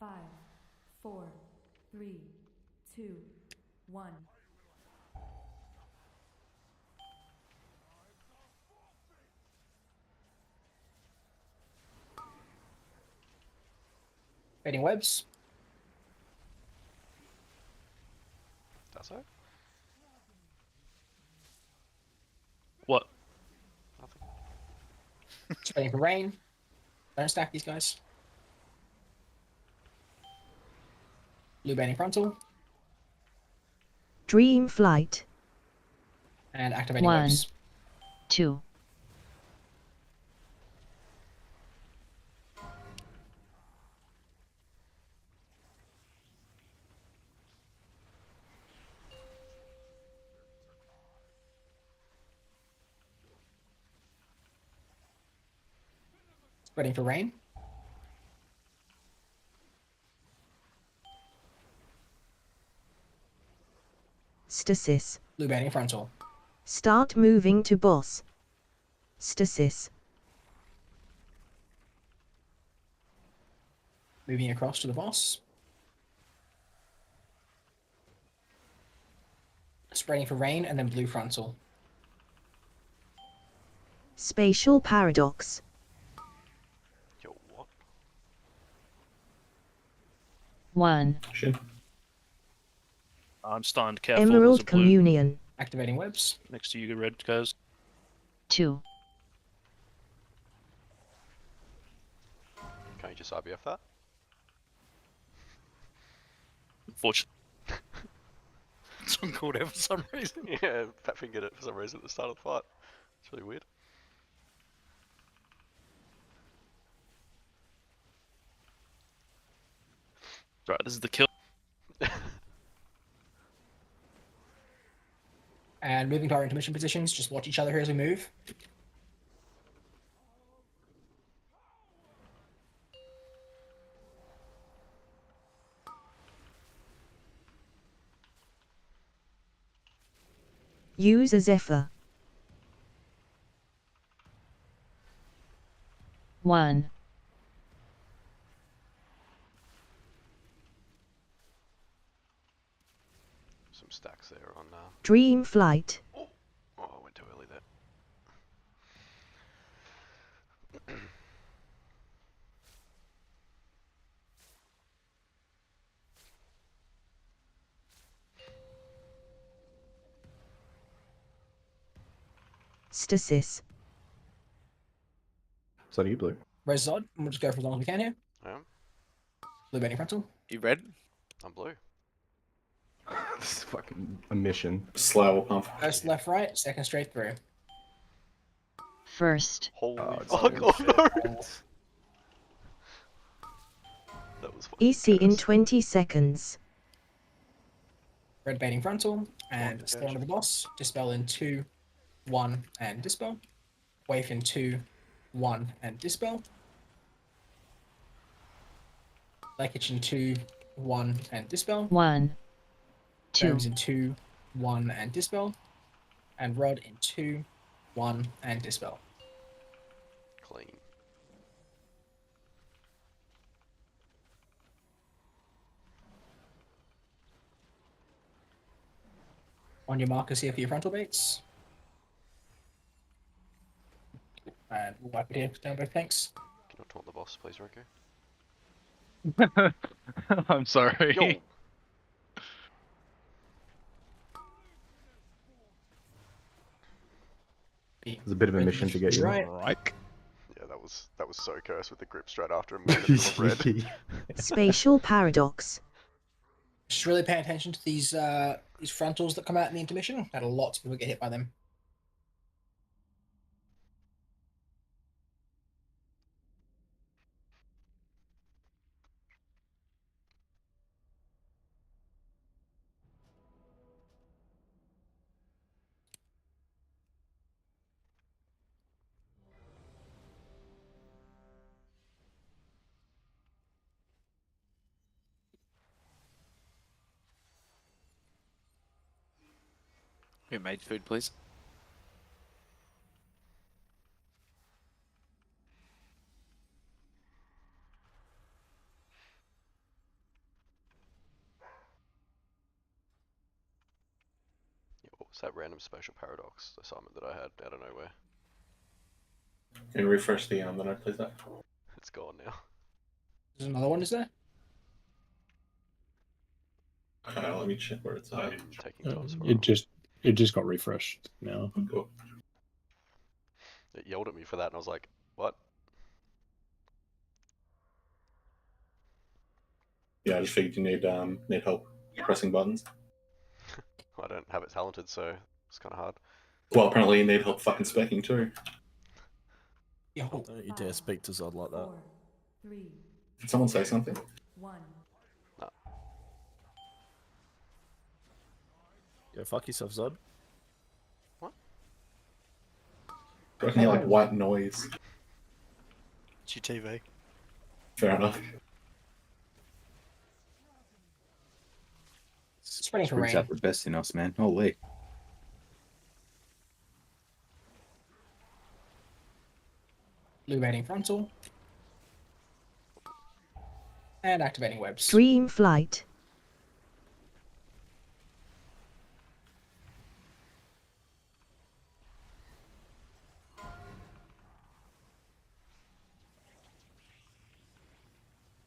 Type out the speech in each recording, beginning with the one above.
5, 4, 3, 2, 1. Fading webs. That's it? What? Nothing. Just waiting for rain. Don't stack these guys. Blue baiting frontal. Dream flight. And activating 1, webs. 2. Waiting for rain. Stasis. Blue baiting frontal. Start moving to boss. Stasis. Moving across to the boss. Spreading for rain and then blue frontal. Spatial paradox. Yo, what? 1. Shit. I'm stunned. Careful. Emerald there's a blue communion. Activating webs. next to you, red guys. 2. Can you just IBF that? Unfortunately. Someone called out for some reason. Yeah, Fat fingered it for some reason at the start of the fight. It's really weird. Right, this is the kill. And moving to our intermission positions. Just watch each other here as we move. Use a Zephyr. 1. Some stacks there on. Dream flight. Oh, I went too early there. Stasis. So do you, Blue? Res Zod. And we'll just go for as long as we can here. I am. Blue baiting frontal. You red? I'm blue. This is fucking a mission. Slow pump. First left, right. Second straight through. First. Holy Oh, it's fuck! so Oh no! That was fucking EC in cursed. 20 seconds. Red baiting frontal. And Oh, stay gosh. under the boss. Dispel in 2, 1, and dispel. Wave in 2, 1, and dispel. Light Kitchen 2, 1, and dispel. 1, 2. Domes in 2, 1, and dispel. And Rod in 2, 1, and dispel. Clean. On your markers here for your frontal baits. And we'll wipe it here down both tanks. Can you taunt the boss, please, Roku? I'm sorry. Yo! It's a bit of a mission to get you. Right. Right. Yeah, that was so cursed with the grip straight after him with the little red. Spatial paradox. Just really pay attention to these frontals that come out in the intermission. Had a lot of people get hit by them. Who made food, please? It's that random spatial paradox assignment that I had out of nowhere. And refresh the note, please. That. It's gone now. There's another one, is there? Let me check where it's at. Taking John's for It just got refreshed now. Cool. It yelled at me for that, and I was like, "What?" Yeah, I just figured you need help pressing buttons. I don't have it talented, so it's kind of hard. Well, apparently you need help fucking specking too. Yo. Don't you dare speak to Zod like that. 4, 3, Did someone say something? 1. Go fuck yourself, Zod. I reckon you like white noise. It's your TV. Fair enough. Spreading for Brings rain. out the best in us, man. Holy. Illuminating frontal. And activating webs. Dream flight.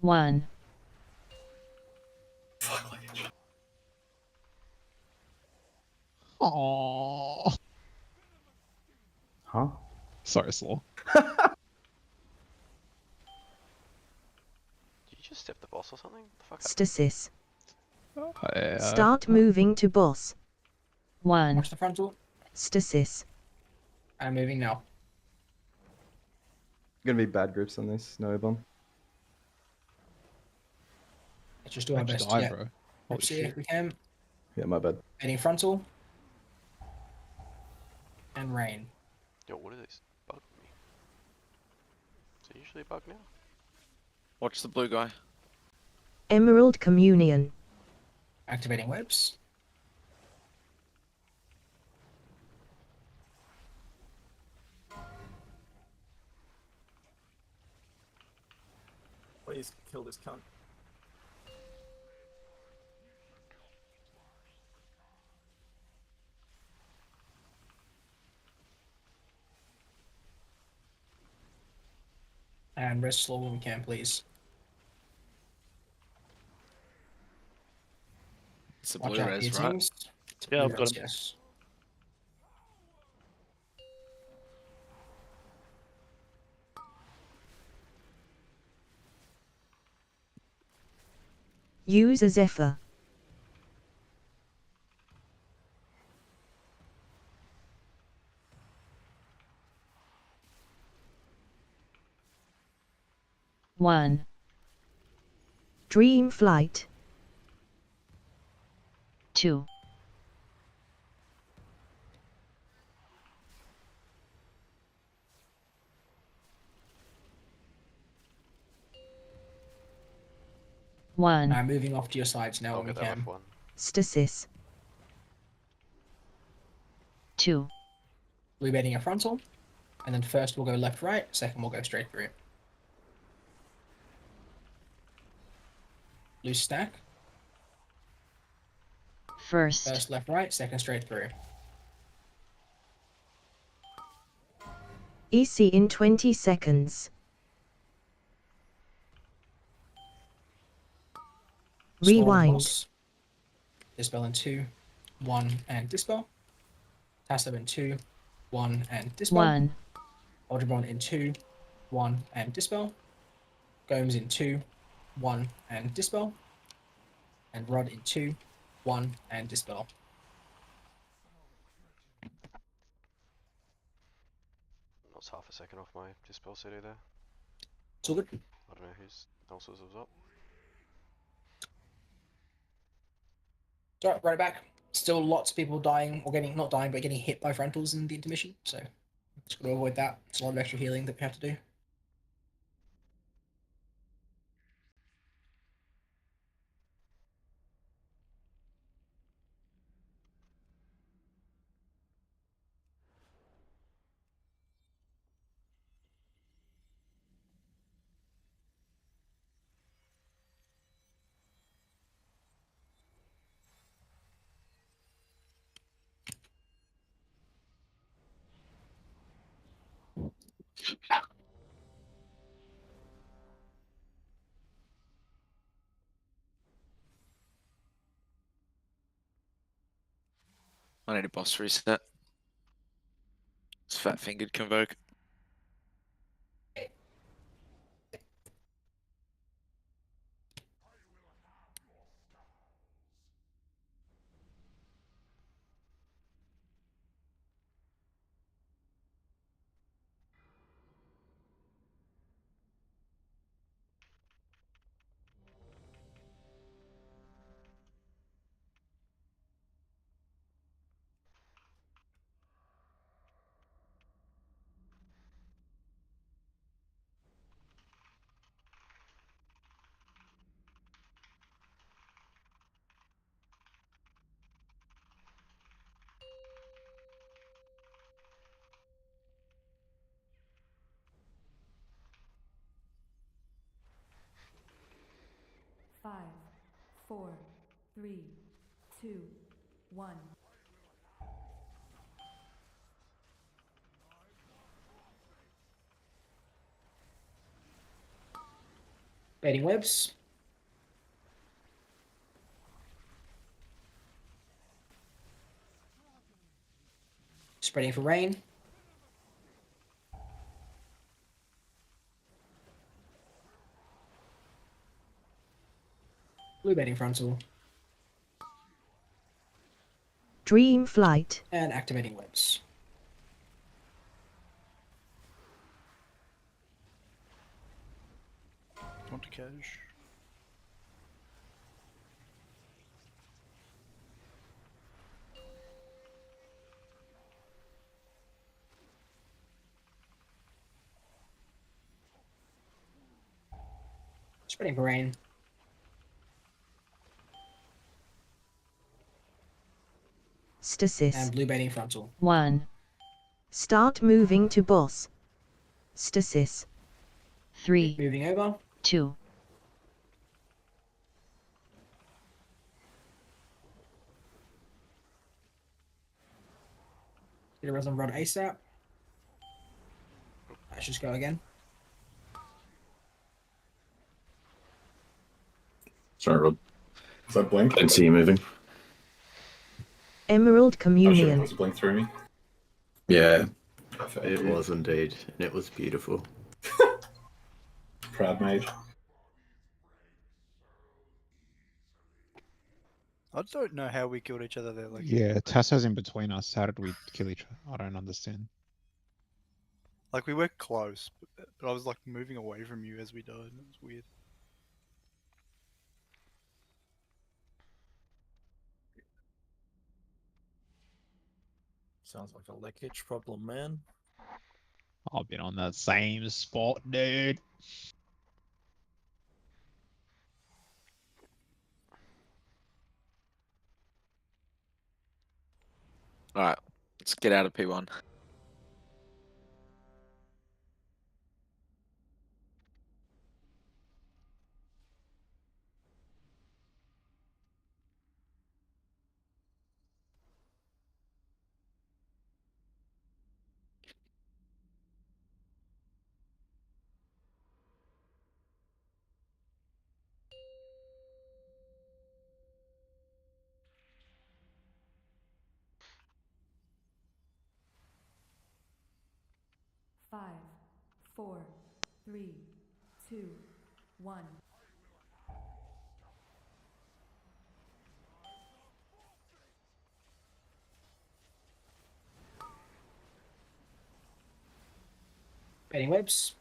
One. Fuck like it. Aww. Huh? Sorry, Slaw. Did you just step the boss or something? What the fuck happened? Stasis. Yeah. Start moving to boss. 1. Watch the frontal. Stasis. I'm moving now. Gonna be bad grips on this, no Ebon. Let's just do our best to die, get bro. grips here if we can. Yeah, my bad. Heading frontal. And rain. Yo, what is this? Bug me. Is it usually a bug now? Watch the blue guy. Emerald Communion. Activating webs. Please kill this cunt. And rest slow when we can, please. It's the Watch blue out, res, here, right? teams. It's Yeah, blue I've got res, him. yes. Use a Zephyr. One. Dream flight. 2. One. I'm moving off to your sides now I'll when we get that can. left one. Stasis. 2. Blue bedding a frontal. And then first we'll go left, right. Second we'll go straight through. Loose stack. First left, right. Second straight through. EC in 20 seconds. Storm Rewind. boss. Dispel in 2, 1, and dispel. Tassel in 2, 1, and dispel. 1. Aldrebon in 2, 1, and dispel. Gomes in 2, 1, and dispel. And Rod in 2, 1, and dispel. That's half a second off my dispel CD there. It's all good. I don't know whose else's was up. It's alright, right back. Still lots of people dying, or getting, not dying, but getting hit by frontals in the intermission, so just gotta avoid that. It's a lot of extra healing that we have to do. I need a boss reset. It's fat fingered convoke. Five, four, three, two, one. Baiting webs. Spreading for rain. Blue baiting frontal. Dream Flight. And activating webs. Want to cash? Spreading for rain. Stasis. And blue baiting frontal. 1. Start moving to boss. Stasis. 3. Moving over. 2. Get a resin rod ASAP. Let's just go again. Sorry, Rob. Was that blink? Didn't see you moving. Emerald Oh shit, Communion. was it blink through me? Yeah, Perfect. it was indeed, and it was beautiful. Proud mage. I don't know how we killed each other there. Like, Yeah, Tasso's in between us. How did we kill each other? I don't understand. like we were close, but I was like moving away from you as we died. It was weird. Sounds like a leakage problem, man. I've been on that same spot, dude. Alright, let's get out of P1. Five, four, three, two, one. Baiting webs.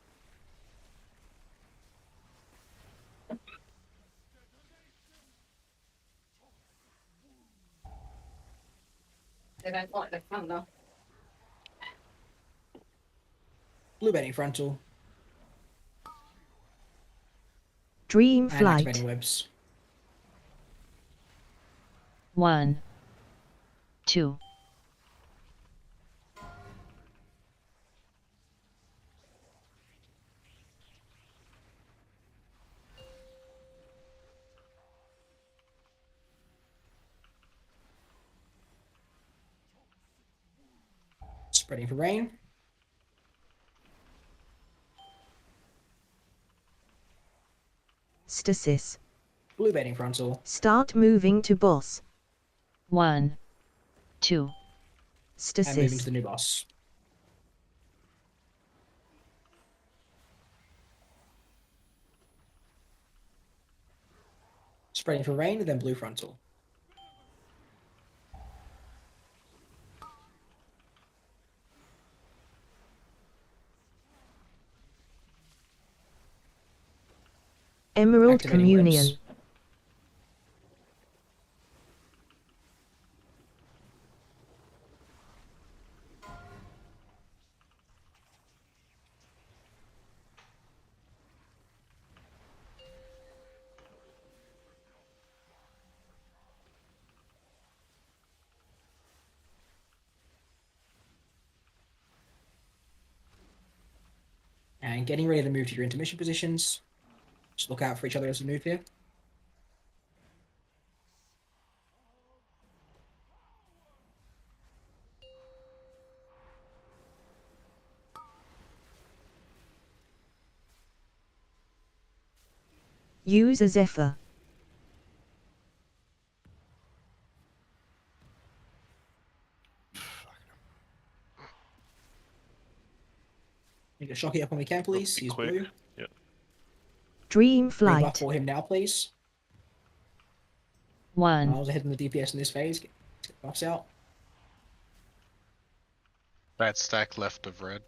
They don't like the thunder. Blue baiting frontal. Dream And Flight. activating webs. 1. 2. Spreading for rain. Stasis. Blue baiting frontal. Start moving to boss. 1. 2. And moving to Stasis. the new boss. Spreading for rain, then blue frontal. Emerald Activating Communion. webs. And getting ready to move to your intermission positions. Just look out for each other as we move here. Use a Zephyr. Make a shocky up when we can, please. Be Use quick. blue. Yep. Dream Green buff Flight. for him now, please. 1. Miles ahead in the DPS in this phase. Get buffs out. Bad stack left of red.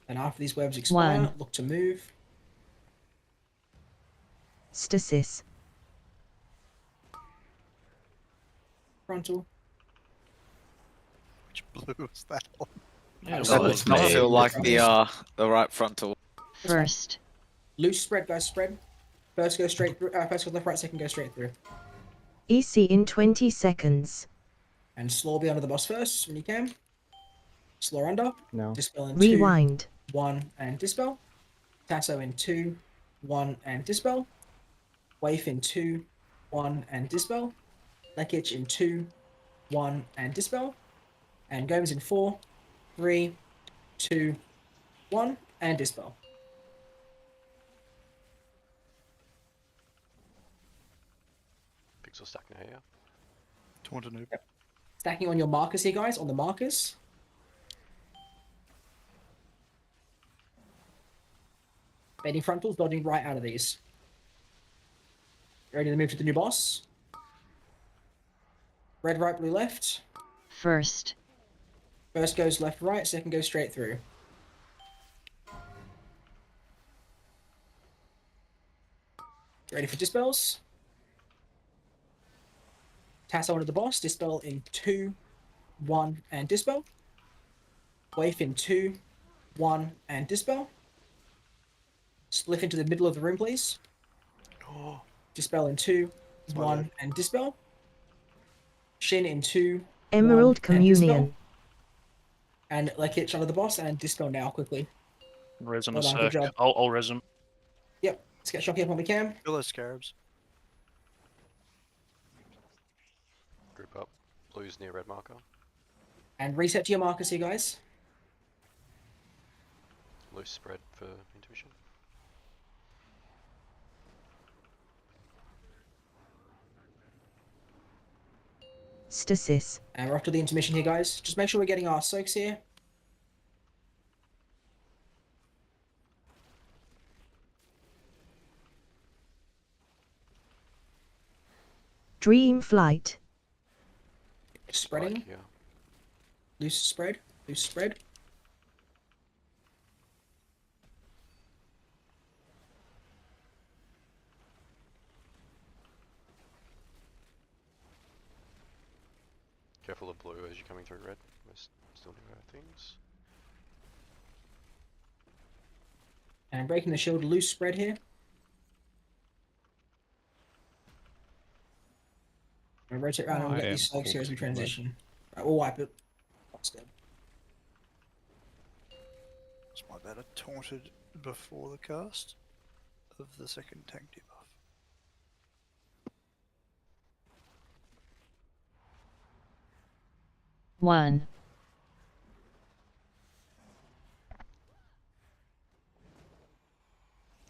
And after these webs expire, 1. look to move. Stasis. Frontal. Which blue was that on? Yeah, That well, does it's not me. feel like the right frontal. First. Loose spread, guys, spread. First go straight through. First go left, right, second go straight through. EC in 20 seconds. And slow be under the boss first when you can. Slow under. No. Dispel in Rewind. 2, 1, and dispel. Tasso in 2, 1, and dispel. Waif in 2, 1, and dispel. Lekich in 2, 1, and dispel. And Gomes in 4, 3, 2, 1, and dispel. Pixel stacking here. Taunt a noob. Yep. Stacking on your markers here, guys, on the markers. Baiting frontals, dodging right out of these. Ready to move to the new boss. Red, right, blue, left. First. First goes left, right, second goes straight through. Ready for dispels? Tasso onto the boss, dispel in 2, 1, and dispel. Waif in 2, 1, and dispel. Spliff into the middle of the room, please. Oh, Dispel in 2, my 1, bad. and dispel. Shin in 2, Emerald 1, and dispel. Communion. And Lekich under the boss, and dispel now quickly. Res in Well a done, good sec. job. I'll res him. Yep, let's get shocky up when we can. Kill those scarabs. Group up. Blue's near red marker. And reset to your markers here, guys. Loose spread for intermission. Stasis. And we're off to the intermission here, guys. Just make sure we're getting our soaks here. Dream Flight. Spreading. Right here. Loose spread. Loose spread. Careful of blue as you're coming through red. We're still doing our things. And breaking the shield, loose spread here. And rotate around and we'll I get am these soaks here as we holding the transition. Right, we'll wipe it. That's good. It's my bad. I taunted before the cast of the second tank debuff. One.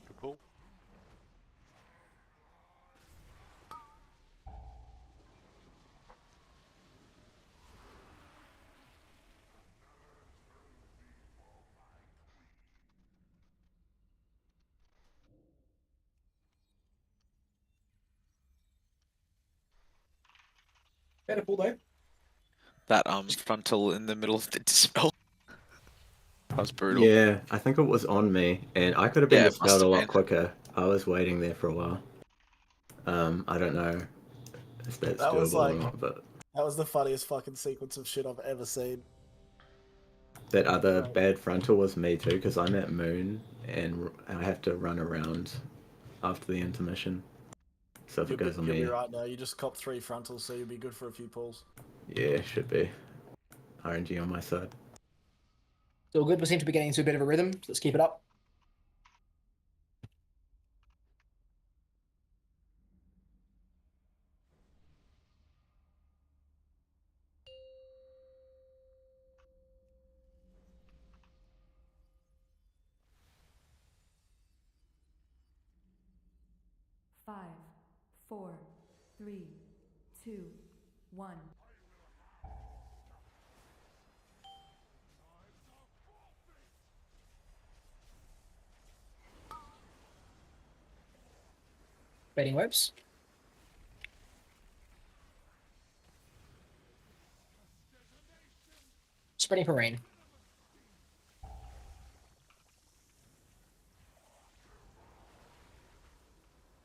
Good pull. Better pull though. That frontal in the middle of the dispel. That was brutal. Yeah, I think it was on me, and I could have been Yeah, it must dispelled a have lot been. quicker. I was waiting there for a while. I don't know if that's That was doable or like not, but that was the funniest fucking sequence of shit I've ever seen. that other Right. bad frontal was me too, because I'm at Moon, and I have to run around after the intermission. So if it goes on You'll me, be right now. You just cop 3 frontals, so you'll be good for a few pulls. yeah, should be RNG on my side. Still good. We seem to be getting into a bit of a rhythm. So let's keep it up. Five, four, three, two, one. Baiting webs. Spreading for rain.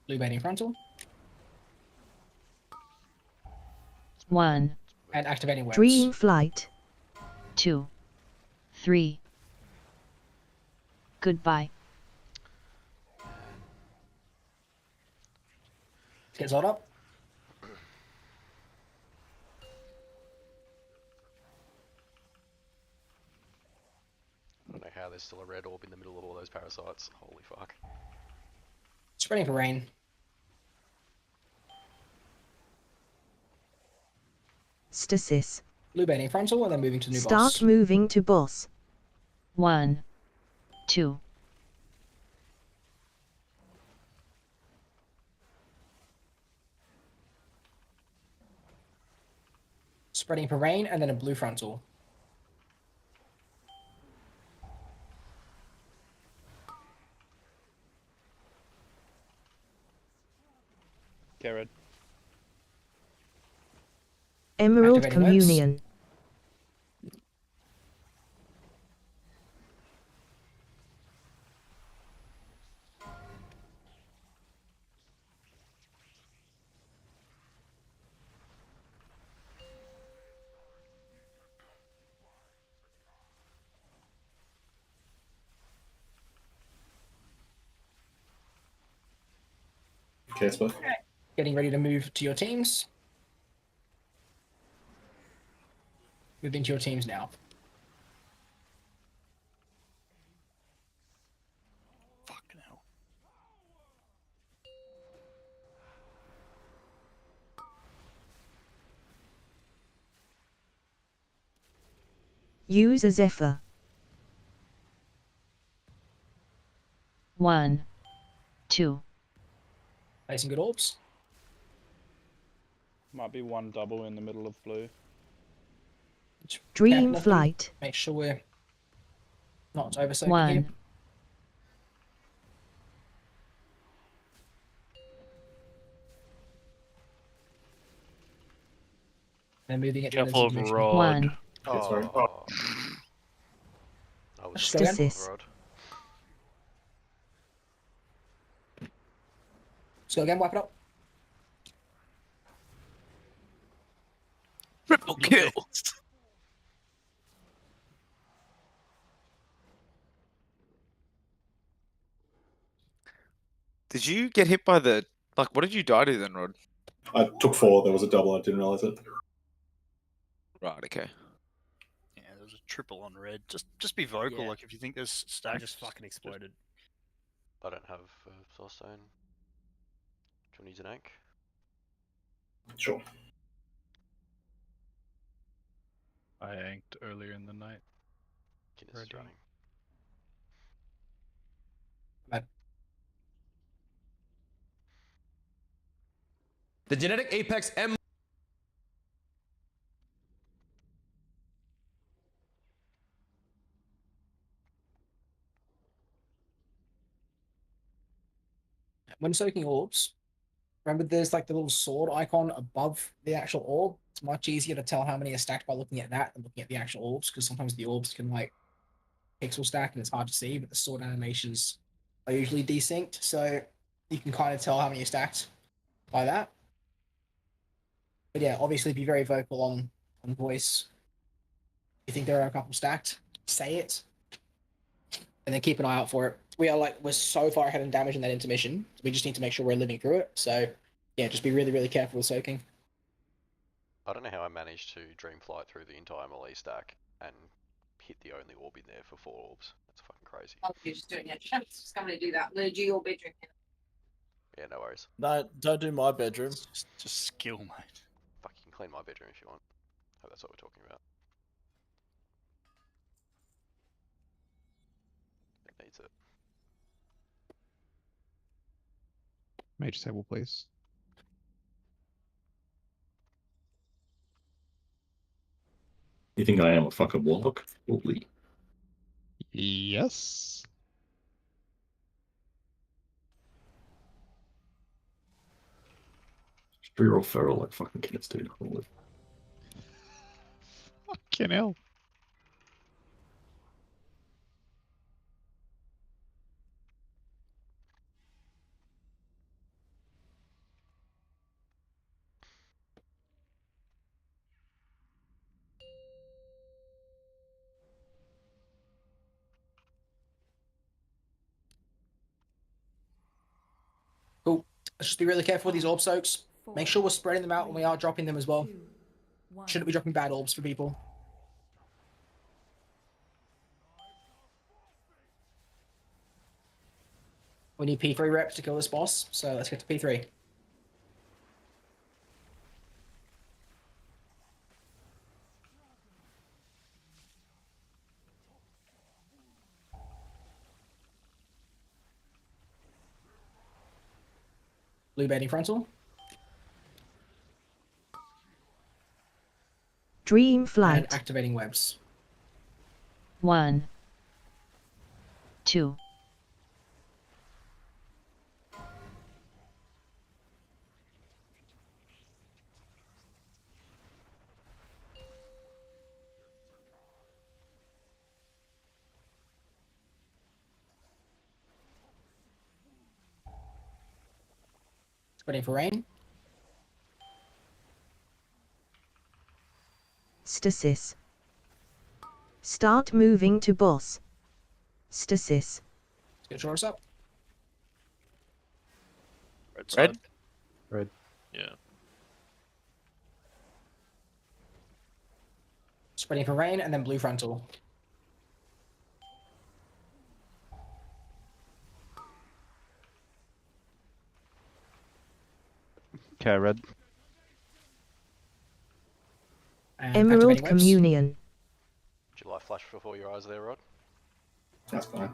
Blue baiting frontal. 1. And activating webs. Dream flight. 2. 3. Goodbye. Let's get Zod up. I don't know how there's still a red orb in the middle of all those parasites. Holy fuck. Spreading for rain. Stasis. Blue baiting frontal and then moving to the new Start boss. moving to boss. 1. 2. Spreading for rain and then a blue frontal. Okay, red. Emerald Activating webs. Communion. Casper. Getting ready to move to your teams. Moving to your teams now. Fucking hell. Use a Zephyr. 1. 2. Placing good orbs. Might be one double in the middle of blue. Dream Careful, flight. Make sure we're not over soaking 1. here. And moving it to Careful of submission. Rod. 1. Okay, sorry. Oh. I was Just go again. Stasis. Rod. Let's go again, wipe it up. Triple kill. Did you get hit by the... Like, what did you die to then, Rod? I took 4. There was a double. I didn't realize it. Right, okay. Yeah, there was a triple on red. Just be vocal, Yeah. like if you think there's I stacks. just fucking exploded. I don't have Soul Stone. Do you want to use an ank? Sure. I anked earlier in the night. Guinness Ready. is running. The genetic apex M. When soaking orbs, remember there's like the little sword icon above the actual orb. It's much easier to tell how many are stacked by looking at that than looking at the actual orbs, because sometimes the orbs can like pixel stack and it's hard to see, but the sword animations are usually desynced, so you can kind of tell how many are stacked by that. But yeah, obviously be very vocal on voice. If you think there are a couple stacked, say it. And then keep an eye out for it. We're so far ahead in damage in that intermission. We just need to make sure we're living through it. So yeah, just be really, really careful with soaking. I don't know how I managed to dream flight through the entire melee stack and hit the only orb in there for 4 orbs. That's fucking crazy. Oh, you're just doing it. Just coming to do that. I'm gonna do your bedroom. Yeah, no worries. No, don't do my bedroom. Just skill, mate. Fuck, you can clean my bedroom if you want. Oh, that's what we're talking about. It needs it. Mage table, please. You think I am a fucking warlock? Probably. Yes. You're all feral like fucking kids, dude. Holy. Fucking hell. Cool. Let's just be really careful with these orb soaks. Make sure we're spreading them out when we are dropping them as well. Shouldn't be dropping bad orbs for people. We need P3 reps to kill this boss, so let's get to P3. Blue baiting frontal. Dream flight. And activating webs. 1, 2. Waiting for rain. Stasis. Start moving to boss. Stasis. Let's get Taurus up. Red. Red? Red. Yeah. Spreading for rain and then blue frontal. Okay, red. And Emerald activating webs. Communion. July flash before your eyes there, Rod. That's fine.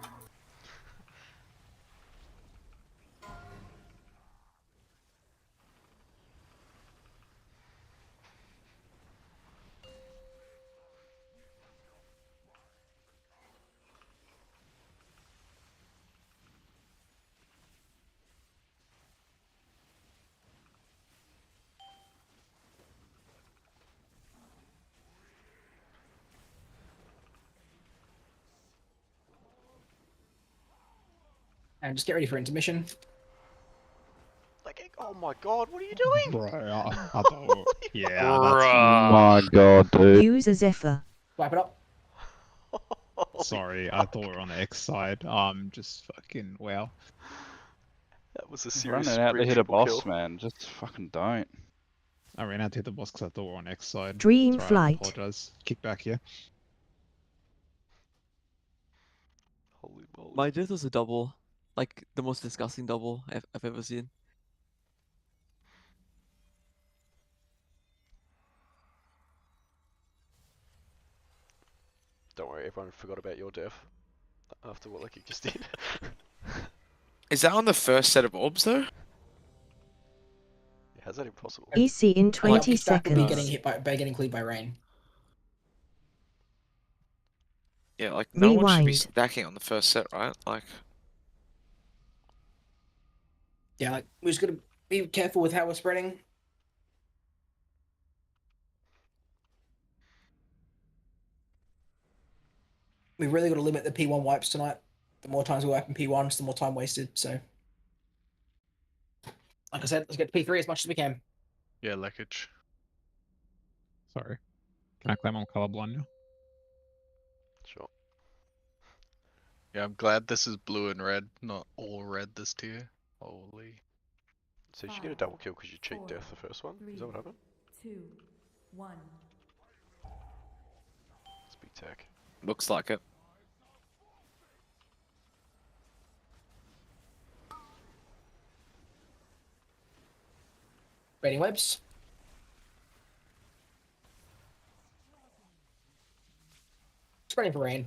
And just get ready for intermission. Like, oh my god, what are you doing? Bro, I thought, yeah, that's My god, dude. Use a Zephyr. Wipe it up. sorry. I thought we were on the X side. Just fucking wow. That was a serious Running out to sprint hit a triple boss, kill. man. Just fucking don't. I ran out to hit the boss because I thought we were on X side. Dream Sorry, I flight. apologize. Kick back here. Holy moly. My death was a double. Like, the most disgusting double I've ever seen. Don't worry, everyone forgot about your death after what Lucky just did. Is that on the first set of orbs though? How's that impossible? EC in 20 That would be seconds. getting hit by getting cleaved by rain. Yeah, like no one should be Rewind. stacking on the first set, right? Like, Yeah, like we're just gonna be careful with how we're spreading. we've really got to limit the P1 wipes tonight. The more times we wipe in P1s, the more time wasted. So, like I said, let's get to P3 as much as we can. Yeah, leakage. Sorry. Can I claim I'm colorblind now? Sure. Yeah, I'm glad this is blue and red, not all red this tier. Holy. So did you get a double kill because you cheat death the first one? Is that what happened? 2, 1. It's big tech. Looks like it. Rating webs. Spreading for rain.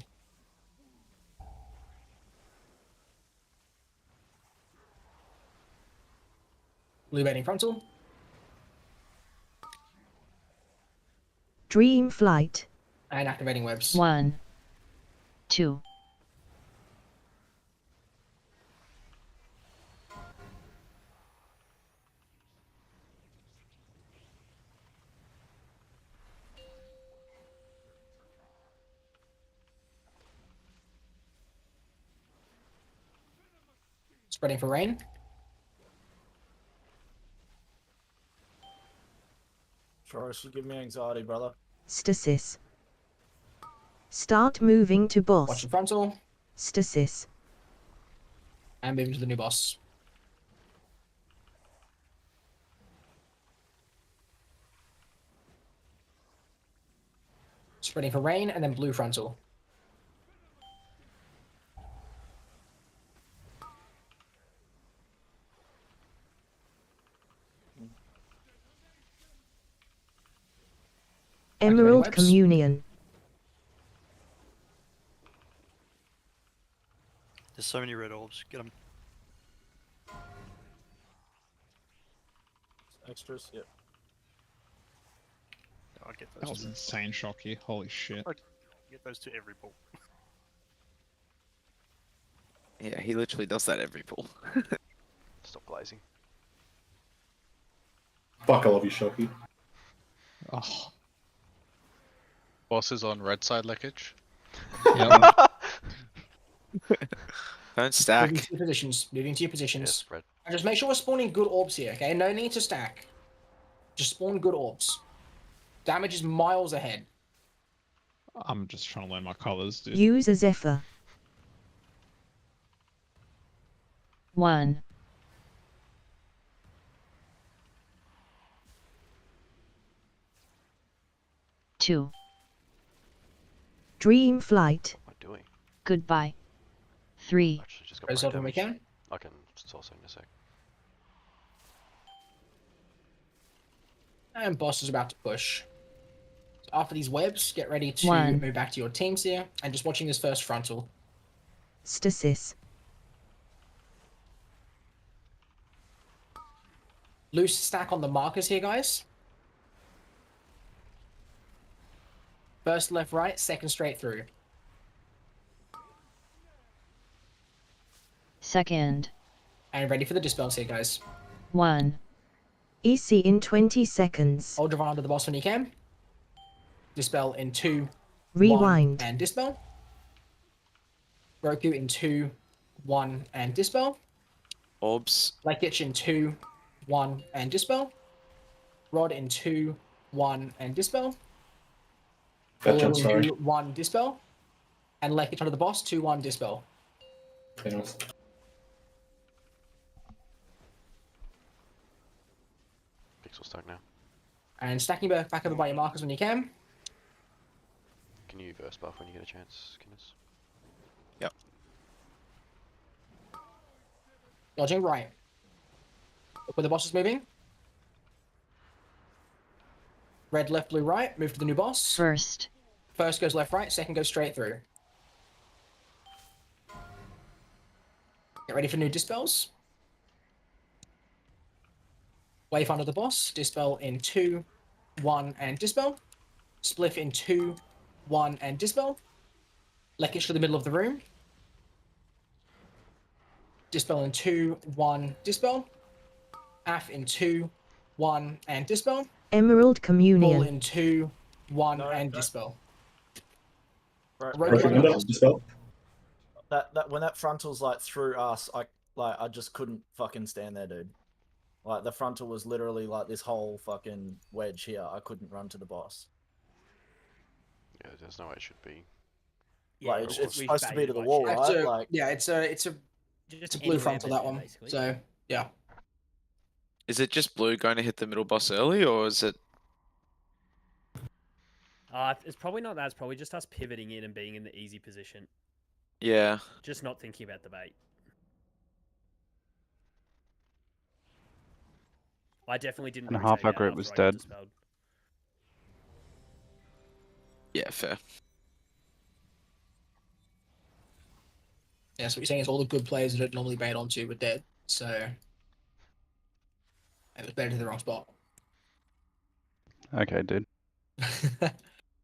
Blue baiting frontal. Dream flight. And activating webs. 1, 2. Spreading for rain. Troris, you give me anxiety, brother. Stasis. Start moving to boss. Watching frontal. Stasis. And moving to the new boss. Spreading for rain and then blue frontal. Emerald Communion. There's so many red orbs. Get them. Extras, yep. I'll get those. That was insane, Shocky. Holy shit. I'll get those to every ball. Yeah, he literally does that every pull. Stop glazing. Fuck, I love you, Shoki. Oh. Boss is on red side leakage. Yep. Don't stack. Moving to your positions. Moving to your positions. Yes, red. And just make sure we're spawning good orbs here, okay? No need to stack. Just spawn good orbs. Damage is miles ahead. I'm just trying to learn my colors, dude. Use a Zephyr. 1. 2. Dream flight. What am I doing? Goodbye. 3. Actually, just got Res brain up when we damage. can. I can source in a sec. And boss is about to push. So after these webs, get ready to 1. move back to your teams here. And just watching this first frontal. Stasis. Loose stack on the markers here, guys. First left, right, second straight through. Second. And ready for the dispels here, guys. 1. EC in 20 seconds. Hold Javon under the boss when you can. Dispel in 2, Rewind. 1, and dispel. Roku in 2, 1, and dispel. Orbs. Light Ditch in 2, 1, and dispel. Rod in 2, 1, and dispel. Gotcha, Ball I'm sorry. 2, 1, dispel. And Light Ditch under the boss, 2, 1, dispel. Anyways. Pixel stuck now. And stacking back over by your markers when you can. Can you verse buff when you get a chance, Guinness? Yep. Dodging right. Look where the boss is moving. Red, left, blue, right. Move to the new boss. First. First goes left, right. Second goes straight through. Get ready for new dispels. Wave under the boss. Dispel in 2, 1, and dispel. Spliff in 2, 1, and dispel. Leckage to the middle of the room. Dispel in 2, 1, dispel. Af in 2, 1, and dispel. Emerald Ball Communion. in 2, 1, No, and no. dispel. Right, Right, Perfect right. window, dispel. that when that frontal's like through us, I just couldn't fucking stand there, dude. Like the frontal was literally like this whole fucking wedge here. I couldn't run to the boss. Yeah, there's no way it should be. Like it's supposed to be to the wall, It's right? a, Like yeah, it's a blue frontal, that one. So yeah. Is it just blue going to hit the middle boss early, or is it? It's probably not that. It's probably just us pivoting in and being in the easy position. Yeah. Just not thinking about the bait. I definitely didn't And rotate half our out group after was I got dead. dispelled. Yeah, fair. Yeah, so what you're saying is all the good players that don't normally bait onto were dead. So it was better to the wrong spot. Okay, dude.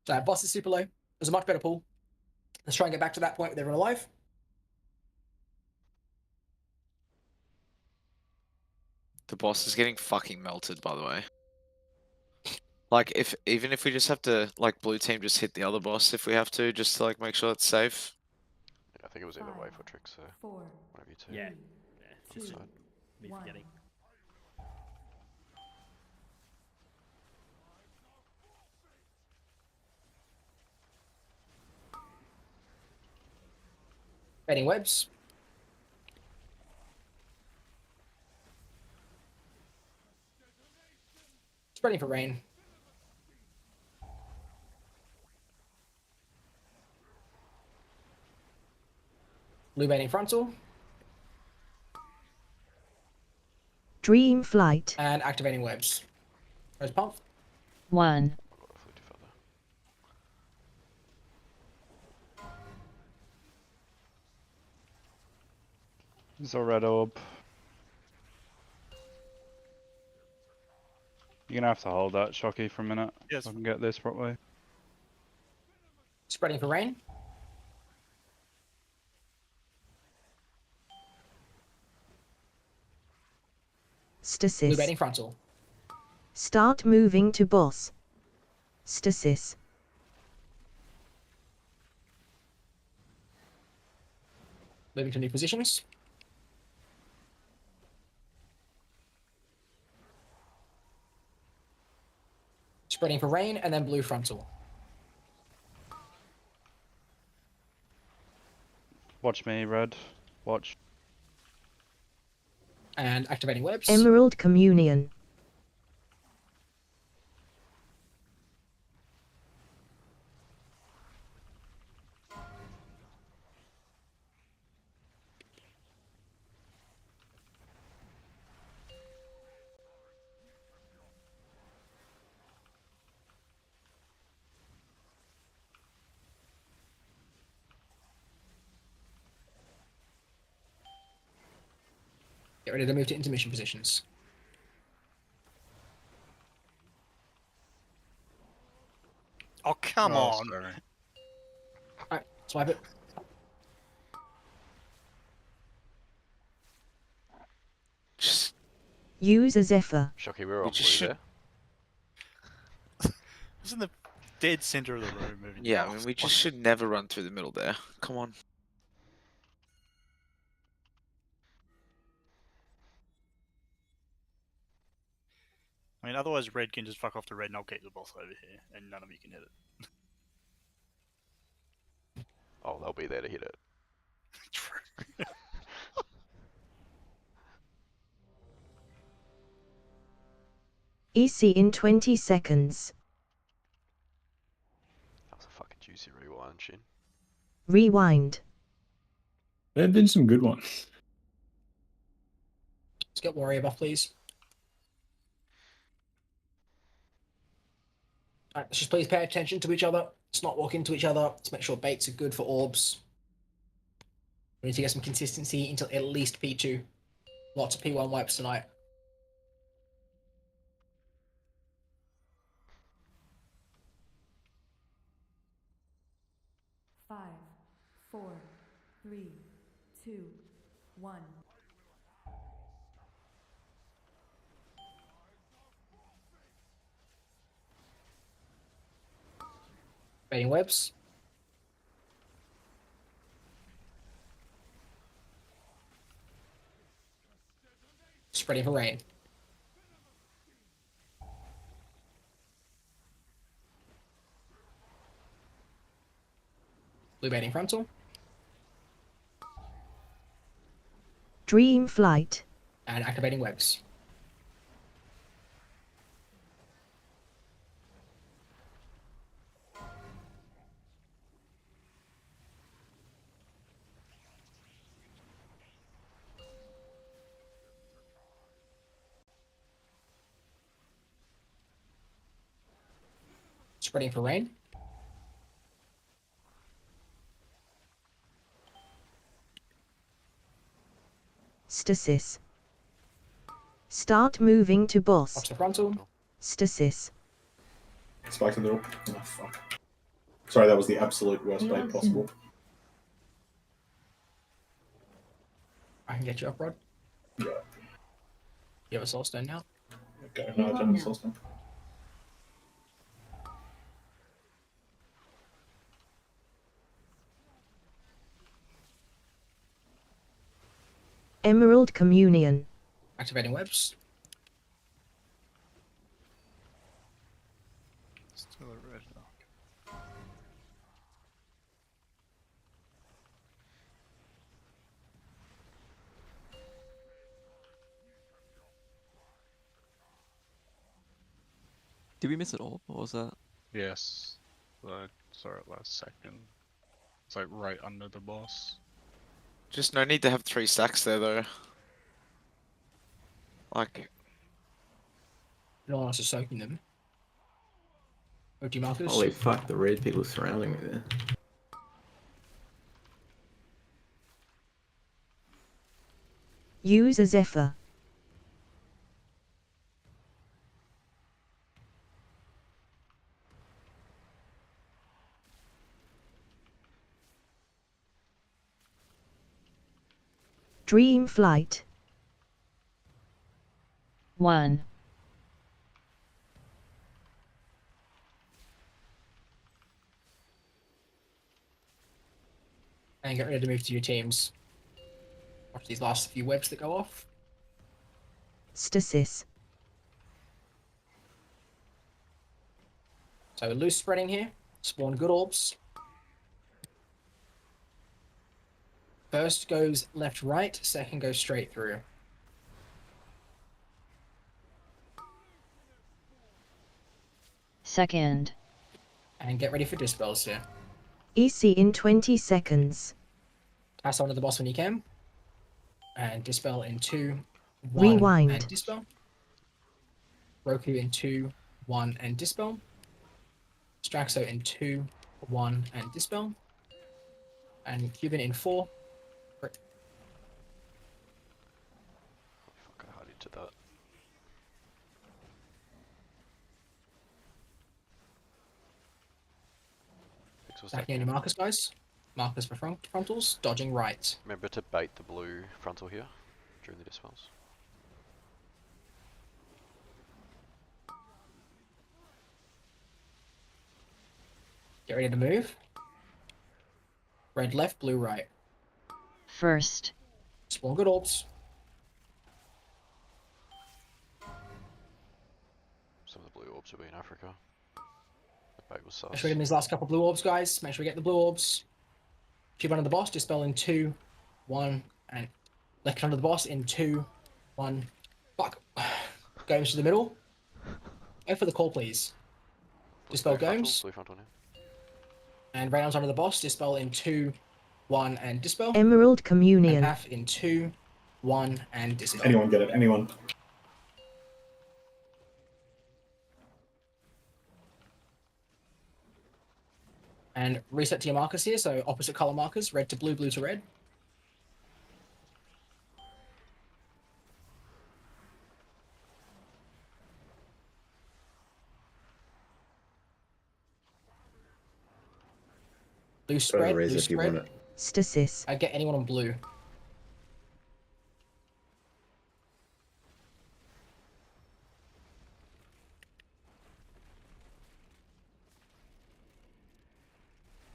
So boss is super low. There's a much better pool. Let's try and get back to that point with everyone alive. The boss is getting fucking melted, by the way. Like, even if we just have to, like, blue team just hit the other boss if we have to, just to, like, make sure it's safe. Yeah, I think it was either Wave or Trick, so one of you two. Yeah. Just Decide. me forgetting. Baiting webs. Spreading for rain. Blue baiting frontal. Dream flight. And activating webs. Rose pump. 1. There's a red orb. You're gonna have to hold that, Shocky, for a minute. Yes. So I can get this properly. Spreading for rain. Stasis. Blue baiting frontal. Start moving to boss. Stasis. Moving to new positions. Spreading for rain and then blue frontal. Watch me, red. Watch. And activating webs. Emerald Communion. Get ready to move to intermission positions. Oh, come on. Sorry. Alright, swipe it. Use a Zephyr. Shocky, we were on blue just there. It's in the dead center of the room. Moving. Yeah, I mean, we just should never run through the middle there. Come on. I mean, otherwise red can just fuck off to red and I'll keep the boss over here, and none of you can hit it. Oh, they'll be there to hit it. True. EC in 20 seconds. That was a fucking juicy rewind, Shin. Rewind. There have been some good ones. Let's get warrior buff, please. Alright, let's just please pay attention to each other. Let's not walk into each other. Let's make sure baits are good for orbs. We need to get some consistency until at least P2. Lots of P1 wipes tonight. Five, 4, 3, 2, 1. Baiting webs. Spreading for rain. Blue baiting frontal. Dream flight. And activating webs. Spreading for rain. Stasis. Start moving to boss. Watch the frontal. Stasis. Spikes in the middle. Oh, fuck. Sorry, that was the absolute worst bait possible. I can get you up, Rod. Yeah. You have a soul stone now? Okay, no, I don't have a soul stone. Emerald Communion. Activating webs. Still a red knock. Did we miss it all? What was that? Yes. I saw it last second. It's like right under the boss. Just no need to have 3 stacks there though. Like, No one else is soaking them. OG markers. Holy fuck, the red people surrounding me there. Use a Zephyr. Dream flight. 1. And get ready to move to your teams. Watch these last few webs that go off. Stasis. So loose spreading here. Spawn good orbs. First goes left right, second goes straight through. Second. And get ready for dispels here. EC in 20 seconds. Pass on to the boss when you can. And dispel in 2, 1, Rewind. and dispel. Roku in 2, 1, and dispel. Straxo in 2, 1, and dispel. And Cuban in 4. Fuck, I hardly did that. Stacking any markers, guys. Markers for frontals. Dodging right. Remember to bait the blue frontal here during the dispels. Get ready to move. Red left, blue right. First. Spawn good orbs. Some of the blue orbs will be in Africa. The bait was sus. Make sure we get these last couple blue orbs, guys. Make sure we get the blue orbs. Keep under the boss. Dispel in 2, 1, and left under the boss in 2, 1. Fuck. Gomes to the middle. Go for the call, please. Dispel Gomes. Blue frontal now. And right arms under the boss. Dispel in 2, 1, and dispel. Emerald Communion. And half in 2, 1, and dispel. Anyone get it? Anyone? And reset to your markers here, so opposite color markers, red to blue, blue to red. Blue spread, raise blue if you want spread. it. Stasis. Get anyone on blue.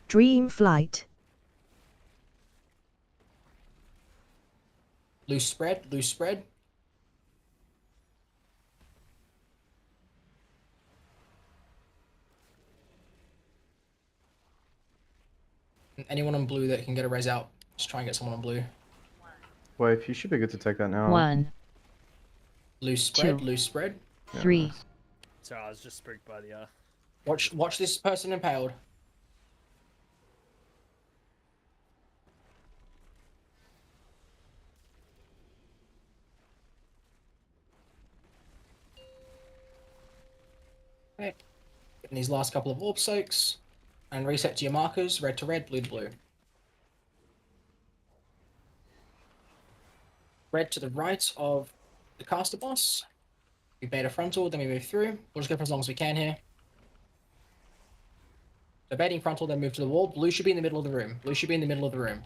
Dream flight. Loose spread, loose spread. Anyone on blue that can get a res out, just try and get someone on blue. Wave, you should be good to take that now. 1, Loose spread, 2, loose spread. 3, Sorry, I was just spooked by the Watch this person impaled. Okay. Getting these last couple of orb soaks. And reset to your markers, red to red, blue to blue. Red to the right of the caster boss. We beta frontal, then we move through. We'll just go for as long as we can here. So baiting frontal, then move to the wall. Blue should be in the middle of the room. Blue should be in the middle of the room.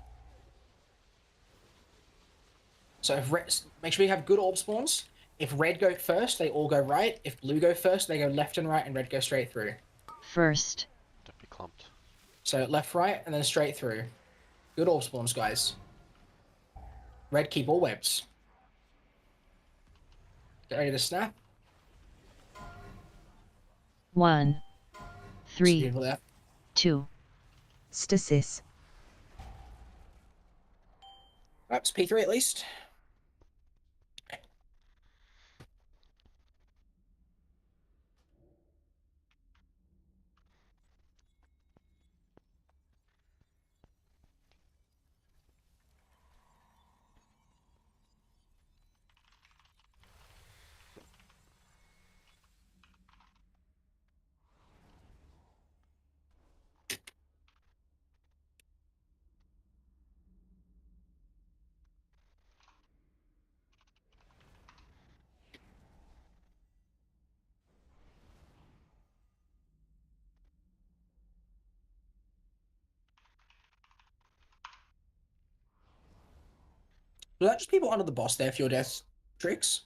So if red, make sure you have good orb spawns. If red go first, they all go right. If blue go first, they go left and right, and red go straight through. first, Don't be clumped. So left, right, and then straight through. Good orb spawns, guys. Red, keep all webs. Get ready to snap. 1, 3, Beautiful there. 2, Stasis. Perhaps P3 at least. Was that just people under the boss there for your death tricks?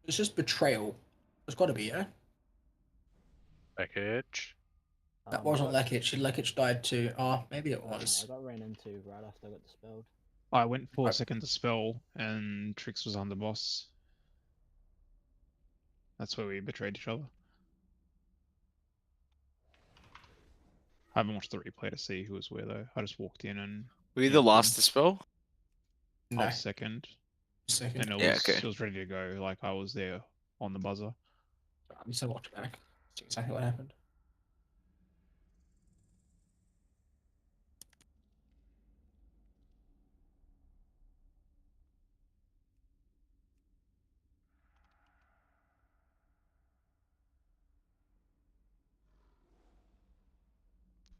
It's just betrayal. There's got to be, yeah? Package. That wasn't Lekich. Lekich died too. Oh, maybe it was. I got ran into right after I got dispelled. I went for a second to spell, and Trix was on the boss. That's where we betrayed each other. I haven't watched the replay to see who was where though. I just walked in and. Were you the last to spell? I was second. Second. And Yeah, okay. it was ready to go. Like I was there on the buzzer. I'm just gonna watch back. See exactly what happened.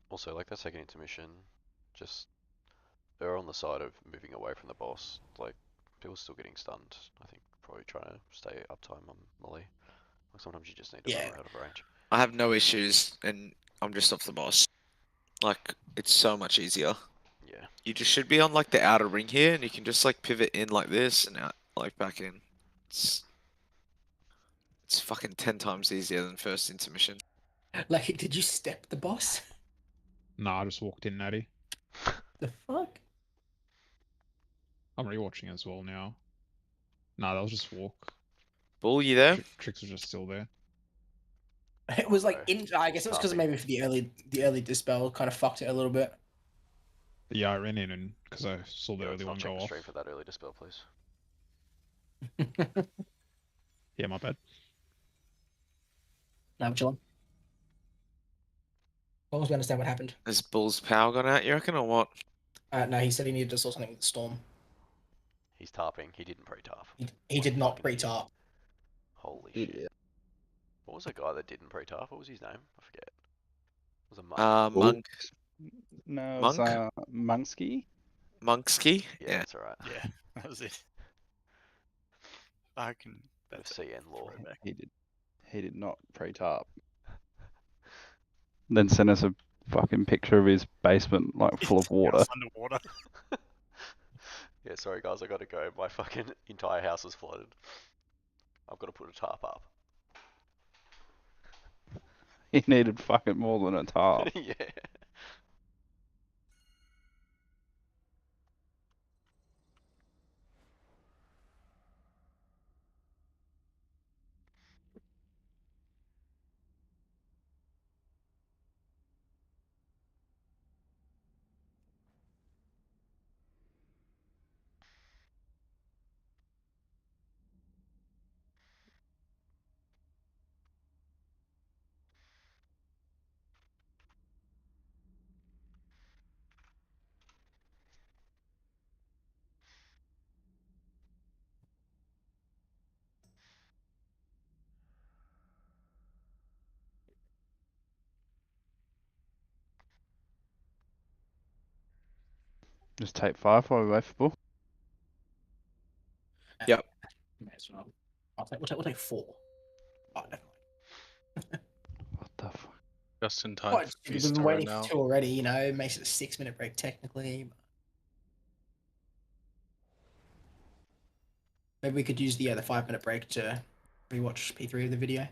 Also, like that second intermission, just they're on the side of moving away from the boss. Like people still getting stunned. I think probably trying to stay uptime on melee. Like sometimes you just need to run out of range. I have no issues, and I'm just off the boss. Like, it's so much easier. Yeah. You just should be on, like, the outer ring here, and you can just, like, pivot in like this, and out, like, back in. It's fucking 10 times easier than first intermission. Like, did you step the boss? Nah, I just walked in, Natty. The fuck? I'm rewatching as well now. Nah, that was just walk. Bull, you there? Trix was just still there. It was like I guess it was because maybe for the early dispel kind of fucked it a little bit. Yeah, I ran in and because I saw the early one go off. Stream for that early dispel, please. Yeah, my bad. No, I'm chilling. I was going to understand what happened. Has Bull's power gone out, you reckon, or what? No, he said he needed to sort something with the storm. He's tarping. He didn't pre-tarp. He did not pre-tarp. Holy shit. What was the guy that didn't pre-tarp? What was his name? I forget. It was a monk. Monk. No, it Monk? was, Monksky? Monksky? Yeah, that's alright. Yeah, that was it. I can. That's CN law. He did not pre-tarp. Then sent us a fucking picture of his basement, like full of water. Underwater. Yeah, sorry guys, I gotta go. My fucking entire house is flooded. I've got to put a tarp up. He needed fucking more than a tarp. Yeah. Just take 5 while we wait for bull. Yep. May as well. We'll take 4. Oh, never mind. What the fuck? Just in time Oh, for we've feast been hour waiting now. for 2 already. You know, it makes it a 6-minute break technically. Maybe we could use the 5-minute break to rewatch P3 of the video.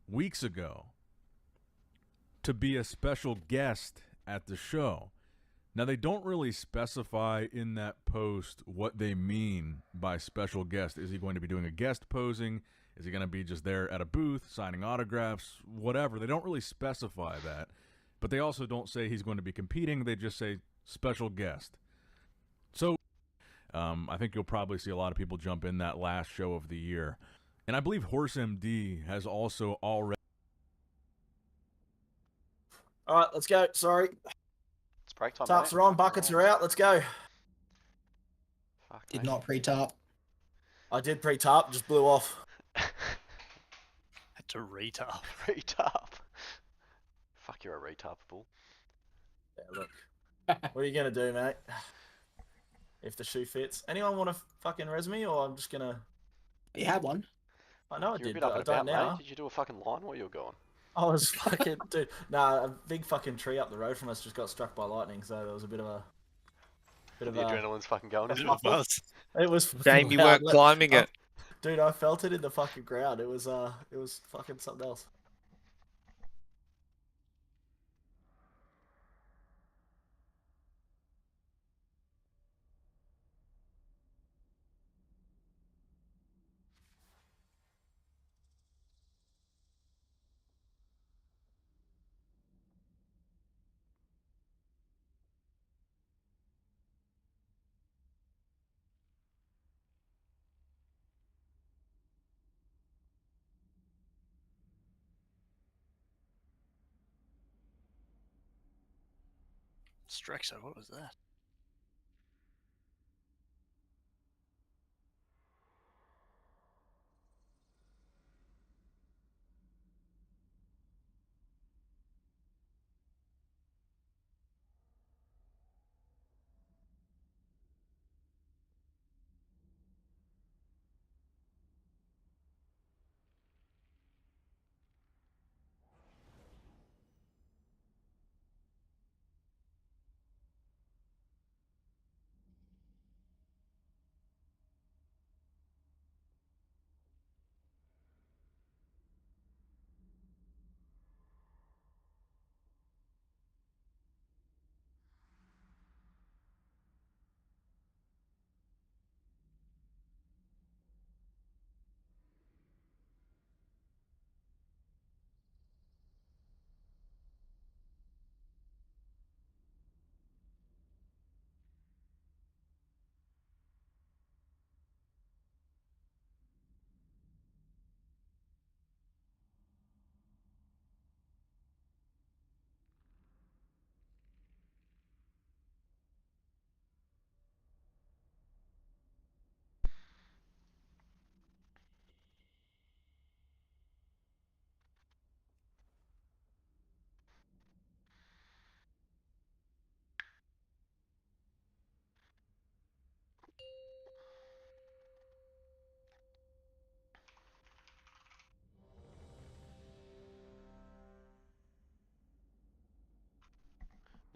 Weeks ago to be a special guest at the show. Now, they don't really specify in that post what they mean by special guest. Is he going to be doing a guest posing? Is he going to be just there at a booth signing autographs? Whatever. They don't really specify that. But they also don't say he's going to be competing. They just say special guest. So I think you'll probably see a lot of people jump in that last show of the year. And I believe Horse MD has also already. All right, let's go. Sorry. It's break time. Tarps mate. are on, buckets are out. Let's go. Fuck, Did mate. not pre-tarp. I did pre-tarp, just blew off. Had to retard. Retard. Fuck, you're a retard, bull. Yeah, look. What are you gonna do, mate? If the shoe fits. Anyone want to fucking res me, or I'm just gonna. You had one. I know I You're a did, bit but up I and don't about, now. mate. Did you do a fucking line while you were gone? I was fucking dude. Nah, a big fucking tree up the road from us just got struck by lightning, so there was a bit of a. The adrenaline's fucking going. a Isn't shuffle. it? It was. Shame you loud. weren't climbing it. Dude, I felt it in the fucking ground. It was fucking something else. Strexo, what was that?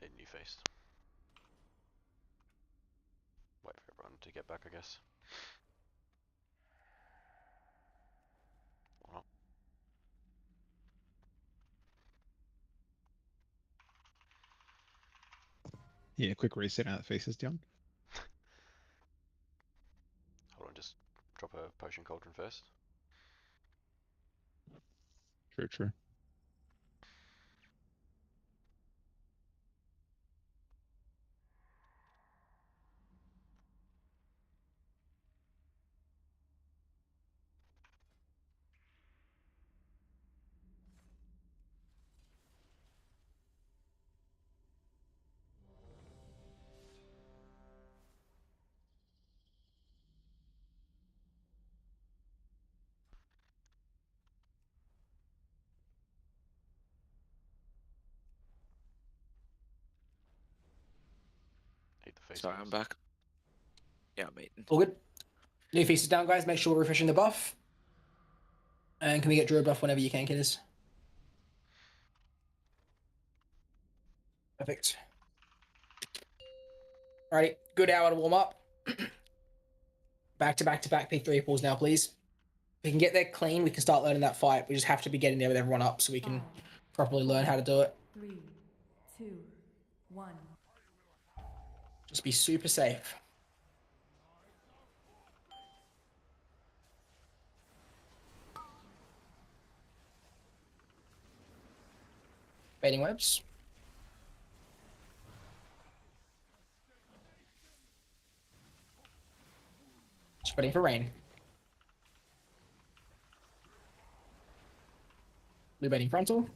Need a new face. Wait for everyone to get back, I guess. Or not. Yeah, quick reset out the faces down. Hold on, just drop a potion cauldron first. True. Sorry, I'm back. Yeah, I'm eating. All good. New feast is down, guys. Make sure we're refreshing the buff. And can we get Drew a buff whenever you can, kiddos? Perfect. Alrighty, good hour to warm up. Back to back to back P3 pulls now, please. If we can get there clean, we can start learning that fight. We just have to be getting there with everyone up so we can properly learn how to do it. 3, 2, 1. Just be super safe. Baiting webs. Spreading for rain. Blue baiting frontal.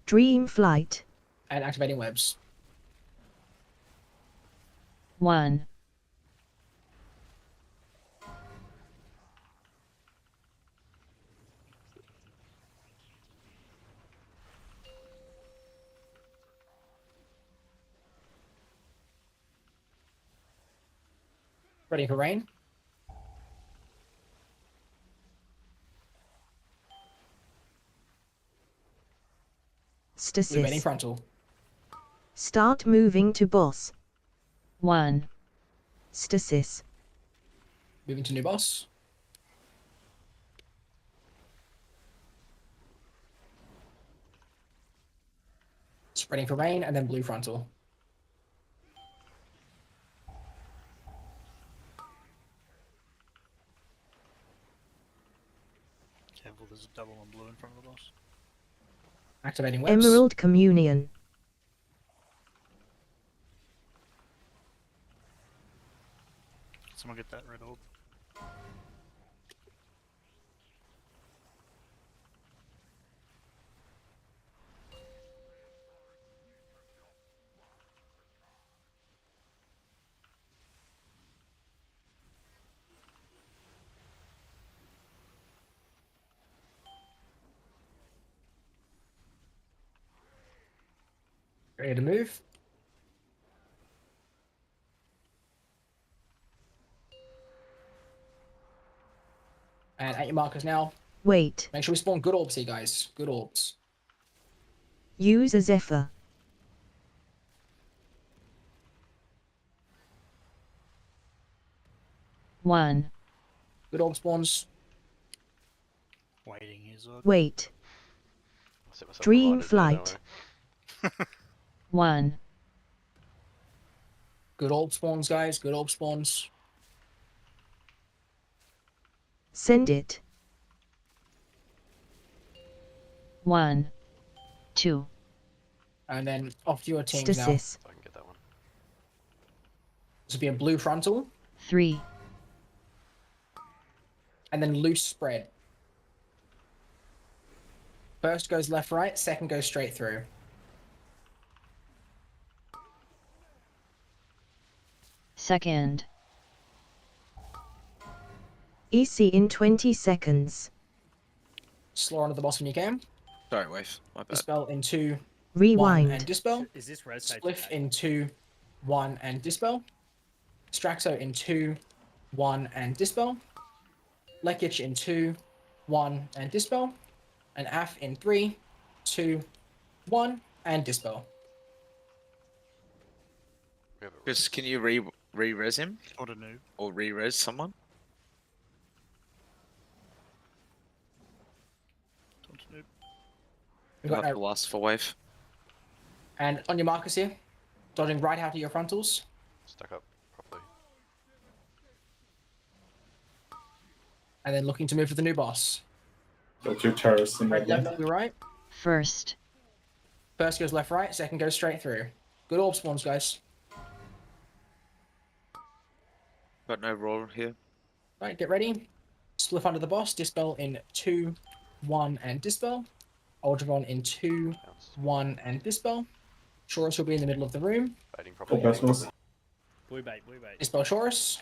Dream flight. And activating webs. 1, Ready for rain. Blue baiting Stasis. frontal. Start moving to boss. 1, Stasis. Moving to new boss. Spreading for rain and then blue frontal. Careful, there's a double on blue in front of the boss. Activating webs. Emerald Communion. Someone get that red orb. Ready to move. And at your markers now. Wait. Make sure we spawn good orbs here, guys. Good orbs. Use a Zephyr. One. Good orb spawns. Waiting is on. Wait. I'll set myself Dream reminders there, don't flight. worry. 1. Good orb spawns, guys. Good orb spawns. Send it. 1. 2. And then off to your teams now. Stasis. I can get that one. This will be a blue frontal. 3. And then loose spread. First goes left, right. Second goes straight through. Second. EC in 20 seconds. Slow onto the boss when you can. Sorry, Wave. My bad. Dispel in 2, 1, Rewind. and dispel. Is this res tape? Spliff in 2, 1, and dispel. Straxo in 2, 1, and dispel. Lekich in 2, 1, and dispel. And Af in 3, 2, 1, and dispel. Chris, can you re-res him? Or a noob. Or re-res someone? Noob. We've You'll got have to last for Wave. And on your markers here, dodging right out of your frontals. Stack up properly. And then looking to move to the new boss. Got two terrorists in Right, there. left, blue, right. First. First goes left, right. Second goes straight through. Good orb spawns, guys. Got no roar here. Right, get ready. Spliff under the boss. Dispel in 2, 1, and dispel. Ultravon in 2, 1, and dispel. Shorus will be in the middle of the room. Baiting All properly. personals. Blue bait, blue bait. Dispel Shorus.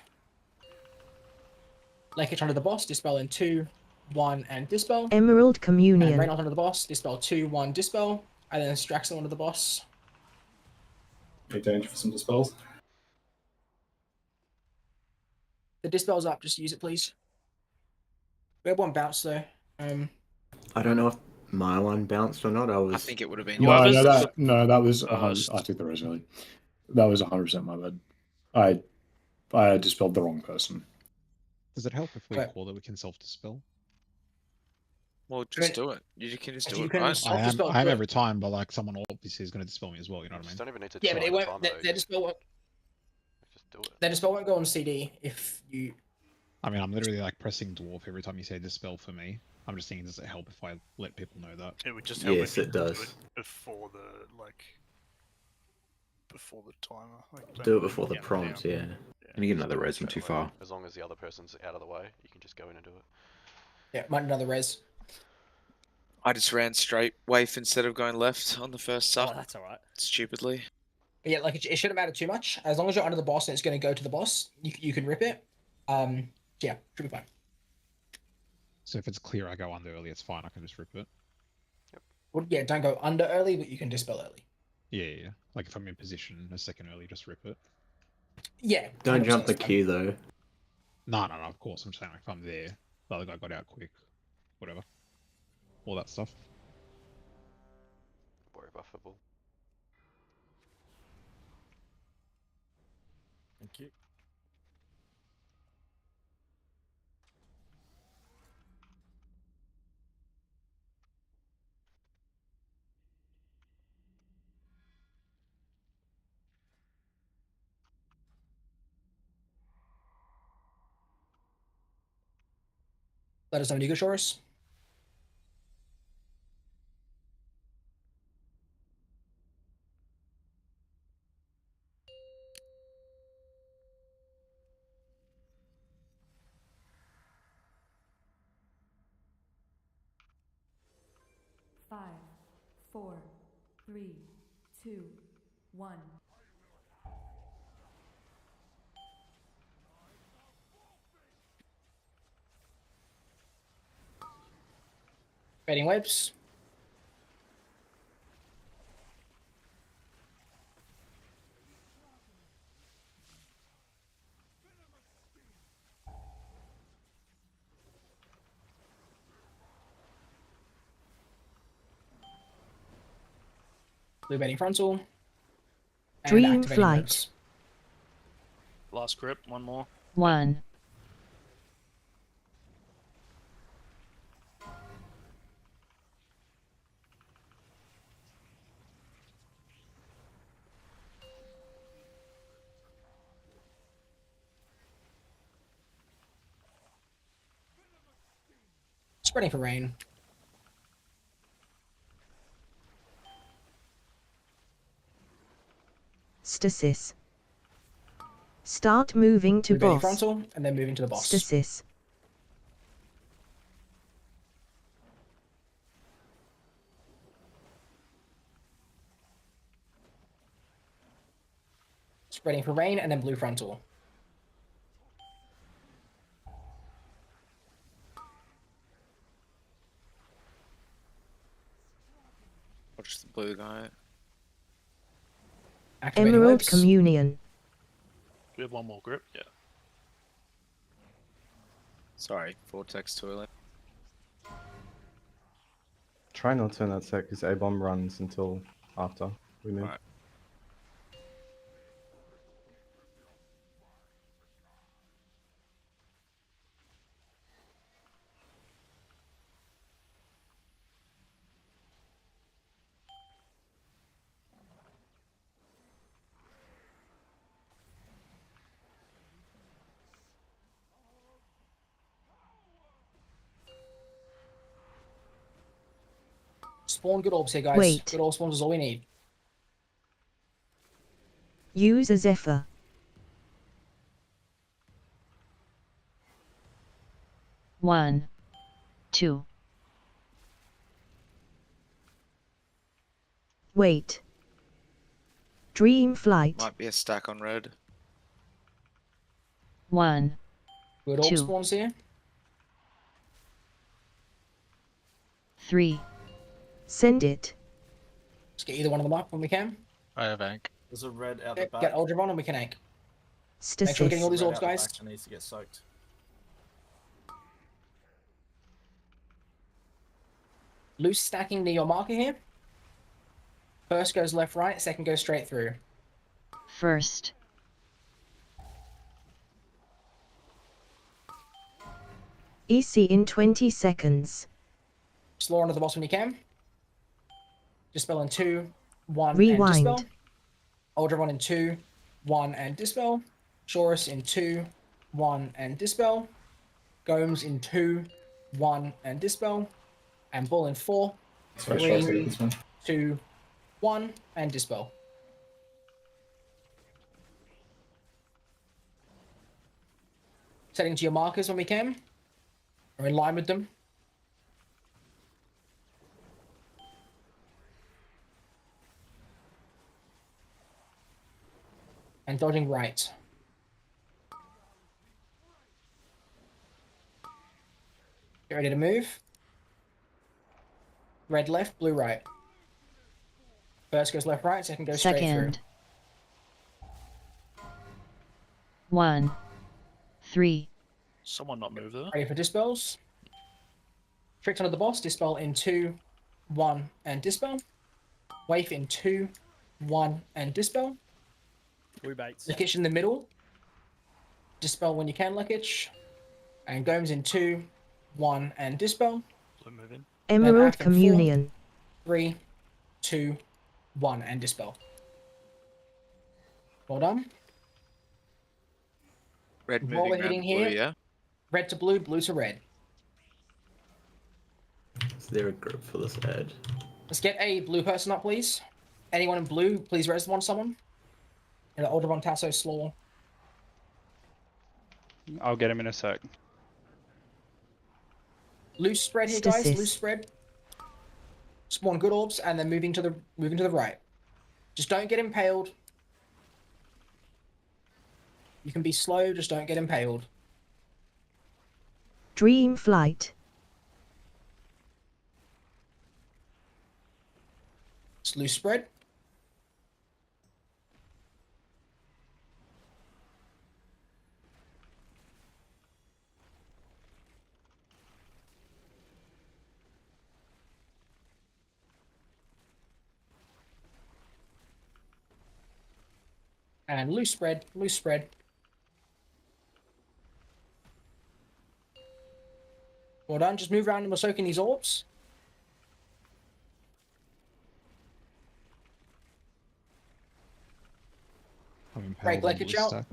Lekich under the boss. Dispel in 2, 1, and dispel. Emerald And Communion. Reynolds under the boss. Dispel 2, 1, dispel. And then Straxel under the boss. Need danger for some dispels. The dispel's up. Just use it, please. We have one bounce though. I don't know if my one bounced or not. I think it would have been No, yours. that was First. I took the res early. That was 100% my bad. I dispelled the wrong person. Does it help if we Right. call that we can self-dispel? Well, just do it. You can just do You it, can right? self-dispel I am through it. every time, but like someone obviously is going to dispel me as well. You know what I mean? Just don't even need to Yeah, but decide it the won't. timer. Their dispel won't. Just do it. Their dispel won't go on CD if you. I mean, I'm literally like pressing dwarf every time you say dispel for me. I'm just thinking, does it help if I let people know that? It would just help Yes, if you it do does. it before the timer. Like, Do don't it before the count it prompt, down. yeah. And you get another res from Straight too away. far. As long as the other person's out of the way, you can just go in and do it. Yeah, might need another res. I just ran straight waif instead of going left on the first sub. Oh, that's alright. Stupidly. But yeah, like it shouldn't matter too much as long as you're under the boss and it's going to go to the boss. You can rip it. Yeah, should be fine. So if it's clear I go under early, it's fine. I can just rip it. Well, yeah, don't go under early, but you can dispel early. Yeah. Like if I'm in position a second early, just rip it. Yeah. Don't 100% jump the is fine. queue though. No, of course. I'm saying like if I'm there, the other guy got out quick, whatever. All that stuff. Worry buffable. Thank you. Let us know when you go, Shores. Five, 4, 3, 2, 1. Fading waves. Blue baiting frontal. And Dream activating flight. waves. Last grip, one more. 1, Spreading for rain. Stasis. Start moving to Blue baiting boss. frontal and then moving to the boss. Stasis. Spreading for rain and then blue frontal. Watch the blue guy. Activating Emerald waves. Communion. We have one more grip. Yeah. Sorry, vortex toilet. Try not to in that sec because A-bomb runs until after we move. Alright. Spawn good orbs here, guys. Wait. Good orb spawns is all we need. Use a Zephyr. One, 2, Wait. Dream flight. Might be a stack on red. 1, Good orb 2, spawns here. 3, Send it. Let's get either one of them up when we can. I have Ank. There's a red out the back. Get Aldravon and we can ank. Stasis. Make sure we're getting all these Red orbs, out the guys. back that needs to get soaked. Loose stacking near your marker here. First goes left, right. Second goes straight through. First. EC in 20 seconds. Slow onto the boss when you can. Dispel in 2, 1, Rewind. and dispel. Aldravon in 2, 1, and dispel. Shorus in 2, 1, and dispel. Gomes in 2, 1, and dispel. And Bull in 4, Sorry, should I take 3, this one? 2, 1, and dispel. Setting to your markers when we can. We're in line with them. And dodging right. Get ready to move. Red left, blue right. First goes left, right, second goes straight through. Second. 1. 3. Someone not move there. Ready for dispels. Tricked onto the boss, dispel in 2, 1, and dispel. Waif in 2, 1, and dispel. Blue baits. Lickage in the middle. Dispel when you can, Lickage. And Gomes in 2, 1, and dispel. Blue move in. Emerald Aff in 4, Communion. 3, 2, 1, and dispel. Well done. Red While moving we're around hitting blue, here, yeah? red to blue, blue to red. Is there a group for this ad? Let's get a blue person up, please. Anyone in blue, please res one someone. And Aldravon, Tasso, Slaw. I'll get him in a sec. Loose spread here, guys. Stasis. Loose spread. Spawn good orbs, and then moving to the right. Just don't get impaled. You can be slow, just don't get impaled. Dream Flight. It's loose spread. And loose spread, loose spread. Well done, just move around and we're soaking these orbs. Break Leckage out.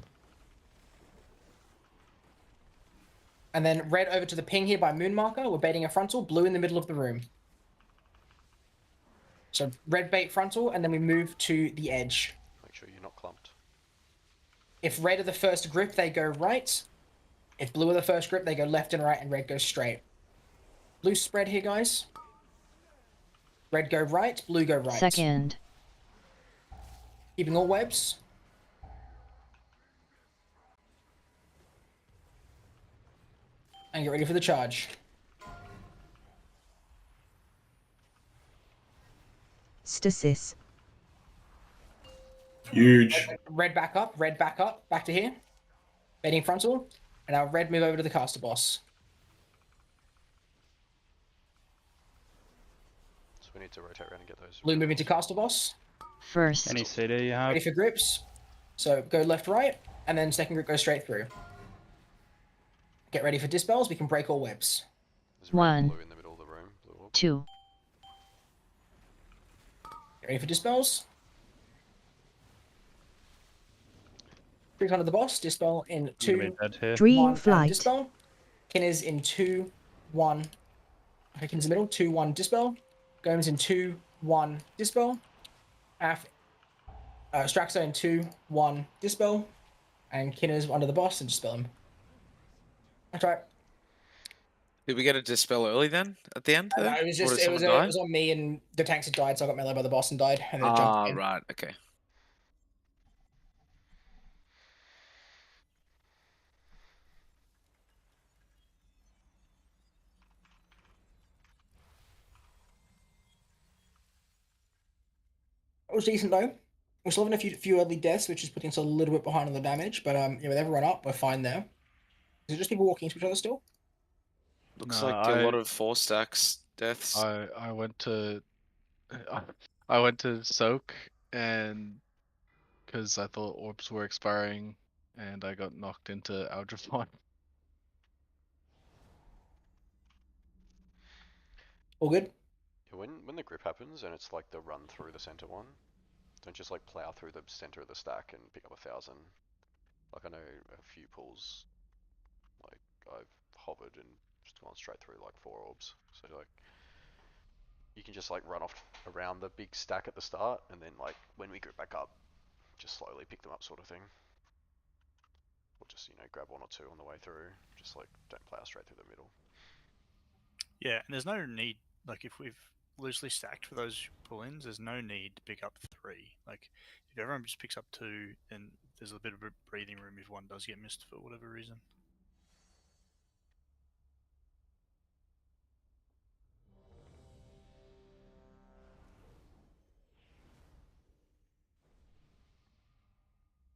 And then red over to the ping here by moon marker. We're baiting a frontal, blue in the middle of the room. So red bait frontal, and then we move to the edge. Make sure you're not clumped. If red are the first grip, they go right. If blue are the first grip, they go left and right, and red goes straight. Blue spread here, guys. Red go right, blue go right. Second. Keeping all webs. And get ready for the charge. Stasis. Huge. Red back up, back to here. Baiting frontal. And now red move over to the caster boss. So we need to rotate around and get those. Blue moving to caster boss. First. Any CD you have? Ready for grips. So go left, right, and then second grip goes straight through. Get ready for dispels. We can break all webs. 1. Blue in the middle of the room. Blue orb. 2. Get ready for dispels. Trick onto the boss. Dispel in 2, Dream 1, and Flight. dispel. Kinner's in 2, 1. Okay, Kinner's in the middle. 2, 1, dispel. Gomes in 2, 1, dispel. Straxo in 2, 1, dispel. And Kinner's under the boss and dispel him. That's right. Did we get a dispel early then? At the end? No, Then? it was Or just did it was, someone it die? was on me, and the tanks had died, so I got melee by the boss and died, and then jumped in. Right. Okay. It was decent though. We're still having a few early deaths, which is putting us a little bit behind on the damage. But yeah, with everyone up, we're fine there. Is it just people walking into each other still? Looks No, like a lot of 4 stacks deaths. I went to I went to soak and because I thought orbs were expiring and I got knocked into Aldrifon. All good. Yeah, when the grip happens and it's like the run through the center one, don't just like plow through the center of the stack and pick up 1,000. Like I know a few pulls, like I've hovered and just gone straight through like 4 orbs. So like you can just like run off around the big stack at the start and then like when we grip back up, just slowly pick them up sort of thing. Or just, you know, grab 1 or 2 on the way through. Just like don't plow straight through the middle. Yeah, and there's no need, like if we've loosely stacked for those pull-ins, there's no need to pick up 3. Like if everyone just picks up 2, then there's a bit of breathing room if one does get missed for whatever reason.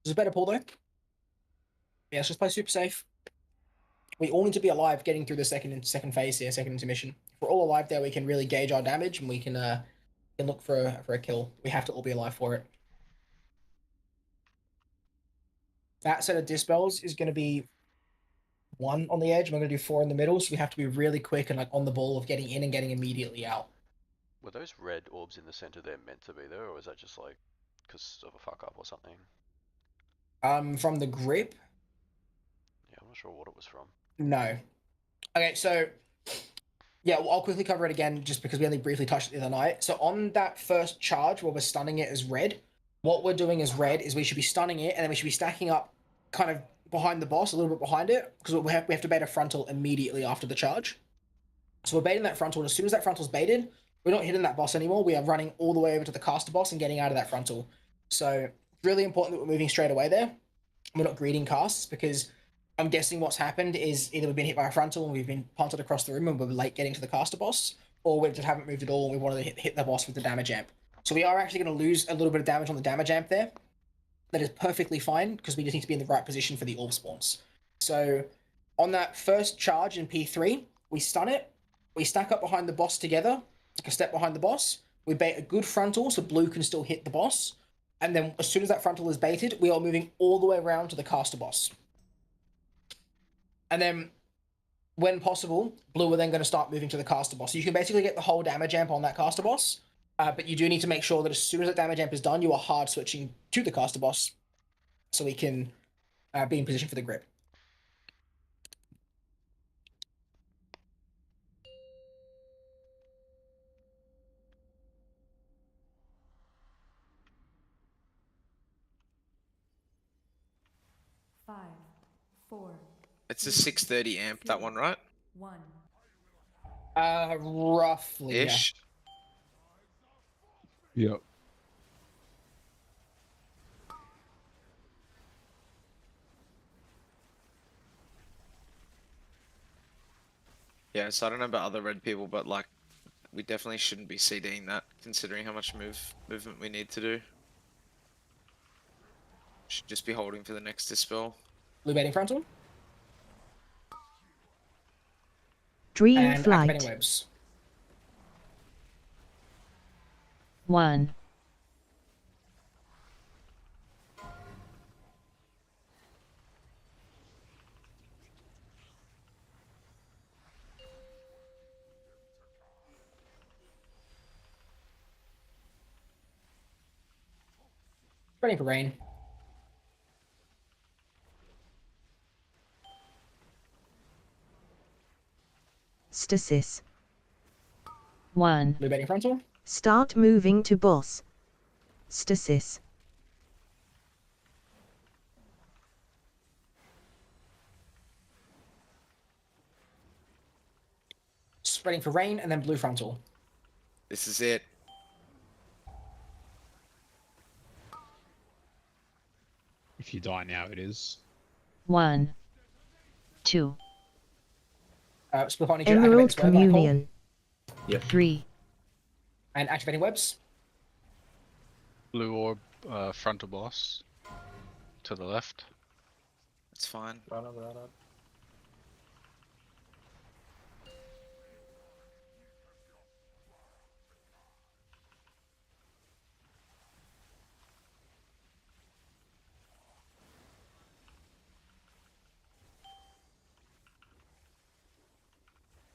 Is it better pull though? Yeah, let's just play super safe. We all need to be alive getting through the second phase here, second intermission. If we're all alive there, we can really gauge our damage and we can look for a kill. We have to all be alive for it. That set of dispels is going to be 1 on the edge, and we're going to do 4 in the middle, so we have to be really quick and like on the ball of getting in and getting immediately out. Were those red orbs in the center there meant to be there, or was that just like because of a fuck up or something? From the grip? Yeah, I'm not sure what it was from. No. Okay, so yeah, well, I'll quickly cover it again just because we only briefly touched it the other night. So on that first charge where we're stunning it as red, what we're doing as red is we should be stunning it and then we should be stacking up kind of behind the boss, a little bit behind it, because we have to bait a frontal immediately after the charge. So we're baiting that frontal, and as soon as that frontal's baited, we're not hitting that boss anymore. We are running all the way over to the caster boss and getting out of that frontal. So really important that we're moving straight away there. We're not greeting casts because I'm guessing what's happened is either we've been hit by a frontal and we've been punted across the room and we're late getting to the caster boss, or we just haven't moved at all and we wanted to hit the boss with the damage amp. So we are actually going to lose a little bit of damage on the damage amp there. That is perfectly fine because we just need to be in the right position for the orb spawns. So on that first charge in P3, we stun it, we stack up behind the boss together, like a step behind the boss, we bait a good frontal so blue can still hit the boss, and then as soon as that frontal is baited, we are moving all the way around to the caster boss. And then, when possible, blue are then going to start moving to the caster boss. So you can basically get the whole damage amp on that caster boss, but you do need to make sure that as soon as that damage amp is done, you are hard switching to the caster boss so we can be in position for the grip. Five, 4. It's a 630 amp, that one, right? 1. Roughly, Ish. Yep. Yeah, so I don't know about other red people, but like, we definitely shouldn't be CDing that, considering how much movement we need to do. Should just be holding for the next dispel. Blue baiting frontal. Dream and flight. activating webs. 1. Ready for rain. Stasis. 1. Blue baiting frontal. Start moving to boss. Stasis. Spreading for rain and then blue frontal. This is it. If you die now, it is. 1. 2. Split on Emerald Communion. Yep. 3. And activating webs. Blue orb frontal boss to the left. It's fine. Run over that up.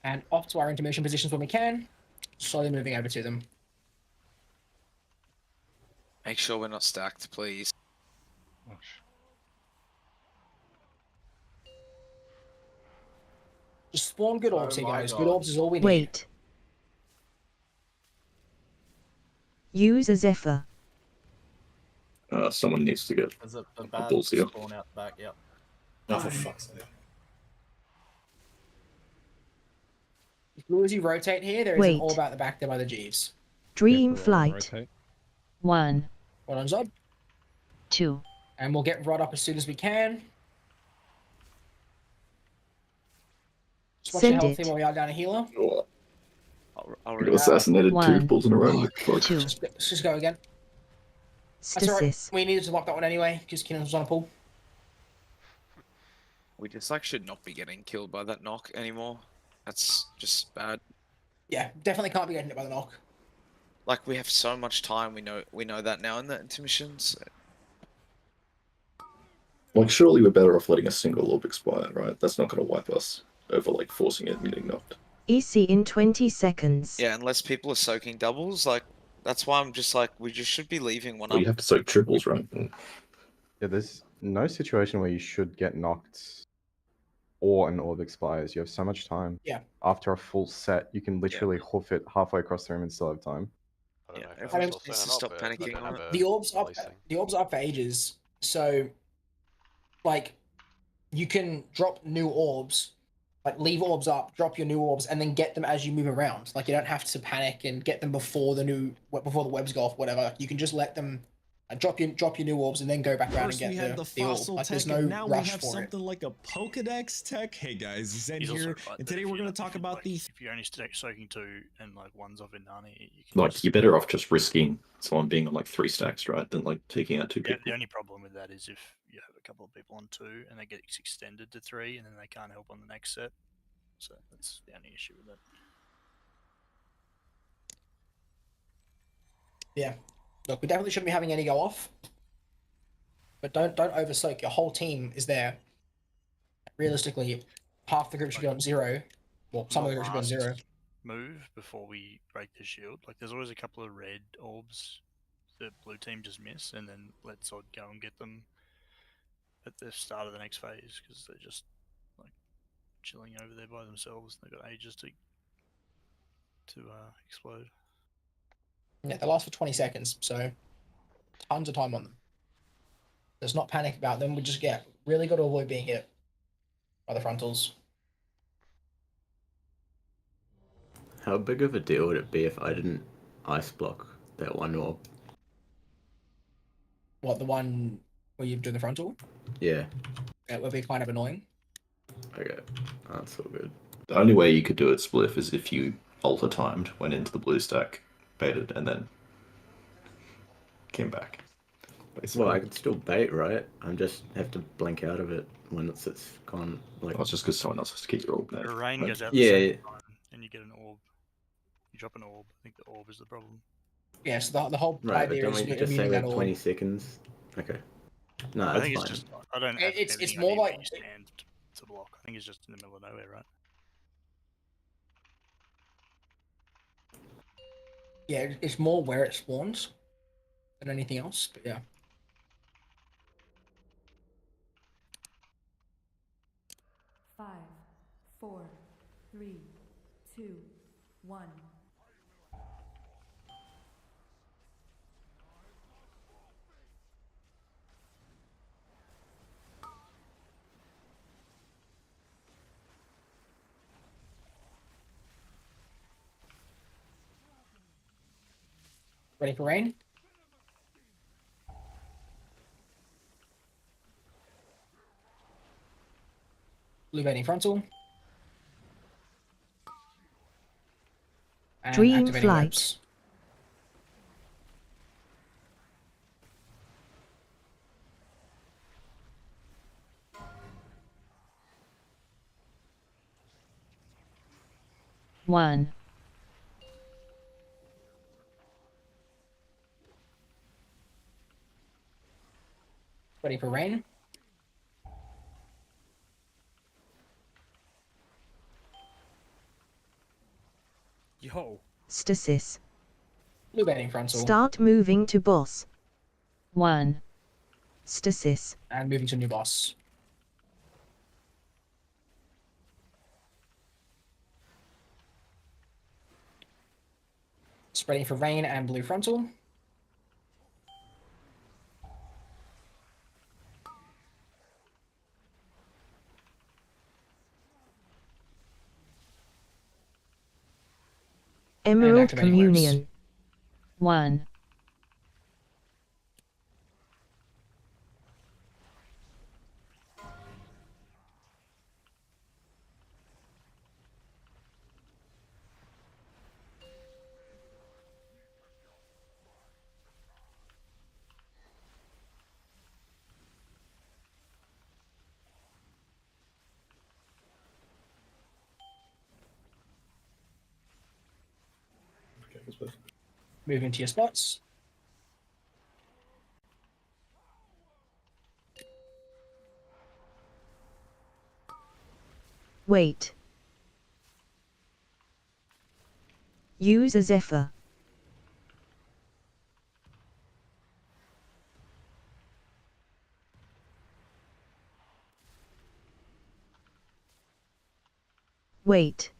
And off to our intermission positions when we can. Slowly moving over to them. Make sure we're not stacked, please. Just spawn good orbs here, guys. Good orbs is all we need. Wait. Use a Zephyr. Someone needs to get There's a a bad balls here. spawn out the back, yep. Oh, for fuck's sake. As soon as you rotate here, there is an Wait. orb out the back there by the Jeeves. Dream Flight. 1, Well done, Zob. 2, And we'll get Rod up as soon as we can. Just watch your Send health it. here while we are down a healer. I'll I got assassinated 2 1, balls in a row. Fuck. 2. Let's just go again. That's alright. Stasis. We needed to lock that one anyway, because Keenan was on a pull. We just like should not be getting killed by that knock anymore. That's just bad. Yeah, definitely can't be getting hit by the knock. Like we have so much time. We know that now in the intermissions. Like, surely we're better off letting a single orb expire, right? That's not going to wipe us over, like, forcing it and getting knocked. EC in 20 seconds. Yeah, unless people are soaking doubles, like that's why I'm just like we just should be leaving one Well, up. you have to soak triples, right? Yeah, there's no situation where you should get knocked or an orb expires. You have so much time. Yeah. After a full set, you can literally hoof it halfway across the room and still have time. I don't know if everyone that's needs to also stop an op, I panicking don't on have it. a The orbs up. releasing. The orbs are up for ages. So, like, you can drop new orbs, like leave orbs up, drop your new orbs, and then get them as you move around. Like you don't have to panic and get them before the webs go off, whatever. You can just let them drop your new orbs and then go back around First and we get had the the orb. fossil Like there's tech, no and now we rush have for it. something like a Pokedex tech. Hey guys, Zen He's also here, right and that today if we're you- going to talk if you, about like, the If you're only soaking 2 and like one's of Inani, you can Like, just- you're better off just risking someone being on, like, 3 stacks, right? Than, like, taking out 2 Yeah, people. the only problem with that is if you have a couple of people on 2 and they get extended to 3 and then they can't help on the next set. So that's the only issue with that. Yeah. Look, we definitely shouldn't be having any go off. But don't over soak. Your whole team is there. Realistically, half the group should be on 0. Well, some of the group should be on 0. Move before we break the shield. Like there's always a couple of red orbs that blue team just miss, and then let Zod go and get them at the start of the next phase because they're just like chilling over there by themselves. They've got ages to explode. Yeah, they last for 20 seconds, so tons of time on them. Let's not panic about them. We just really got to avoid being hit by the frontals. How big of a deal would it be if I didn't ice block that one orb? What, the one where you do the frontal? Yeah. It would be kind of annoying. Okay. That's all good. The only way you could do it, Spliff, is if you alter timed, went into the blue stack, baited, and then came back. Basically. Well, I could still bait, right? I just have to blink out of it when it's gone. Like, Well, it's just because someone else has to keep your orb there. The rain right? goes out the Yeah, same time, and you get an orb. You drop an orb. I think the orb is the problem. Yeah, so the whole right, but idea don't is we you're just say immuning we that have orb. 20 seconds? Okay. No, I that's think fine. it's just I don't. It's more like you stand to block. I think it's just in the middle of nowhere, right? Yeah, it's more where it spawns than anything else. But yeah. Five, four, three, two, one. Ready for rain? Blue baiting frontal. And Dream activating Flight. webs. 1. Ready for rain. Yo. Stasis. Blue betting frontal. Start moving to boss. 1. Stasis. And moving to new boss. Spreading for rain and blue frontal. Emerald activating waves. Communion. 1. Move into your spots. Wait. Use a Zephyr. Wait.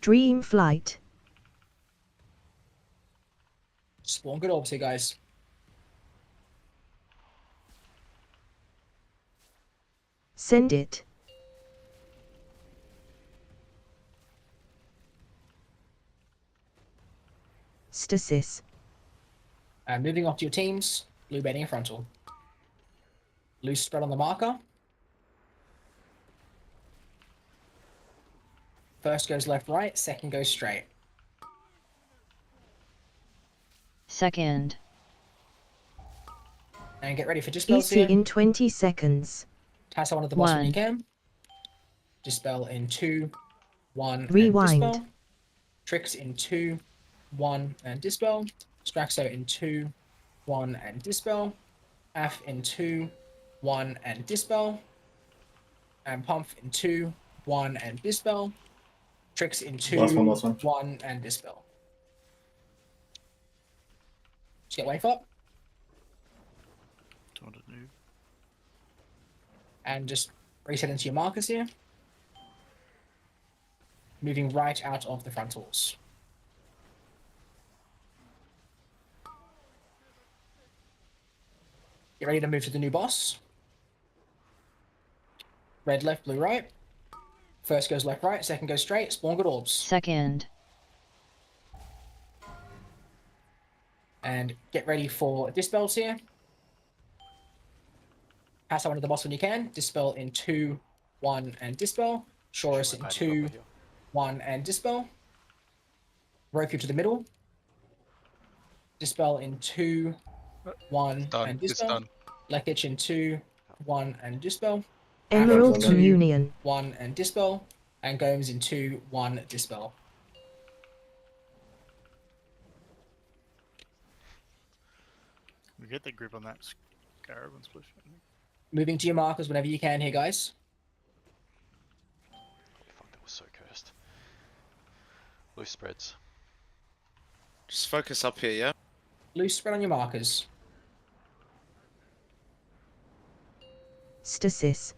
Dream Flight. Spawn good orbs here, guys. Send it. Stasis. And moving off to your teams. Blue betting frontal. Loose spread on the marker. First goes left, right. Second goes straight. Second. And get ready for dispels EC here. in 20 seconds. Tassel one at the boss when you 1. can. Dispel in 2, 1, Rewind. and dispel. Tricks in 2, 1, and dispel. Straxo in 2, 1, and dispel. Af in 2, 1, and dispel. And Pump in 2, 1, and dispel. Tricks in 2, Last one. 1, and dispel. Just get wave up. 200 noob. And just reset into your markers here. Moving right out of the frontals. Get ready to move to the new boss. Red left, blue right. First goes left, right. Second goes straight. Spawn good orbs. Second. And get ready for dispels here. Pass that one to the boss when you can. Dispel in 2, 1, and dispel. Shorus in 2, 1, and dispel. Roku to the middle. Dispel in 2, 1, Done. and It's dispel. done. Leckage in 2, 1, and dispel. Emerald Afro in 2, Communion. 1, and dispel. And Gomes in 2, 1, dispel. We get the grip on that scarab and splish. Moving to your markers whenever you can here, guys. Fuck, that was so cursed. Loose spreads. Just focus up here, yeah? Loose spread on your markers. Stasis.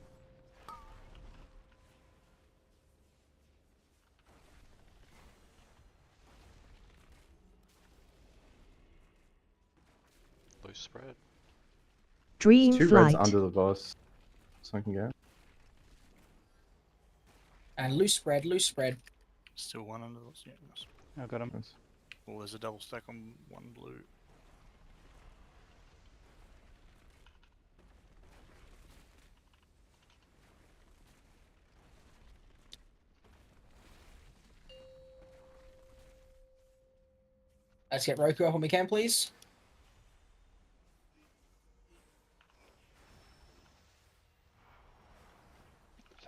Loose spread. Dream There's two reds Flight. under the boss. So I can go. And loose spread, loose spread. Still one under those. Yeah. Nice. I got him. Well, there's a double stack on one blue. Let's get Roku up when we can, please.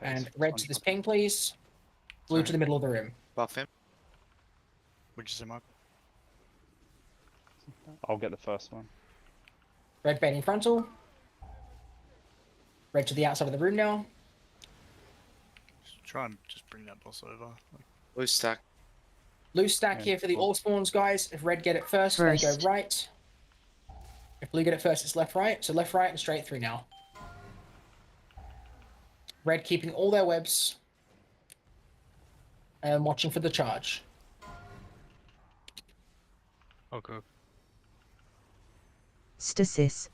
And red to this ping, please. Blue to the middle of the room. Buff him. Would you say, Mark? I'll get the first one. Red baiting frontal. Red to the outside of the room now. Try and just bring that boss over. Blue stack. Loose stack Yeah, here for the cool. all spawns, guys. If red get it first, they go First. right. If blue get it first, it's left, right. So left, right, and straight through now. Red keeping all their webs. And watching for the charge. Okay. Stasis.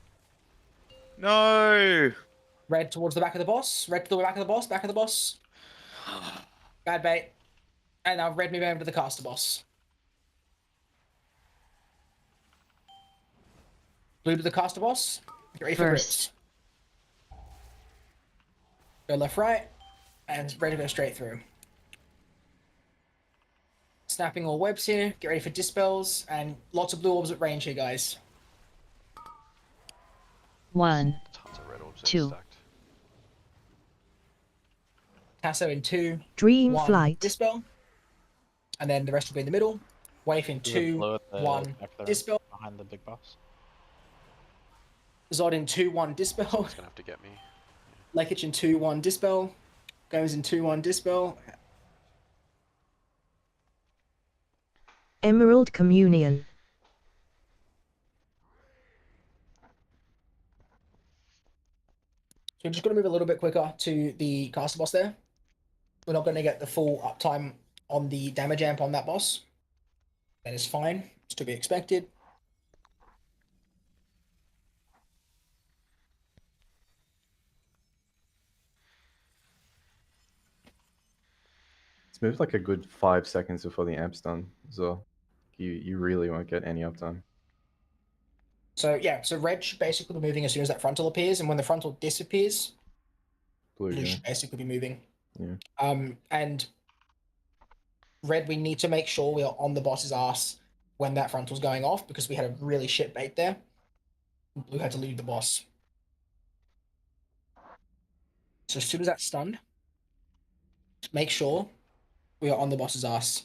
No. Red towards the back of the boss. Red to the back of the boss. Back of the boss. Bad bait. And now red move over to the caster boss. Blue to the caster boss. Get ready for First. grips. Go left, right. And red to go straight through. Snapping all webs here. Get ready for dispels. And lots of blue orbs at range here, guys. 1, Tons of red orbs 2, stacked. Tasso in 2. Dream 1. Flight. Dispel. And then the rest will be in the middle. Wave in Is it 2. blue at the 1. back there, Dispel. behind the big boss? Zod in 2. 1. Dispel. Someone's gonna have to get me. Lekich in 2. 1. Dispel. Goes in 2. 1. Dispel. Emerald Communion. So we're just going to move a little bit quicker to the caster boss there. We're not going to get the full uptime on the damage amp on that boss. That is fine. It's to be expected. It's moved like a good 5 seconds before the amp's done. So you really won't get any uptime. So yeah, so red should basically be moving as soon as that frontal appears, and when the frontal disappears, Blue, blue yeah. should basically be moving. Yeah. And red, we need to make sure we are on the boss's ass when that frontal's going off, because we had a really shit bait there. Blue had to leave the boss. So as soon as that's stunned, make sure we are on the boss's ass.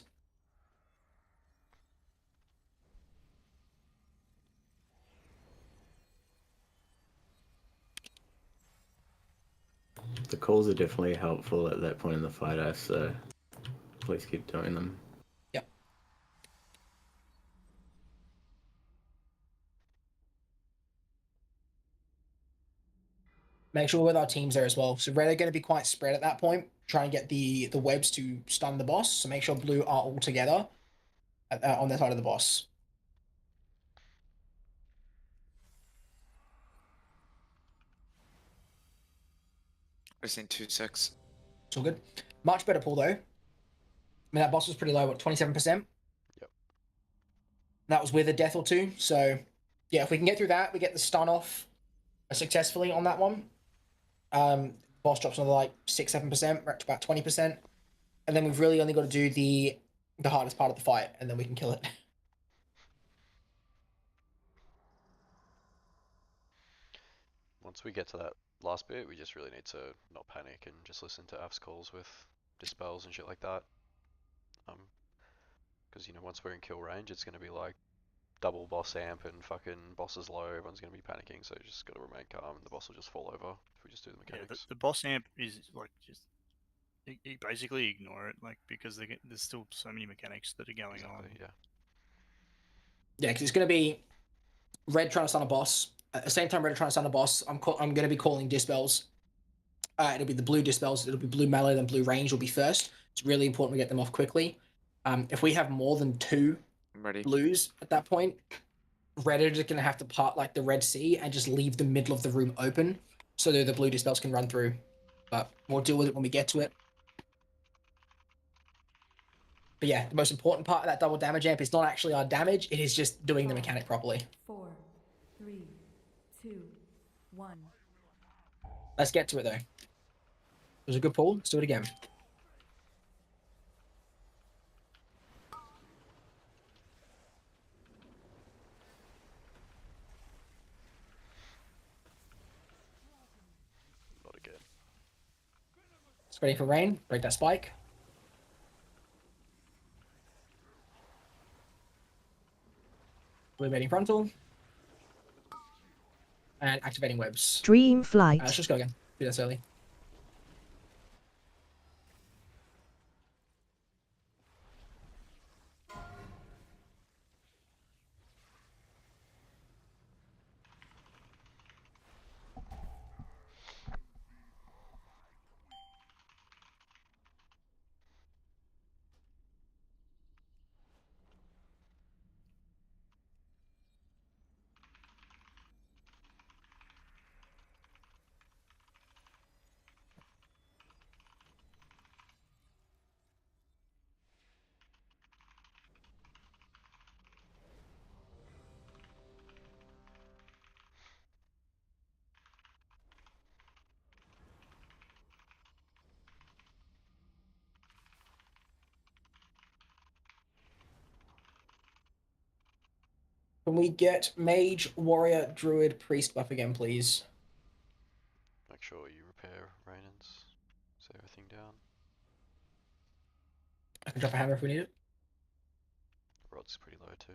The calls are definitely helpful at that point in the fight, so please keep doing them. Yep. Make sure with our teams there as well. So red are going to be quite spread at that point, trying to get the webs to stun the boss. So make sure blue are all together on the side of the boss. Just in 2 secs. It's all good. Much better pull though. I mean, that boss was pretty low, what, 27%? Yep. That was with a death or two. So yeah, if we can get through that, we get the stun off successfully on that one. Boss drops another like 6-7%, we're up to about 20%. And then we've really only got to do the hardest part of the fight, and then we can kill it. Once we get to that last bit, we just really need to not panic and just listen to Av's calls with dispels and shit like that. Because, you know, once we're in kill range, it's going to be like double boss amp and fucking boss is low, everyone's going to be panicking, so you just got to remain calm and the boss will just fall over if we just do the mechanics. Yeah, the boss amp is like just you basically ignore it, like because there's still so many mechanics that are going on. Yeah. Yeah, because it's going to be red trying to stun a boss. At the same time, red are trying to stun a boss. I'm going to be calling dispels. It'll be the blue dispels. It'll be blue melee, then blue range will be first. It's really important we get them off quickly. If we have more than 2 blues at that point, red are just going to have to part like the Red Sea and just leave the middle of the room open so that the blue dispels can run through. But we'll deal with it when we get to it. But yeah, the most important part of that double damage amp is not actually our damage, it is just doing the mechanic properly. 4, 3, 2, 1. Let's get to it though. It was a good pull. Let's do it again. Not again. It's ready for rain. Break that spike. Blue baiting frontal. And activating webs. Dream flight. Let's just go again. Do this early. Can we get mage, warrior, druid, priest buff again, please? Make sure you repair Rainans. Set everything down. I can drop a hammer if we need it. Rod's pretty low too.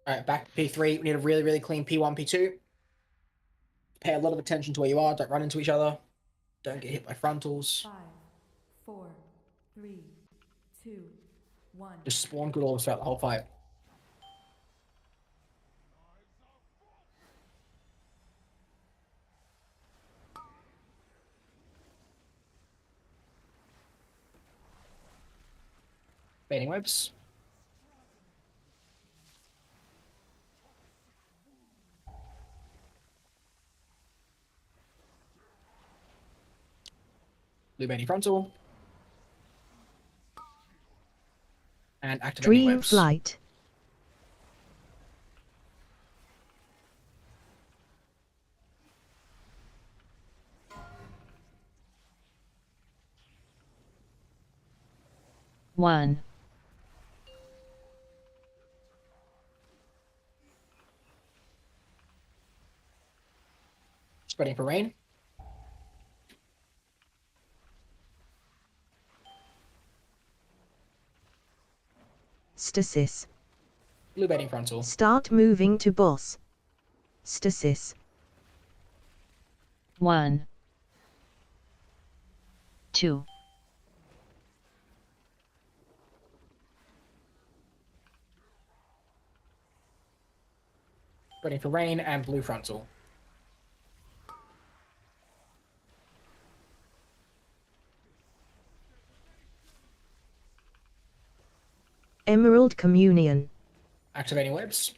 Alright, back to P3. We need a really, really clean P1, P2. Pay a lot of attention to where you are. Don't run into each other. Don't get hit by frontals. 5, 4, 3, 2, 1. Just spawn good orbs throughout the whole fight. Baiting webs. Blue baiting frontal. And activating Dream webs. flight. One. Spreading for rain. Stasis. Blue baiting frontal. Start moving to boss. Stasis. 1. 2. Spreading for rain and blue frontal. Emerald Communion. Activating webs.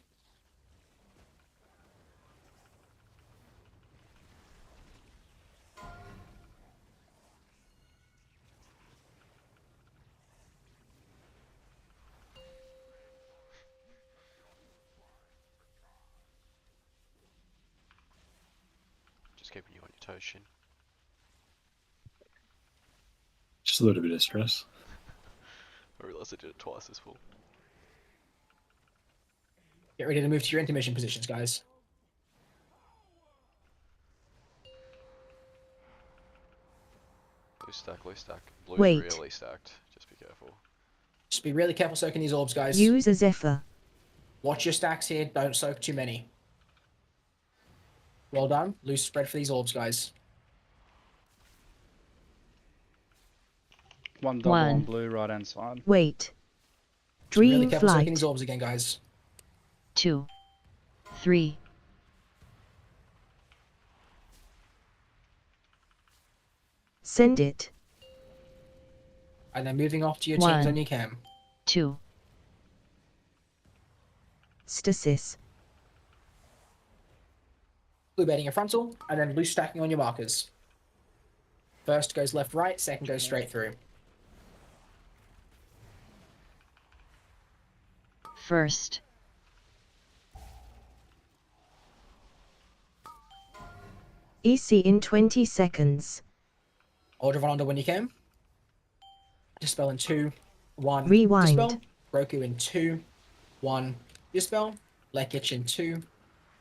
Just keeping you on your toes, Shin. Just a little bit of stress. I realised I did it twice this fall. Get ready to move to your intermission positions, guys. Blue stack, blue stack. Blue Wait. really stacked. Just be careful. Just be really careful soaking these orbs, guys. Use a Zephyr. Watch your stacks here. Don't soak too many. Well done. Loose spread for these orbs, guys. One double on One. blue right hand side. Wait. Just be really Dream careful soaking flight. these orbs again, guys. 2. 3. Send it. And then moving off to your One. teams on your cam. 2. Stasis. Blue baiting a frontal, and then loose stacking on your markers. First goes left, right. Second goes straight through. First. EC in 20 seconds. Order of Honor when you can. Dispel in 2, 1. Rewind. Dispel. Roku in 2, 1. Dispel. Lekich in 2,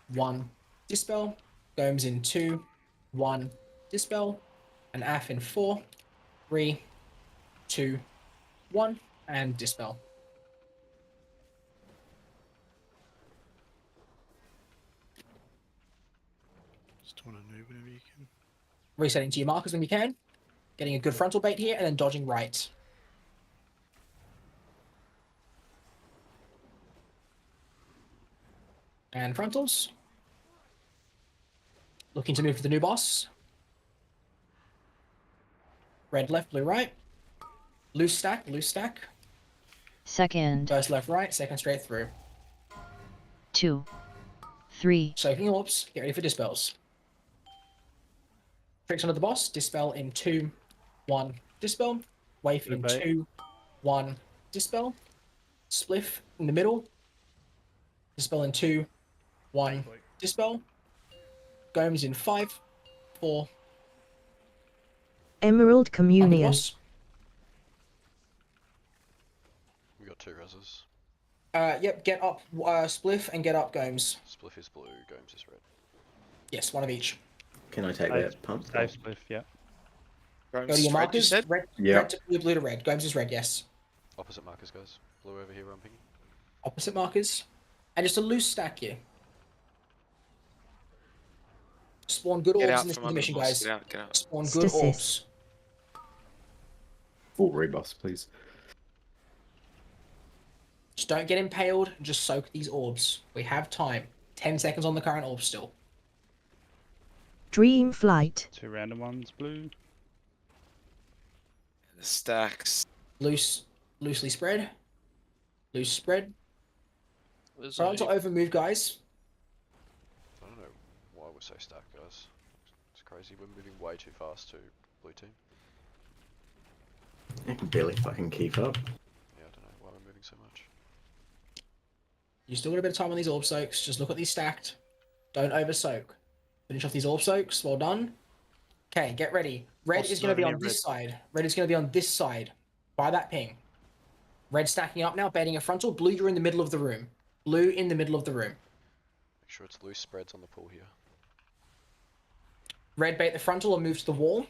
1. Dispel. Gomes in 2, 1. Dispel. And Af in 4, 3, 2, 1. And Dispel. Just want to move whenever you can. Resetting to your markers when you can. Getting a good frontal bait here, and then dodging right. And frontals. Looking to move to the new boss. Red left, blue right. Loose stack, loose stack. Second. First left right, second straight through. 2. 3. Soaking orbs, get ready for dispels. Tricks onto the boss, dispel in 2, 1. Dispel. Wave in 2, 1. Dispel. Spliff in the middle. Dispel in 2, 1. Dispel. Gomes in 5, 4. Emerald Onto the Communion. boss. We got 2 reses. Yep, get up Spliff and get up Gomes. Spliff is blue, Gomes is red. Yes, one of each. Can I take that pump? Save Spliff, yeah. Go to your markers. Red, Yeah. red to blue, blue to red. Gomes is red, yes. Opposite markers, guys. Blue over here, ramping. Opposite markers. And just a loose stack here. Spawn good Get orbs out in this from under the mission, boss, guys. get out, get out. Spawn good Stasis. orbs. Full reboss, please. Just don't get impaled. Just soak these orbs. We have time. 10 seconds on the current orb still. Dream Flight. 2 random ones, blue. The stacks. Loosely spread. Loose spread. There's Try not to overmove, guys. I don't know why we're so stacked, guys. It's crazy. We're moving way too fast to blue team. I can barely fucking keep up. Yeah, I don't know why we're moving so much. You still got a bit of time on these orb soaks. Just look at these stacked. Don't over soak. Finish off these orb soaks. Well done. Okay, get ready. Red Boss is is going to be over on near this side. Red is going to be on this side. By that ping. Red stacking up now, baiting a frontal. Blue, you're in the middle of the room. Blue in the middle of the room. Make sure it's loose spreads on the pool here. Red bait the frontal or move to the wall.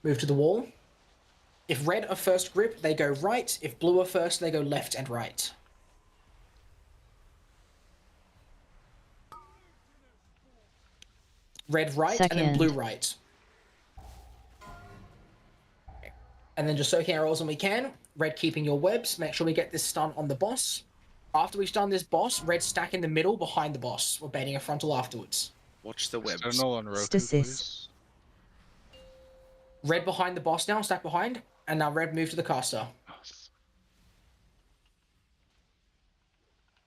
Move to the wall. If red are first grip, they go right. If blue are first, they go left and right. Red right and then blue Second. right. And then just soaking our rolls when we can. Red keeping your webs. Make sure we get this stun on the boss. After we stun this boss, red stack in the middle behind the boss. We're baiting a frontal afterwards. Watch the webs. External on Roku, Stasis. please. Red behind the boss now, stack behind. And now red move to the caster.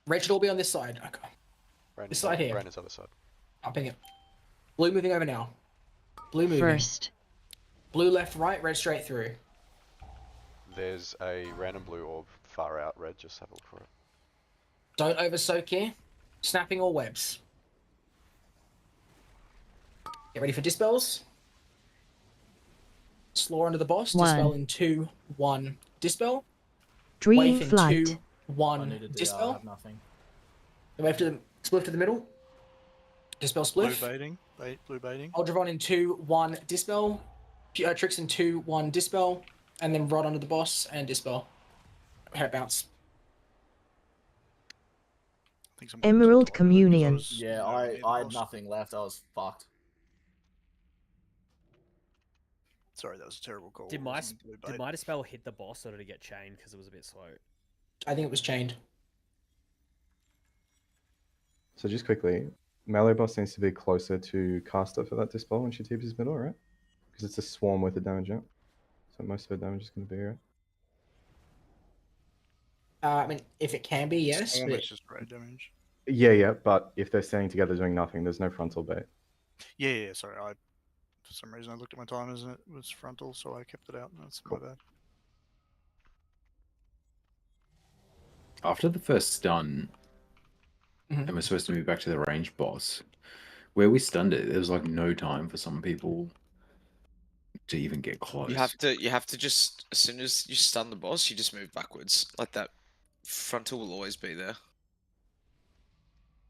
Red should all be on this side. Okay. This side here. Brandon's other side. I'll ping it. Blue moving over now. Blue moving. First. Blue left, right, red straight through. There's a random blue orb far out, red. Just have a look for it. Don't over soak here. Snapping all webs. Get ready for dispels. Slaw under the boss. Dispel One. in 2, 1. Dispel. Dream Wave in Flight. 2, 1. I needed to Dispel. have nothing. Wave to the spliff to the middle. Dispel Blue spliff. baiting. Blue baiting. Aldravon in 2, 1. Dispel. Tricks in 2, 1. Dispel. And then Rod under the boss and dispel. Head bounce. I think some Emerald Communion. Yeah, I had nothing left. I was fucked. Sorry, that was a terrible call. Did It my wasn't blue did bait. my dispel hit the boss or did it get chained because it was a bit slow? I think it was chained. So just quickly, melee boss needs to be closer to caster for that dispel when she TPs his middle, right? Because it's a swarm with the damage out. So most of her damage is going to be right. I mean, if it can be, yes. Swarm But is just red damage. Yeah, but if they're standing together doing nothing, there's no frontal bait. Yeah, sorry. For some reason I looked at my timers and it was frontal, so I kept it out. That's my bad. After the first stun, Mhm. and we're supposed to move back to the ranged boss, where we stunned it, there was like no time for some people to even get close. You have to just, as soon as you stun the boss, you just move backwards. Like that frontal will always be there.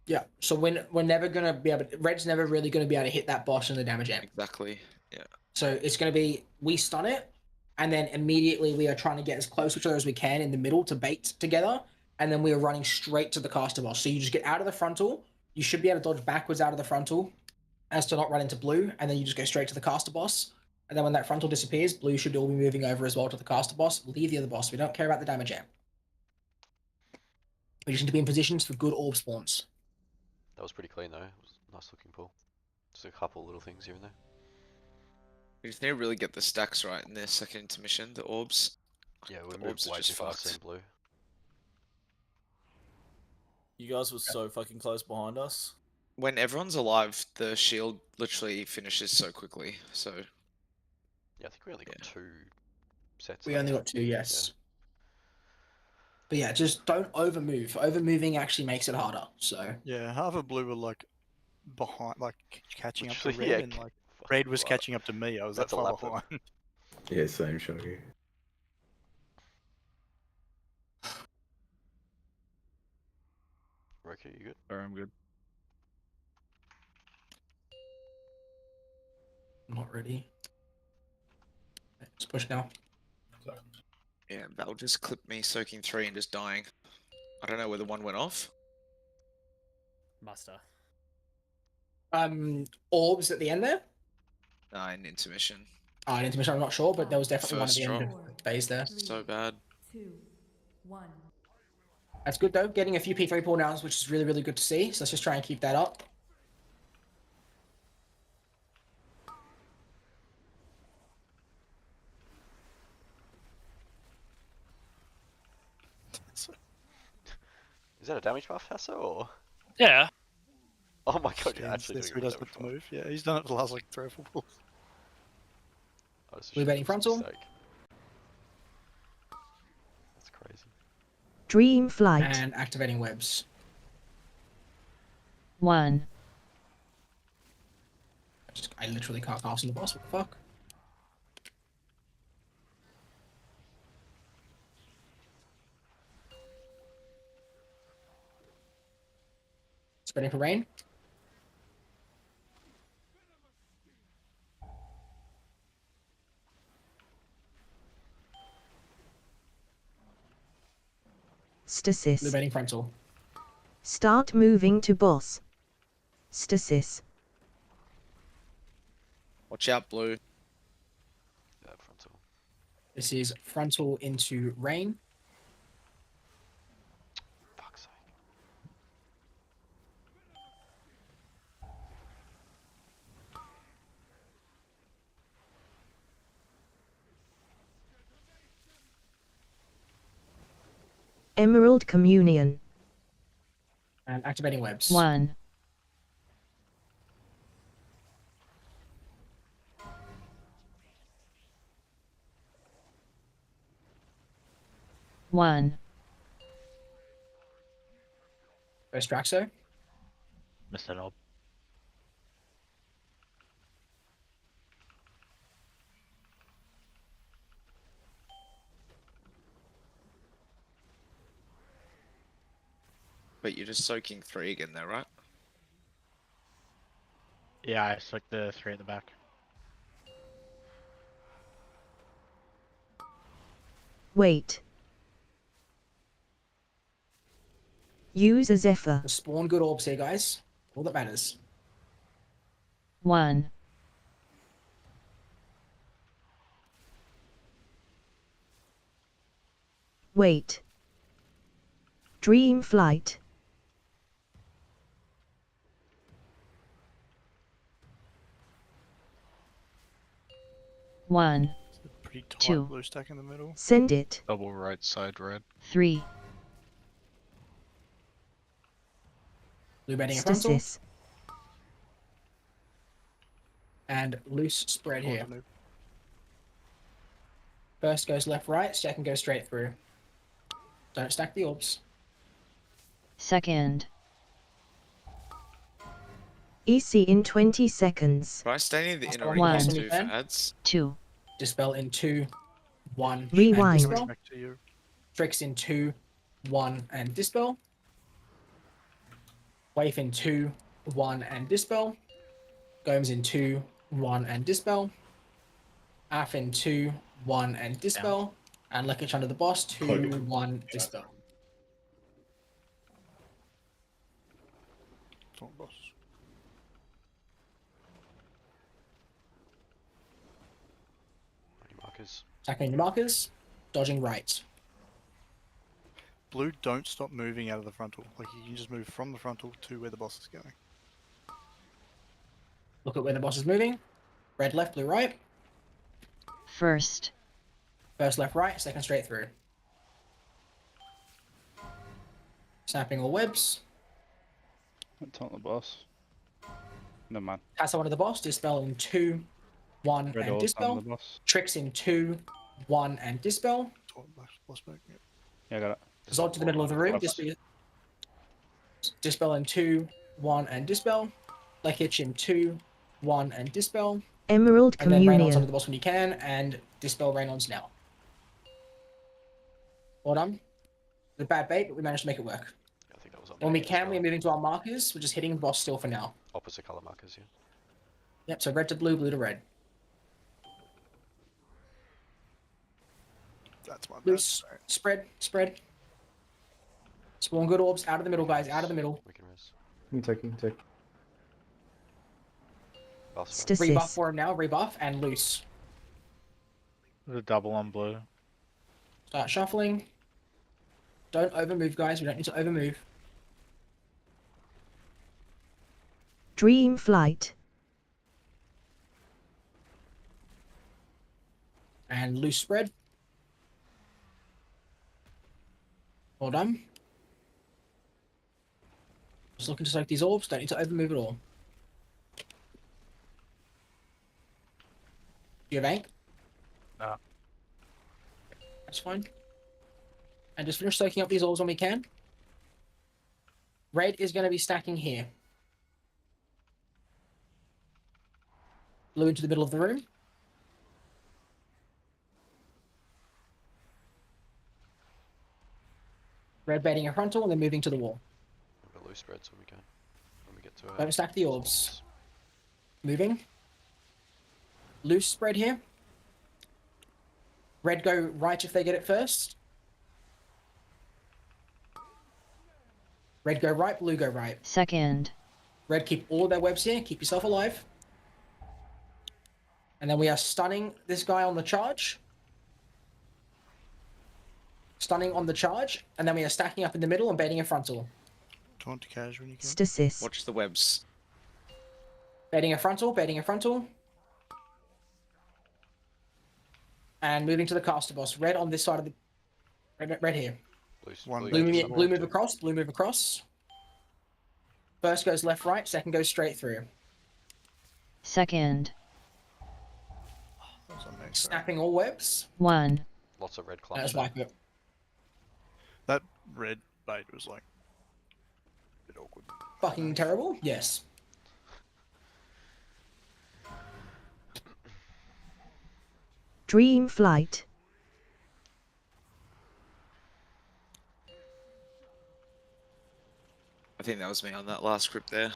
Yeah. So we're never gonna be able. Red's never really gonna be able to hit that boss in the damage amp. Exactly. Yeah. So it's gonna be we stun it, and then immediately we are trying to get as close to each other as we can in the middle to bait together, and then we are running straight to the caster boss. So you just get out of the frontal. You should be able to dodge backwards out of the frontal, as to not run into blue, and then you just go straight to the caster boss. And then when that frontal disappears, blue should all be moving over as well to the caster boss. Leave the other boss. We don't care about the damage amp. We just need to be in positions for good orb spawns. That was pretty clean though. It was a nice looking pull. Just a couple little things here and there. We just need to really get the stacks right in their second intermission. The orbs. Yeah, we the moved orbs are way just too fast fucked. in blue. You guys were so fucking close behind us. When everyone's alive, the shield literally finishes so quickly. So. Yeah, I think we only got 2 sets. We only got 2, yes. But yeah, just don't overmove. Overmoving actually makes it harder. So Yeah, half of blue were like behind, like catching up to Literally, red, yeah, and like red was catching up to me. I was that That's a far lap them. behind. Yeah, same Shoggy. Roki, you good? Sorry, I'm good. not ready. Let's push now. Yeah, that'll just clip me soaking 3 and just dying. I don't know whether one went off. Muster. Orbs at the end there. In intermission. In intermission, I'm not sure, but there was definitely one at First the end drop. of the phase there. So bad. 2, 1. That's good though. Getting a few P3 pull downs, which is really, really good to see. So let's just try and keep that up. Is that a damage buff, Hasso, or? Yeah. Oh my god, you're Scans actually this, doing he a doesn't damage have to buff. move. Yeah, he's done it for the last like 3 or 4 pulls. I just Blue assumed betting it was a frontal. mistake. That's crazy. Dream flight. And activating webs. 1. I literally can't pass on the boss. What the fuck? Spinning for rain. Stasis. Blue betting frontal. Start moving to boss. Stasis. Watch out, blue. Yeah, frontal. This is frontal into rain. Fuck's sake. Emerald Communion. And activating webs. 1. One. First Draxo. Mr. Knob. But you're just soaking 3 again there, right? Yeah, I took the 3 at the back. Wait. Use a Zephyr. Spawn good orbs here, guys. All that matters. 1. Wait. Dream flight. One. Pretty tight 2. blue stack in the middle. Send it. Double right side red. 3. Blue betting a frontal. Stasis. And loose spread here. First goes left, right. Second goes straight through. Don't stack the orbs. Second. EC in 20 seconds. Try staying in the Last inner one ring you can just when you too for can. ads. 2. Dispel in 2, 1, and Rewind. dispel. Back to you. Tricks in 2, 1, and dispel. Waif in 2, 1, and dispel. Gomes in 2, 1, and dispel. Af in 2, 1, and dispel. And Lekich under the boss, 2, Cloak. 1, dispel. Front boss. Any markers? Attacking your markers. Dodging right. Blue, don't stop moving out of the frontal. Like you can just move from the frontal to where the boss is going. Look at where the boss is moving. Red left, blue right. First. First left right, second straight through. Snapping all webs. It's on the boss. Never mind. Pass on to the boss. Dispel in 2, 1, Red and orbs on the dispel. boss. Tricks in 2, 1, and dispel. Boss back. Yep. Yeah, I got it. Dissolve to the middle of the room. Dispel in 2, 1, and dispel. Lekich in 2, 1, and dispel. Emerald And then Raynons onto Communion. the boss when you can, and dispel Raynons now. Well done. The bad bait, but we managed to make it work. I think that was on When we me as can, well. we're moving to our markers. We're just hitting the boss still for now. Opposite color markers, yeah. Yep, so red to blue, blue to red. That's my bad. Loose, spread, spread. Spawn good orbs out of the middle, guys, out of the middle. We can res. You can take. Stasis. Rebuff for him now, rebuff, and loose. The double on blue. Start shuffling. Don't overmove, guys. We don't need to overmove. Dream Flight. And loose spread. Well done. Just looking to soak these orbs. Don't need to overmove at all. Do you have ink? No. That's fine. And just finish soaking up these orbs when we can. Red is going to be stacking here. Blue into the middle of the room. Red baiting a frontal and then moving to the wall. We've got loose spreads when we can. When we get to Don't stack the orbs. Moving. Loose spread here. Red go right if they get it first. Red go right, blue go right. Second. Red keep all of their webs here. Keep yourself alive. And then we are stunning this guy on the charge. Stunning on the charge. And then we are stacking up in the middle and baiting a frontal. Taunt to cash when you can. Stasis. Watch the webs. Baiting a frontal, baiting a frontal. And moving to the caster boss. Red on this side of the... Red here. Blue move across, blue move across. First goes left, right. Second goes straight through. Second. Snapping all webs. 1. Lots of red That clumps. was wipe it. That red bait was like a bit awkward. Fucking terrible? Yes. Dream Flight. I think that was me on that last script there.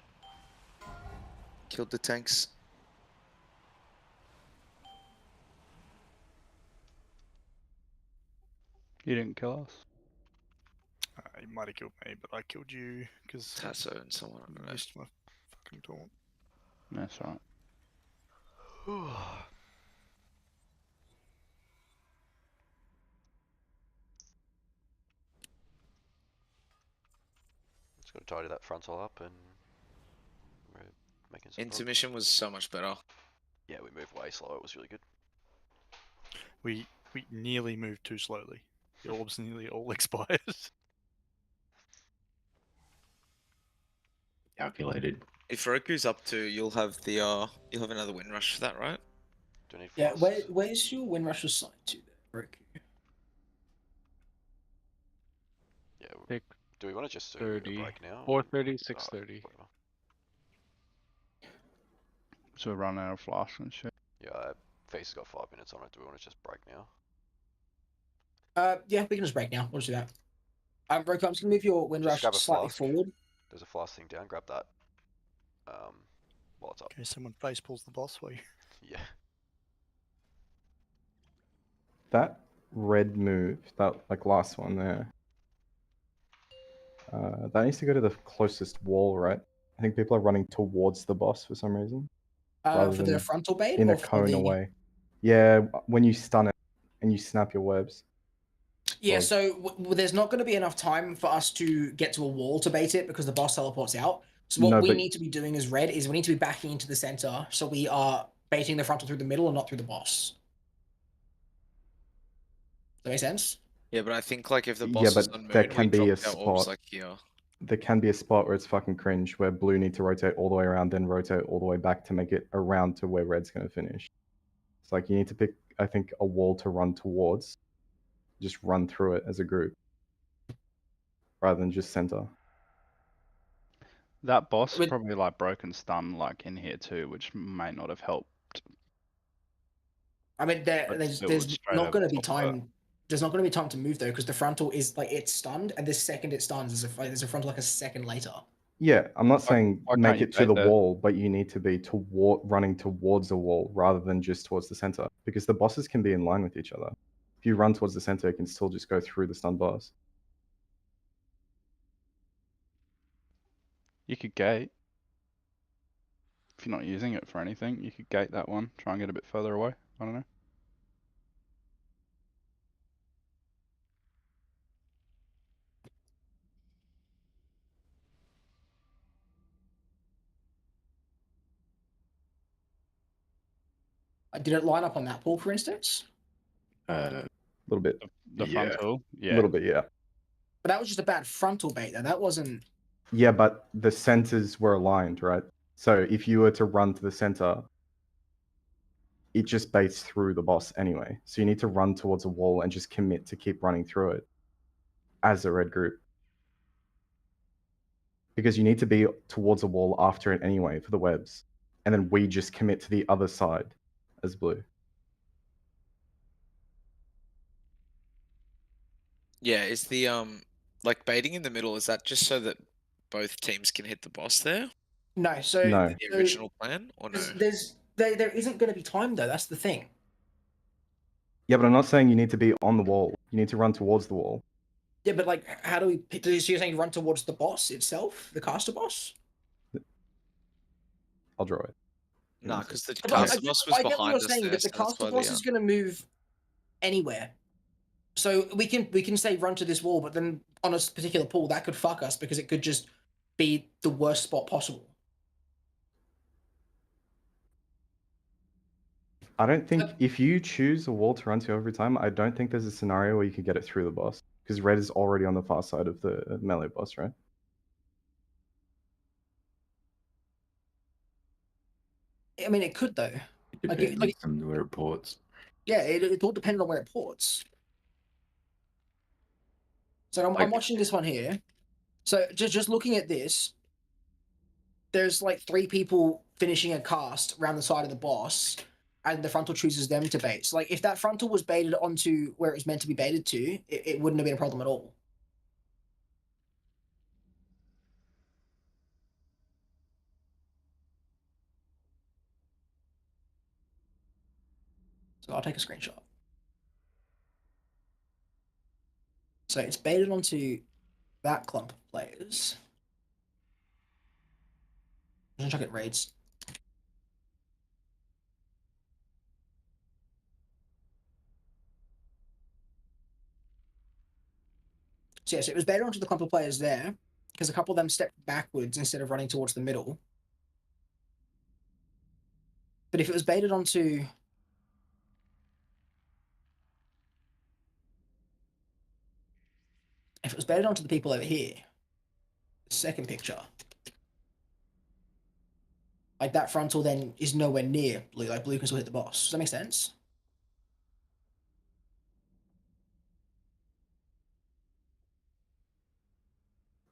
Killed the tanks. You didn't kill us. You might have killed me, but I killed you because Tasso and someone. I missed my fucking taunt. That's right. Just got to tidy that frontal up and we're making some progress. Intermission was so much better. Yeah, we moved way slow. It was really good. We nearly moved too slowly. The orbs nearly all expired. Calculated. If Roku's up to, you'll have the you'll have another win rush for that, right? Do you need Yeah, where's your win rush assigned to there, Roku? Yeah. Do we want to just do a break now? 4:30, 6:30. So we're running out of flash and shit. Yeah, Face has got 5 minutes on it. Do we want to just break now? Yeah, we can just break now. We'll just do that. Broke, I'm just gonna move your Just Windrush grab a slightly flask. forward. There's a flask thing down. Grab that. While it's up. Okay, someone face pulls the boss for you. Yeah. That red move, that like last one there, that needs to go to the closest wall, right? I think people are running towards the boss for some reason, rather For than the frontal bait in or a for cone the... away. Yeah, when you stun it and you snap your webs. Yeah, Or- so there's not going to be enough time for us to get to a wall to bait it because the boss teleports out. So what No, we but- need to be doing as red is we need to be backing into the center, so we are baiting the frontal through the middle and not through the boss. Does that make sense? Yeah, but I think like if the boss Yeah, is but on there moon, we can be a drop our orbs spot. like here. There can be a spot where it's fucking cringe, where blue need to rotate all the way around, then rotate all the way back to make it around to where red's going to finish. It's like you need to pick, I think, a wall to run towards. Just run through it as a group, rather than just center. That boss probably like broken stun like in here too, which may not have helped. I mean, But there's still, it's straight not over going to be top of it. time. There's not going to be time to move though, because the frontal is like it's stunned, and this second it stuns, there's a frontal like a second later. Yeah, I'm not saying why make can't you it to the bait that? wall, but you need to be running towards the wall rather than just towards the center, because the bosses can be in line with each other. If you run towards the center, you can still just go through the stun boss. You could gate. If you're not using it for anything, you could gate that one. Try and get a bit further away. I don't know. Did it line up on that pool, for instance? A little bit. The frontal, A little bit, yeah. But that was just a bad frontal bait, though. That wasn't. Yeah, but the centers were aligned, right? So if you were to run to the center, it just baits through the boss anyway. So you need to run towards a wall and just commit to keep running through it as a red group. Because you need to be towards a wall after it anyway for the webs. And then we just commit to the other side as blue. Yeah, is the like baiting in the middle, is that just so that both teams can hit the boss there? No, so No. The original plan, or no? There isn't going to be time though. That's the thing. Yeah, but I'm not saying you need to be on the wall. You need to run towards the wall. Yeah, but like, how do we? So you're saying run towards the boss itself, the caster boss? I'll draw it. Nah, because the But caster boss was I get what behind you're us saying, there, but the so that's caster why boss the is going to move anywhere. So we can say run to this wall, but then on a particular pool that could fuck us because it could just be the worst spot possible. I don't think if you choose a wall to run to every time, I don't think there's a scenario where you could get it through the boss. Because red is already on the far side of the melee boss, right? I mean, it could though. Depends on where it ports. Yeah, it all depends on where it ports. So I'm watching this one here. So just looking at this, there's like 3 people finishing a cast around the side of the boss, and the frontal chooses them to bait. So like if that frontal was baited onto where it was meant to be baited to, it wouldn't have been a problem at all. So I'll take a screenshot. So it's baited onto that clump of players. I'm gonna check it raids. So yes, it was baited onto the clump of players there, because a couple of them stepped backwards instead of running towards the middle. But if it was baited onto... If it was baited onto the people over here, the second picture, like that frontal then is nowhere near blue, like blue can still hit the boss. Does that make sense?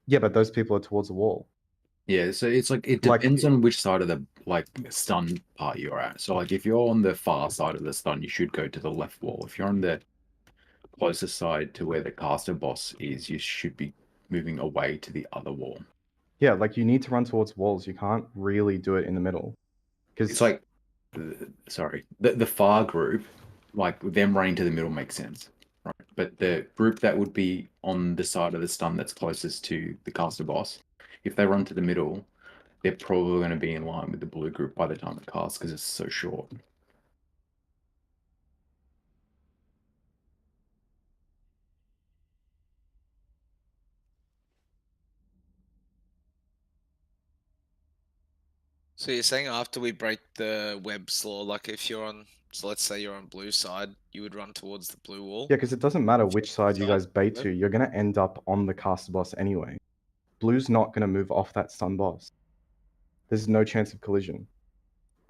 Yeah, but those people are towards the wall. Yeah, so it's like it Like, depends on which side of the like stun part you're at. So like if you're on the far side of the stun, you should go to the left wall. If you're on the closest side to where the caster boss is, you should be moving away to the other wall. Yeah, like you need to run towards walls. You can't really do it in the middle. Because It's like, sorry, the far group, like them running to the middle makes sense, right? But the group that would be on the side of the stun that's closest to the caster boss, if they run to the middle, they're probably going to be in line with the blue group by the time it casts because it's so short. So you're saying after we break the web slaw, like if you're on, so let's say you're on blue side, you would run towards the blue wall? yeah, because it doesn't matter If you're which side you side, guys bait yeah. to, you're gonna end up on the caster boss anyway. Blue's not gonna move off that stun boss. There's no chance of collision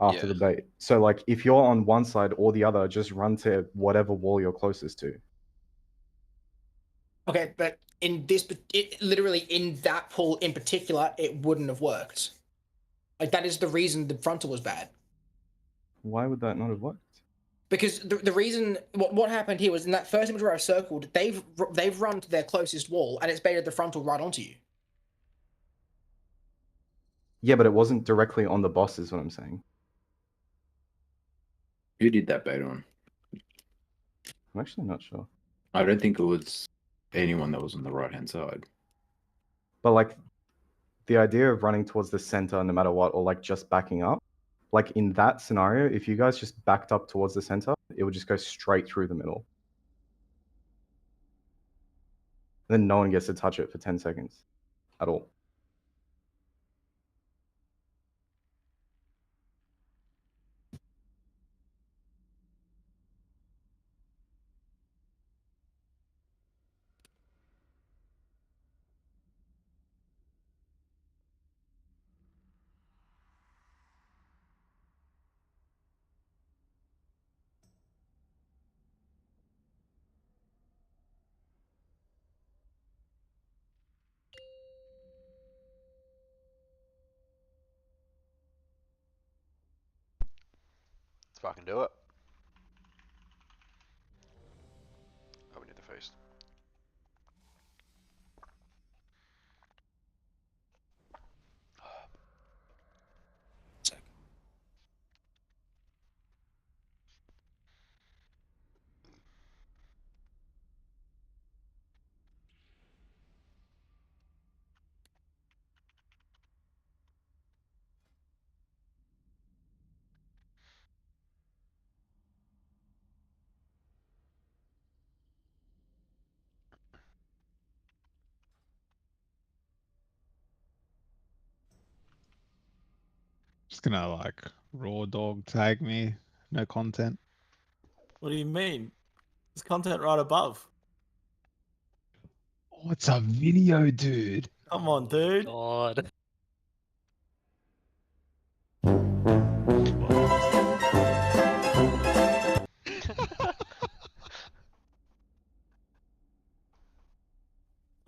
after Yeah. the bait. So like if you're on one side or the other, just run to whatever wall you're closest to. Okay, but in this, literally in that pull in particular, it wouldn't have worked. Like that is the reason the frontal was bad. Why would that not have worked? Because the reason what happened here was in that first image where I circled, they've run to their closest wall and it's baited the frontal right onto you. Yeah, but it wasn't directly on the boss, is what I'm saying. Who did that bait on? I'm actually not sure. I don't think it was anyone that was on the right hand side. But like the idea of running towards the center no matter what, or like just backing up, like in that scenario, if you guys just backed up towards the center, it would just go straight through the middle. And then no one gets to touch it for 10 seconds at all. Let's fucking do it. Oh, we need the feast. Just gonna like raw dog tag me, no content. What do you mean? There's content right above. Oh, it's a video, dude. Come on, dude. God.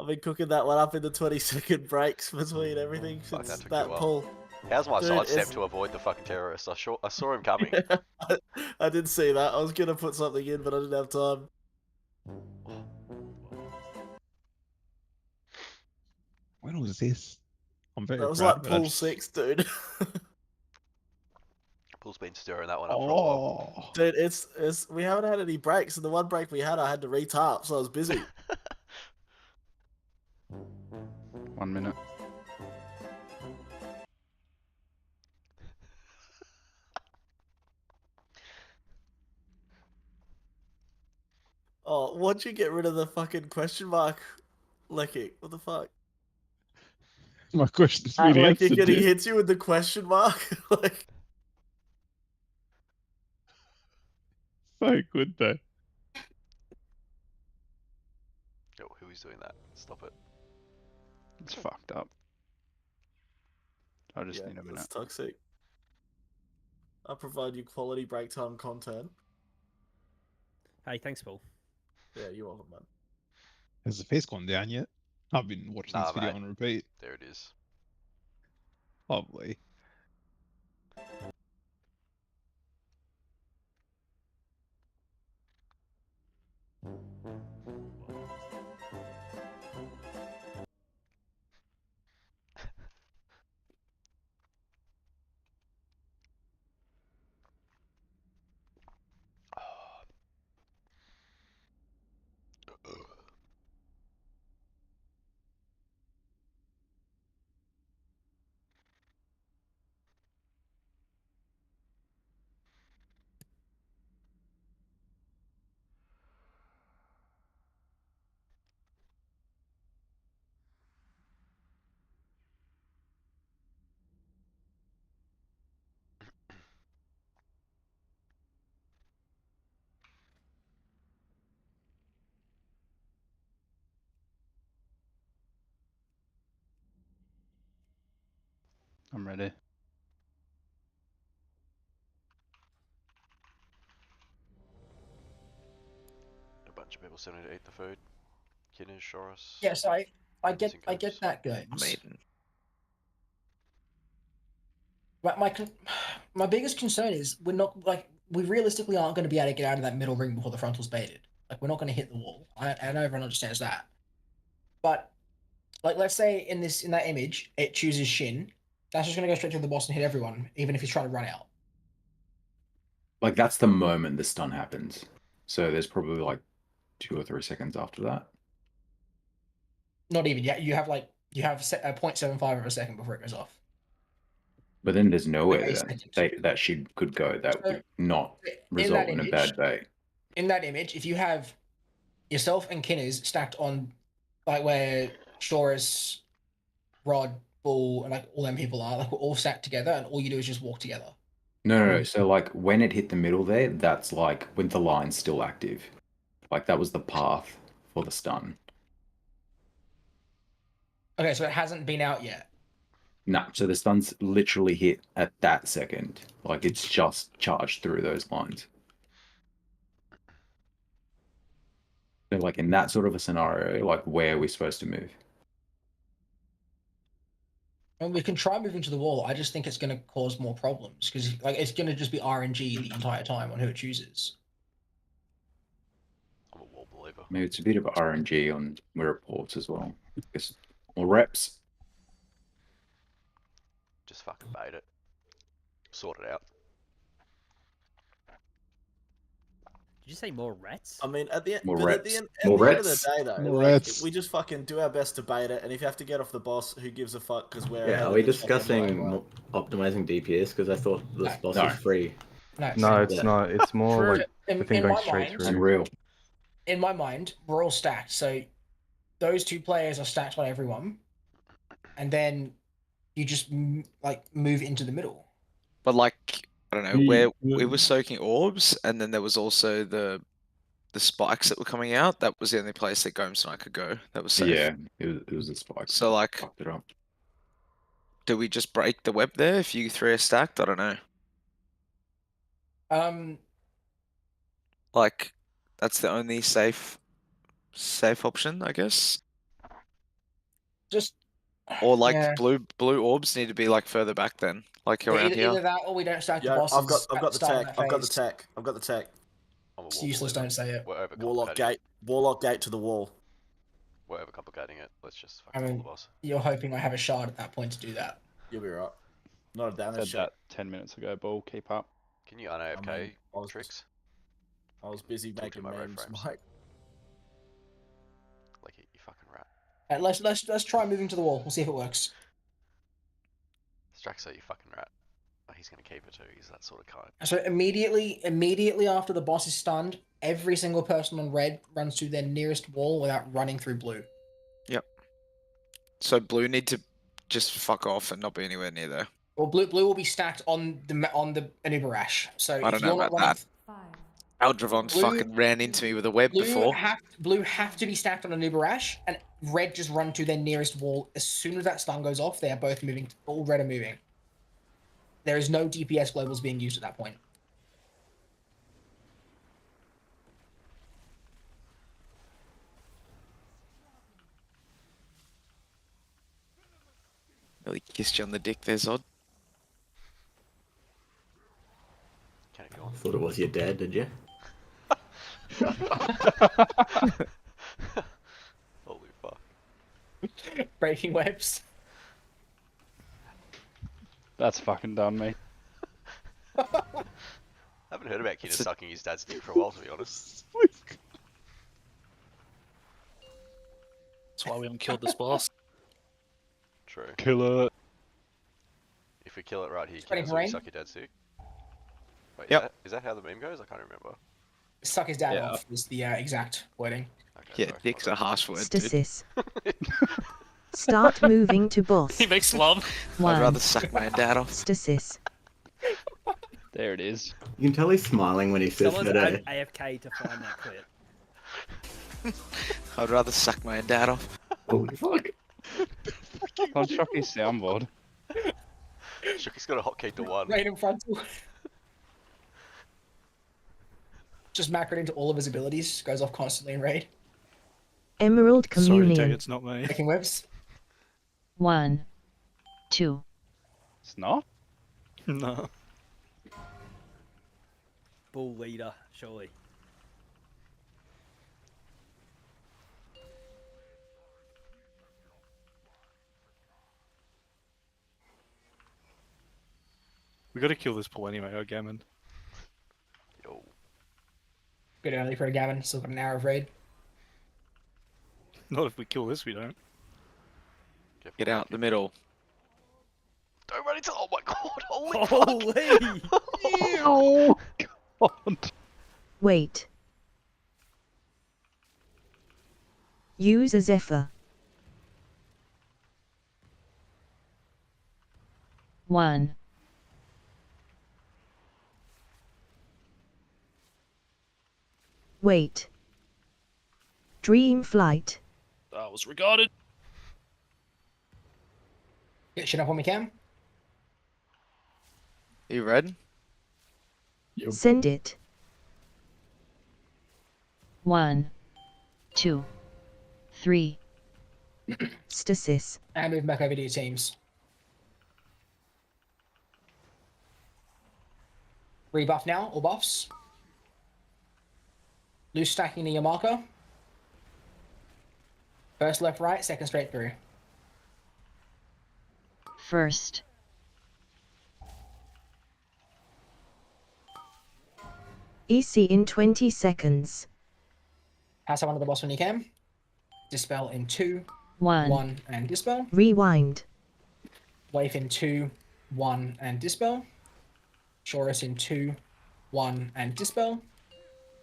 I've been cooking that one up into 20-second breaks between everything Fuck, since that took that too well. pull. How's my Dude, sidestep it's- to avoid the fucking terrorist? I saw him coming. I did see that. I was gonna put something in, but I didn't have time. When was this? I'm very That was proud like of it. I pull just- 6, dude. Paul's been stirring that one up for a while. Oh, Dude, it's we haven't had any breaks, and the one break we had, I had to retarp, so I was busy. 1 minute. Oh, why'd you get rid of the fucking question mark, Lecky? What the fuck? my question's Like, been you're answered, getting dude. hits you with the question mark? Like, So good though. Yo, who is doing that? Stop it. It's fucked up. I just yeah, need a minute. that's toxic. I'll provide you quality break time content. Hey, thanks, Paul. Yeah, you're welcome, man. Has the face gone down yet? I've been watching Nah, this video mate. on repeat. There it is. Lovely. I'm ready. A bunch of people still need to eat the food. Kidneys, Shorus. Yes, I Ravens get and Cobes. that, Games. I'm eating. My biggest concern is we're not like we realistically aren't going to be able to get out of that middle ring before the frontal's baited. Like we're not going to hit the wall. I know everyone understands that, but like let's say in that image it chooses Shin, that's just going to go straight to the boss and hit everyone, even if he's trying to run out. Like that's the moment the stun happens. So there's probably like 2 or 3 seconds after that. Not even yet. You have 0.75 of a second before it goes off. But then there's nowhere a that she could go that So, would not in result that in a image- bad bait. In that image, if you have yourself and Kinners stacked on like where Shorus, Rod, Bull, and like all them people are, like we're all stacked together, and all you do is just walk together. No. So like when it hit the middle there, that's like when the line's still active. Like that was the path for the stun. Okay, so it hasn't been out yet. No, so the stun's literally hit at that second. Like it's just charged through those lines. So like in that sort of a scenario, like where are we supposed to move? And we can try moving to the wall. I just think it's going to cause more problems because like it's going to just be RNG the entire time on who it chooses. I'm a wall believer. Maybe it's a bit of RNG on where it ports as well. It's more reps. Just fucking bait it. Sort it out. Did you say more rats? I mean, at the end, More but at the reps. end, at More the end of the reps. day, though, More like rats. we just fucking do our best to bait it, and if you have to get off the boss, who gives a fuck? Because we're ahead Yeah, are of we the check discussing anyway, like- optimizing DPS? Because I thought this boss No. was free. No, it's not. It's more True. like the thing In going my straight mind- through. Unreal. In my mind, we're all stacked. So those two players are stacked on everyone, and then you just move into the middle. But like, I don't know, Mm, where we were soaking orbs, and then there was also the spikes that were coming out. That was the only place that Gomes and I could go. That was safe. Yeah, it was a spike. So like, Fucked it up. do we just break the web there if you three are stacked? I don't know. Like, that's the only safe option, I guess. Just Or like yeah. blue orbs need to be like further back then, like Yeah, around here. either that or we don't stack the Yo, bosses. I've got at the start of tech. that I've got the phase. tech. I've got the tech. I'm a It's wall useless. believer. Don't say it. We're Warlock overcomplicating. gate. Warlock gate to the wall. We're overcomplicating it. Let's just I fucking pull mean, the boss. you're hoping I have a shard at that point to do that. You'll be right. Not a damage Said check. that 10 minutes ago, Bull. Keep up. Can you un-AFK I was- tricks? I was busy Talk to making my red memes, frames. Mike. Like you fucking rat. Let's try moving to the wall. We'll see if it works. Straxo, you fucking rat. Oh, he's gonna keep it too. He's that sort of kind. So immediately after the boss is stunned, every single person on red runs to their nearest wall without running through blue. Yep. So blue need to just fuck off and not be anywhere near there. Well, blue will be stacked on the Anubarash. So I if don't you're know not about running, that. Aldravon fucking ran into me with a web before. blue have to be stacked on Anubarash, and red just run to their nearest wall. As soon as that stun goes off, they are both moving. All red are moving. There is no DPS globals being used at that point. Really kissed you on the dick there, Zod. Can go on? Thought it was your dad, did you? Holy fuck. Breaking webs. That's fucking done me. I haven't heard about Keenan sucking his dad's dick for a while, to be honest. That's why we haven't killed this boss. True. Kill it. If we kill it right here, Spreading Keenan, so we rain. suck your dad's dick. Wait, Yep. is that how the meme goes? I can't remember. Suck his dad Yeah. off is the exact wording. Okay, Yeah, dick's a harsh word, dude. Stasis. Start moving to boss. He makes love. I'd rather suck my dad off. Stasis. There it is. You can tell he's smiling when he says Someone's that. AFK to find that clip. I'd rather suck my dad off. Holy fuck. On Shocky's soundboard. Shookie's got a hotkey to 1. Right in front. Just macroed into all of his abilities. Goes off constantly in raid. Emerald Sorry to tell you, Communion. it's not me. Breaking webs. 1, 2. It's not? No. Bull leader, surely. We gotta kill this Paul anyway, oh Gammon. Yo. Bit early for a Gavin. Still got an hour of raid. Not if we kill this, we don't. Get out the middle. Don't run into. Oh my god! Holy fuck! Holy! Oh god. Wait. Use a Zephyr. 1. Wait. Dream Flight. That was regarded. Get shit up when we can. You read? Send it. 1, 2, 3. Stasis. And move back over to your teams. Rebuff now, or buffs. Loose stacking near your marker. First left, right, second straight through. First. EC in 20 seconds. Pass out one of the boss when you can. Dispel in 2, 1. 1, and dispel. Rewind. Wave in 2, 1, and dispel. Shorus in 2, 1, and dispel.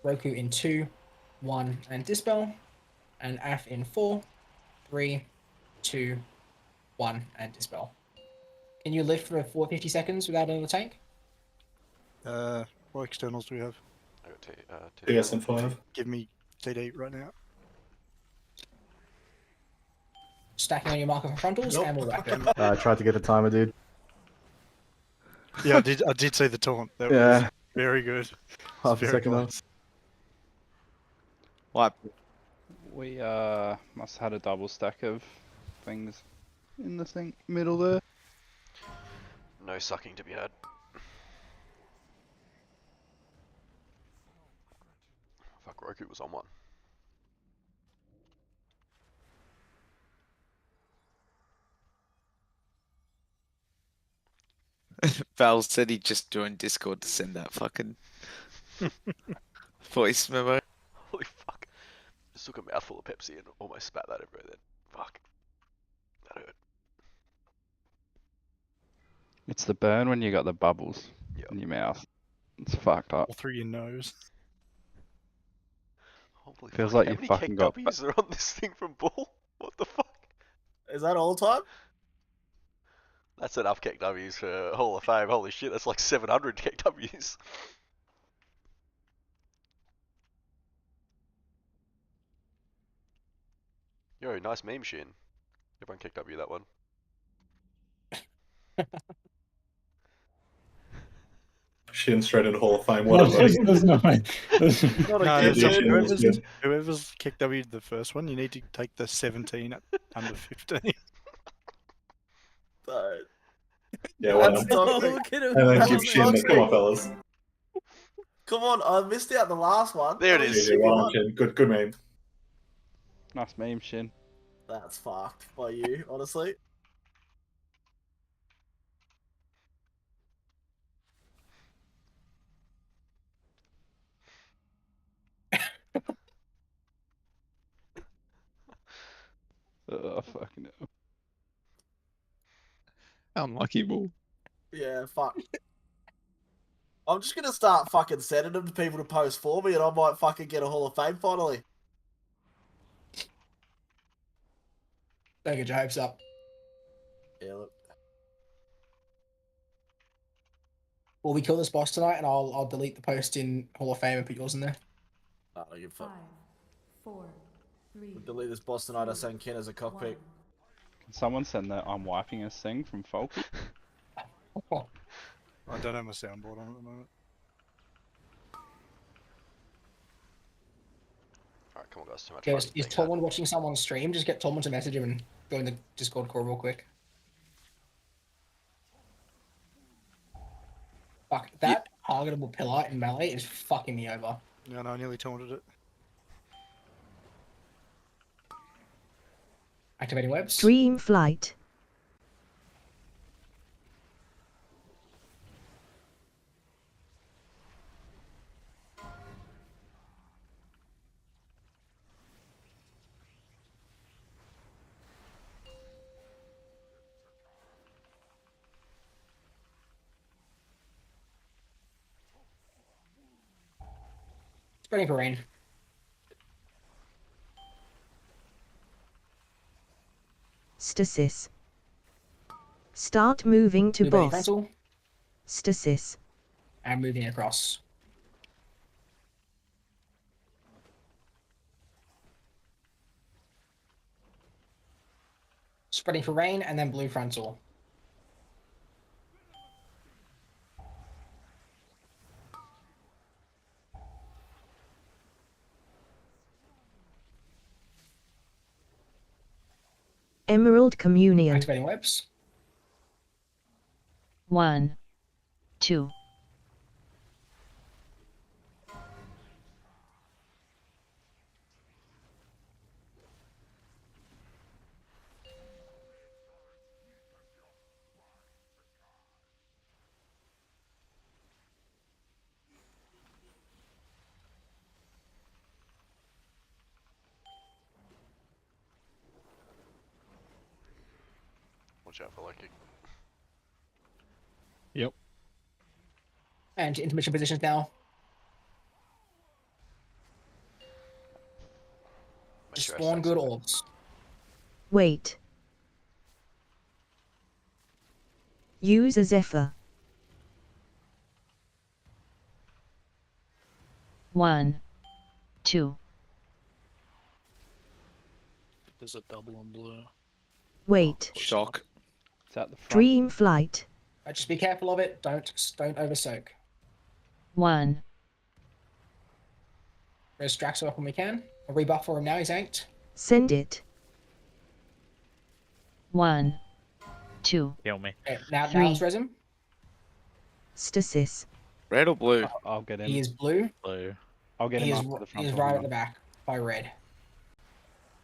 Roku in 2, 1, and dispel. And Af in 4, 3, 2, 1, and dispel. Can you lift for 450 seconds without another tank? What externals do we have? I got DSM5. Give me TD right now. Stacking on your marker for frontals, and we'll whack them. I tried to get a timer, dude. Yeah, I did see the taunt. That Yeah. was very good. Half a Very second close. What? We must have had a double stack of things in the thing middle there. No sucking to be had. Fuck, Roku was on one. Val said he just joined Discord to send that fucking voice memo. Holy fuck. Just took a mouthful of Pepsi and almost spat that everywhere then. Fuck. That hurt. It's the burn when you got the bubbles Yep. in your mouth. It's fucked up. All through your nose. Holy Feels fuck, like how you many fucking got KWs are on this thing from Bull? What the fuck? Is that all time? That's enough KWs for Hall of Fame. Holy shit, that's like 700 KWs. Yo, nice meme, Shin. Everyone KW that one. Shin straight into Hall of Fame. What There's no way. Not No, again, so Shin was good. whoever's kicked W the first one, you need to take the 17 at under 15. Yeah, well That's done. toxic. Look at him. And then That's keep Shin. Come on, fellas. Come on, I missed out the last one. There it That was is. a GG, good well done, one. Shin. Good meme. Nice meme, Shin. That's fucked by you, honestly. Fucking hell. Unlucky bull. Yeah, fuck. I'm just gonna start fucking sending them to people to post for me, and I might fucking get a Hall of Fame finally. Don't get your hopes up. Yeah, look. Will we kill this boss tonight? And I'll delete the post in Hall of Fame and put yours in there. Oh, you fuck. 5, 4, 3. We'll delete this boss tonight. I send Ken as a cockpit. Can someone send that I'm wiping us thing from Folky? I don't have my soundboard on at the moment. Alright, come on guys, too much Guys, fucking is thing, Tomlin watching someone stream? Just get Tomlin to message him and join the Discord call real quick. Fuck, that targetable pillar in melee is fucking me over. Yeah, no, I nearly taunted it. Activating webs. Dream flight. Spreading for rain. Stasis. Start moving to Blue Bay boss. frontal. Stasis. And moving across. Spreading for rain and then blue frontal. Emerald Communion. Activating webs. 1, 2. Watch out for lucky. Yep. And intermission positions now. Make sure I Spawn stack good something. orbs. Wait. Use a Zephyr. 1, 2. There's a double on blue. Wait. Shock. It's at the front. Dream flight. Just be careful of it. Don't over soak. 1, Res Draxo up when we can. A rebuff for him now. He's anked. Send it. 1, 2. Kill me. Okay, now Three. let's res him. Stasis. Red or blue? I'll get him. He is blue. Blue. I'll get He him is, after the he front. is right at the back by red.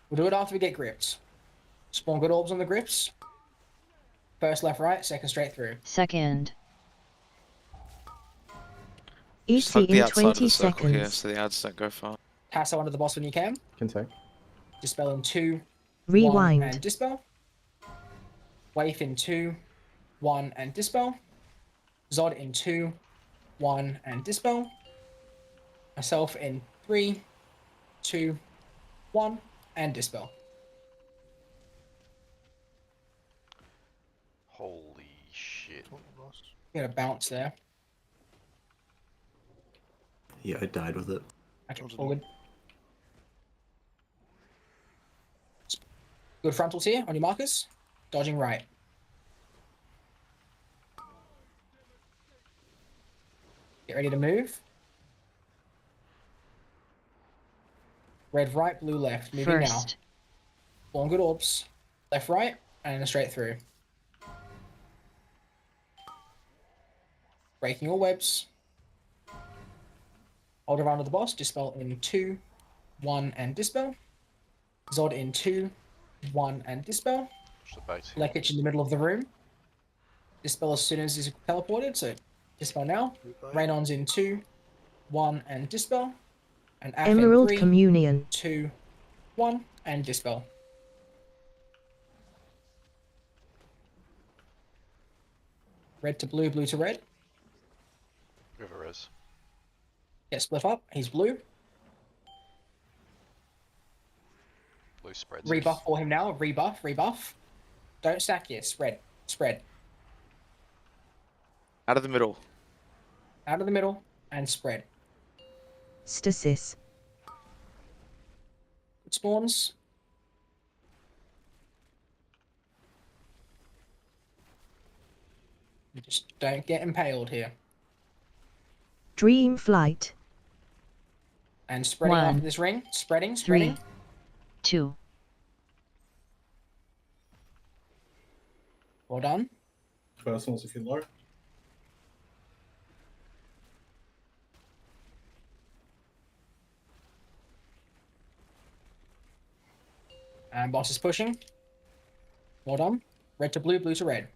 We'll do it after we get gripped. Spawn good orbs on the grips. First left right, second straight through. Second. Just EC hug the in outside of 20 the circle here seconds. so the ads don't go far. Tasso under the boss when you can. Can take. Dispel in 2, 1, Rewind. and dispel. Waif in 2, 1, and dispel. Zod in 2, 1, and dispel. Myself in 3, 2, 1, and dispel. Holy shit. Get a bounce there. Yeah, I died with it. Okay, forward. Good frontals here on your markers. Dodging right. Get ready to move. Red right, blue left. Moving now. First. Long good orbs. Left right, and then straight through. Breaking all webs. Hold around to the boss. Dispel in 2, 1, and dispel. Zod in 2, 1, and dispel. Lekich in the middle of the room. Dispel as soon as he's teleported, so dispel now. Raynon's in 2, 1, and dispel. And Af in Emerald 3, Communion. 2, 1, and dispel. Red to blue, blue to red. Whoever is. Get split up. He's blue. Blue spreads. Rebuff for him now. Rebuff, rebuff. Don't stack here. Spread. Spread. Out of the middle. Out of the middle and spread. Stasis. It spawns. You just don't get impaled here. Dream Flight. And spreading 1, after this ring. Spreading, spreading. 3, 2. Well done. Personals if you're low. And boss is pushing. Well done. Red to blue, blue to red.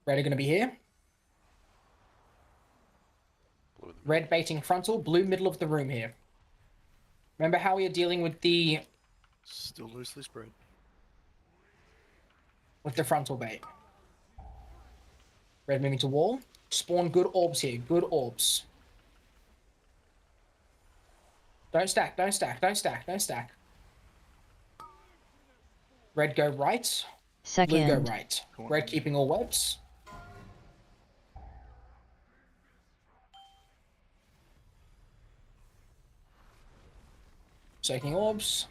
Red are going to be here. Red baiting frontal, blue middle of the room here. Remember how we are dealing with the Still loosely spread. frontal bait. Red moving to wall. Spawn good orbs here. Good orbs. Don't stack, don't stack, don't stack, don't stack. Red go right. Blue go Second. right. Red keeping all webs. Soaking orbs.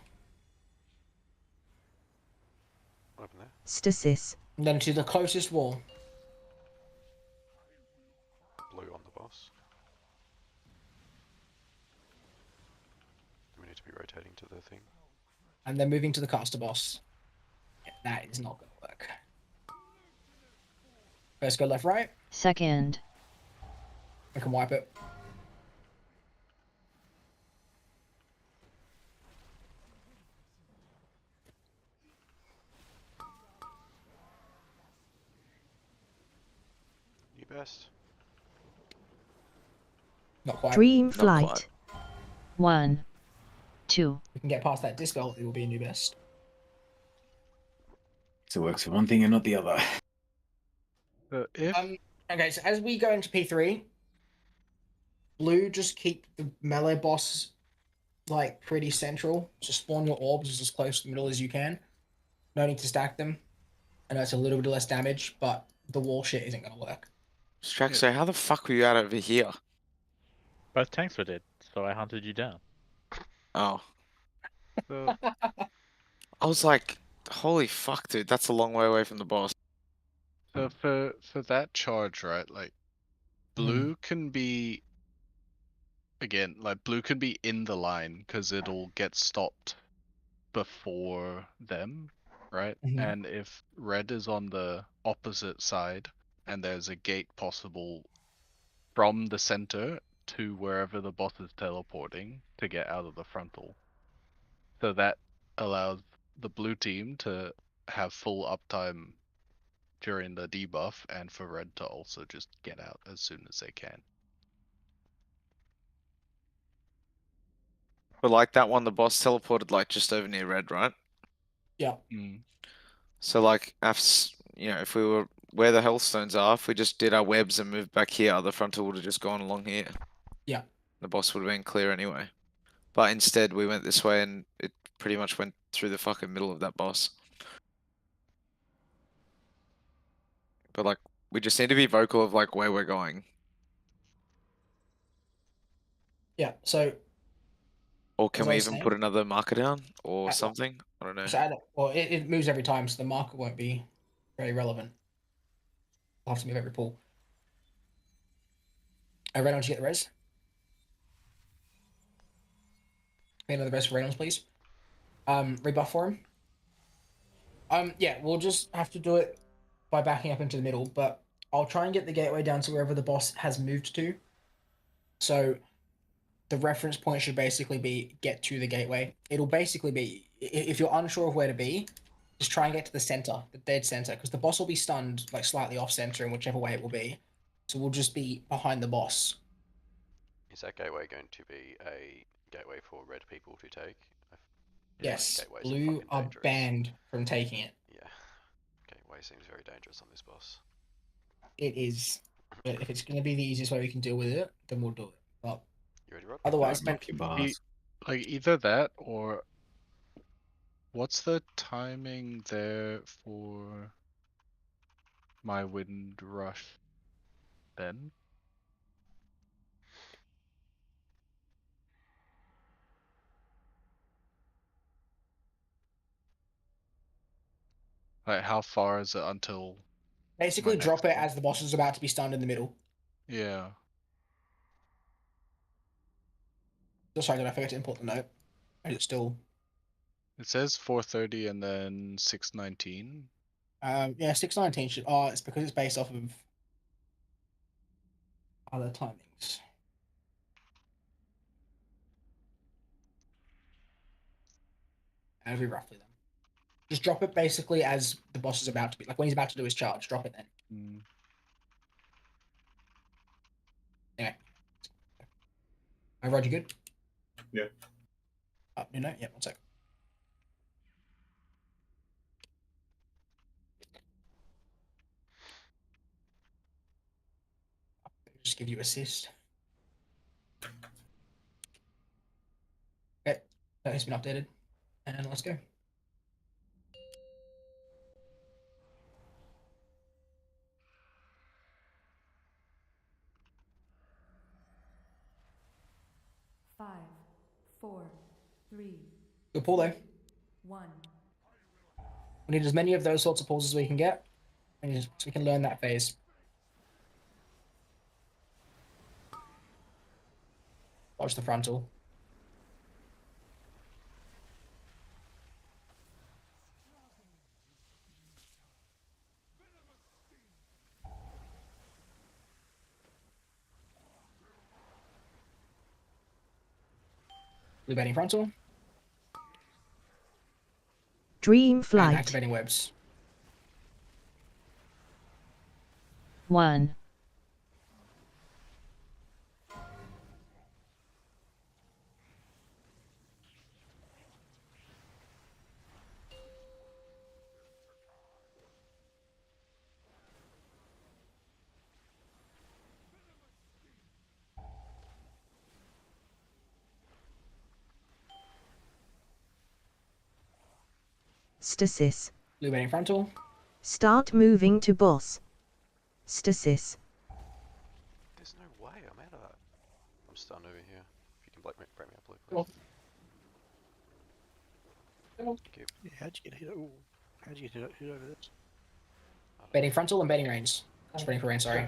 What happened there? Stasis. And then to the closest wall. Blue on the boss. We need to be rotating to the thing. And then moving to the caster boss. Yeah, that is not going to work. First go left, right. Second. We can wipe it. New best. Not quite. Dream Not Flight. quite. 1, 2. We can get past that dispel, it will be a new best. So it works for one thing and not the other. If Okay, so as we go into P3, blue, just keep the melee boss like pretty central. Just spawn your orbs as close to the middle as you can. No need to stack them. I know it's a little bit less damage, but the wall shit isn't gonna work. Strax, so how the fuck were you out over here? Both tanks were dead, so I hunted you down. Oh. So, I was like, holy fuck, dude, that's a long way away from the boss. so for that charge, right? Like, blue can be again, like blue can be in the line because it'll get stopped before them, right? And if red is on the opposite side and there's a gate possible from the center to wherever the boss is teleporting to get out of the frontal. So that allows the blue team to have full uptime during the debuff and for red to also just get out as soon as they can. But like that one, the boss teleported like just over near red, right? Yeah. So like, you know, if we were where the healthstones are, if we just did our webs and moved back here, the frontal would have just gone along here. Yeah. The boss would have been clear anyway. But instead, we went this way and it pretty much went through the fucking middle of that boss. But like, we just need to be vocal of like where we're going. Yeah, so Or can As we I was even saying- put another marker down or At- something? I don't know. well, it moves every time, so the marker won't be very relevant. I'll have to move every pull. Reynolds, you get the res? Pay another res for Reynolds, please. Rebuff for him. Yeah, we'll just have to do it by backing up into the middle, but I'll try and get the gateway down to wherever the boss has moved to. So the reference point should basically be get to the gateway. It'll basically be, if you're unsure of where to be, just try and get to the center, the dead center, because the boss will be stunned like slightly off center in whichever way it will be. So we'll just be behind the boss. Is that gateway going to be a gateway for red people to take? I Yes, gateways blue fucking are dangerous. banned from taking it. Yeah, gateway seems very dangerous on this boss. It is. But if it's going to be the easiest way we can deal with it, then we'll do it. But you ready, Rod? otherwise, Like either that or what's the timing there for my wind rush then? Like how far is it until basically my drop it next one? as the boss is about to be stunned in the middle. Yeah. Sorry, did I forget to import the note? Is it still? It says 4:30 and then 6:19. Yeah, 619 should. Oh, it's because it's based off of other timings. It'll be roughly then. Just drop it basically as the boss is about to be, like when he's about to do his charge. Drop it then. Anyway. Rod, you good? Yeah. You know, yeah, one sec. Just give you assist. Okay, that has been updated, and let's go. Five, four, three, Good pull though. 1. We need as many of those sorts of pulls as we can get, so we can learn that phase. Watch the frontal. Blue bending frontal. Dream And flight. activating webs. 1. Stasis. Blue bending frontal. Start moving to boss. Stasis. There's no way I'm out of that. I'm stunned over here. If you can break me up, Luke, please. Thank you. Yeah, how'd you get hit? Ooh, how'd you get hit over this? Bending frontal and bending reins. Sprinting for rain, sorry.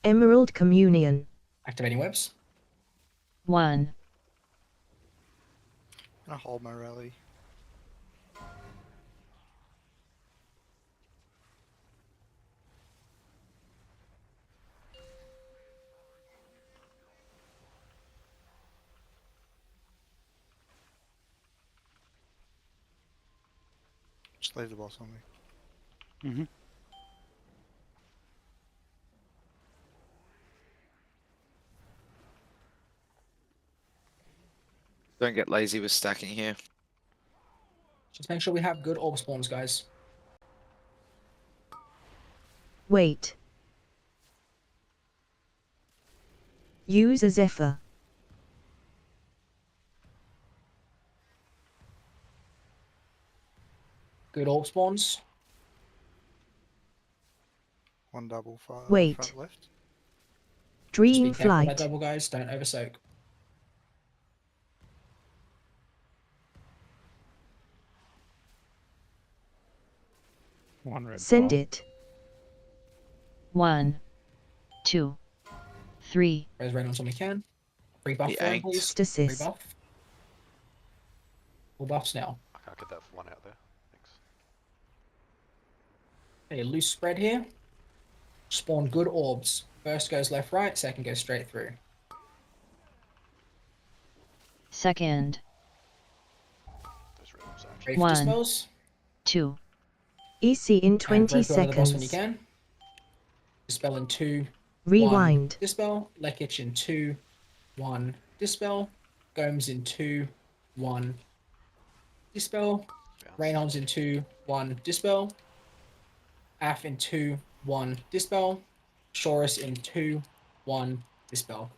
Emerald Communion. Activating webs. 1. I hold my rally. Just leave the boss on me. Mm-hmm. Don't get lazy with stacking here. Just make sure we have good orb spawns, guys. Wait. Use a Zephyr. Good orb spawns. 1 double far Wait. front left. Just Dream be careful on that flight. double, guys. Don't oversoak. One red Send bar. it. 1, 2, 3, Raise red ones when we can. Free buff The for him, anked. please. Free Stasis. buff. Full buffs now. I can't get that one out there. Thanks. Okay, loose spread here. Spawn good orbs. First goes left, right. Second goes straight through. Second. Ready for 1, dispels. 2, EC in And 20 rope over the boss when you seconds. can. Dispel in 2, 1. Rewind. Dispel. Lekich in 2, 1. Dispel. Gomes in 2, 1. Dispel. Raynons in 2, 1. Dispel. Af in 2, 1. Dispel. Shorus in 2, 1. Dispel.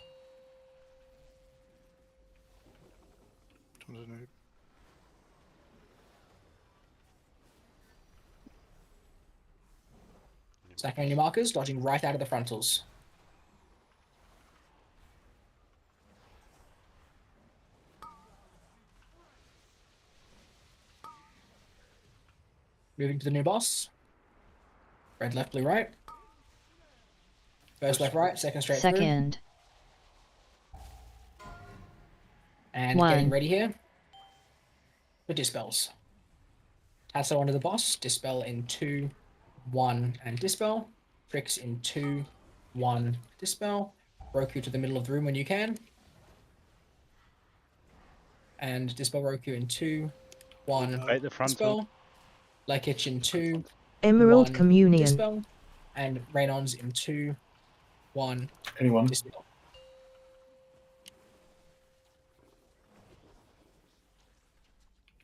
Stacking on your markers, dodging right out of the frontals. Moving to the new boss. Red left, blue right. First left right, second straight through. second, And 1. getting ready here for dispels. Tasso onto the boss, dispel in 2, 1, and dispel. Tricks in 2, 1, dispel. Roku to the middle of the room when you can. And dispel Roku in 2, 1, Right the frontal. dispel. Lekich in 2, Emerald 1, Communion. dispel. And Raynons in 2, 1, Anyone? dispel.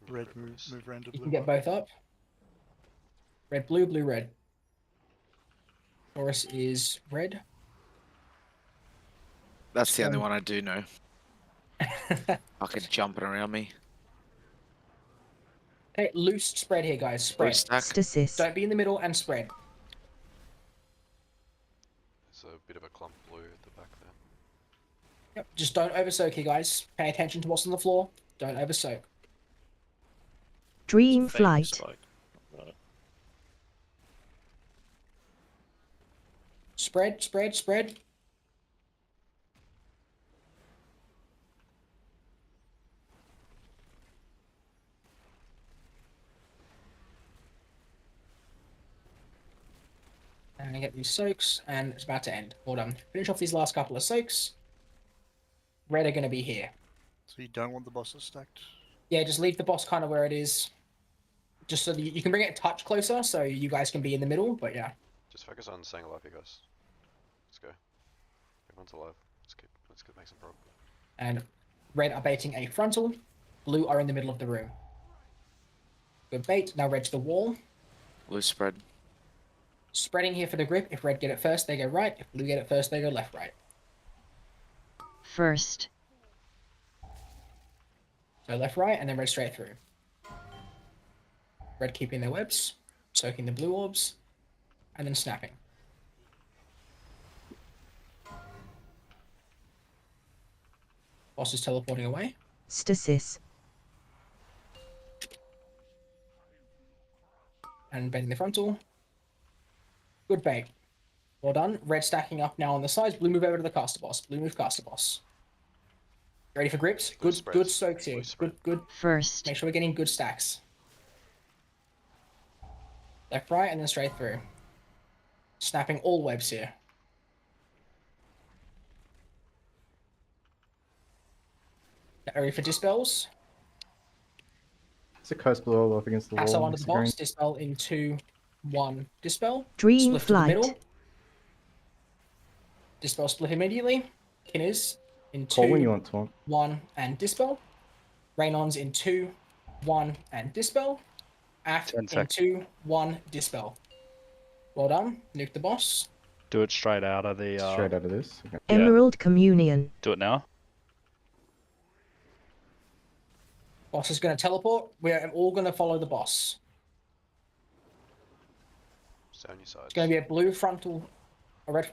Red move round to You blue. can get both up. Red, blue, blue, red. Taurus is red. That's the only So- one I do know. Fucking jumping around me. Okay, loose spread here, guys. Spread. Stack. Stasis. Don't be in the middle and spread. There's a bit of a clump blue at the back there. Yep. Just don't oversoak here, guys. Pay attention to what's on the floor. Don't oversoak. Dream Flight. Spread, spread, spread. And get these soaks, and it's about to end. Well done. Finish off these last couple of soaks. Red are going to be here. So you don't want the bosses stacked? Yeah, just leave the boss kind of where it is. Just so that you can bring it a touch closer, so you guys can be in the middle, but yeah. Just focus on staying alive, you guys. Let's go. Everyone's alive. Let's get make some prog. And red are baiting a frontal. Blue are in the middle of the room. Good bait. Now red to the wall. Blue spread. Spreading here for the grip. If red get it first, they go right. If blue get it first, they go left, right. First, So left, right, and then red straight through. Red keeping their webs, soaking the blue orbs, and then snapping. Boss is teleporting away. Stasis. And bending the frontal. Good bait. Well done. Red stacking up now on the sides. Blue move over to the caster boss. Blue move caster boss. Ready for grips? Good soaks here. Good. first, Make sure we're getting good stacks. Left, right, and then straight through. Snapping all webs here. Now, ready for dispels? It's a curse blow up against the Tasso wall. onto the Mr. Green. box. Dispel in 2, 1. Dispel. Dream Split to the Flight. middle. Dispel split immediately. Kinners in 2, Call when you want to. 1, and dispel. Raynons in 2, 1, and dispel. Af 10 in seconds. 2, 1, dispel. Well done. Nuke the boss. Do it straight out of the. Straight out of this. Okay. Yeah. Emerald Communion. Do it now. Boss is going to teleport. We're all going to follow the boss. Stay on your sides. It's going to be a blue frontal, a red.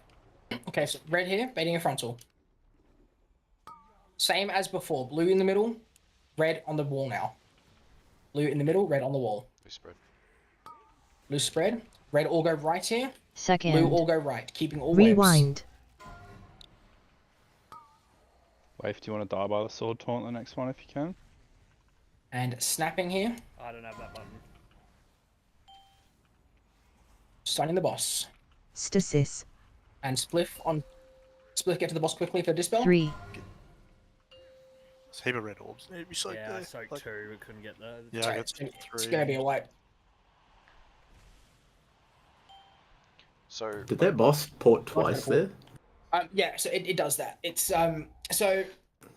Okay, so red here, baiting a frontal. Same as before. Blue in the middle, red on the wall now. Blue in the middle, red on the wall. Blue spread. Blue spread. Red all go right here. second, Blue all go right, keeping all waves. Rewind. Wave, do you want to die by the sword taunt the next one if you can? And snapping here, I don't have that button. stunning the boss. Stasis. And Spliff get to the boss quickly for dispel. 3. There's a heap of red orbs. Need to be soaked Yeah, I there. soaked Like, 2, we couldn't get there. yeah, I Sorry, got it's gonna- three. It's gonna be a wipe. So Did that boss port twice cool. there? Yeah, so it does that. It's so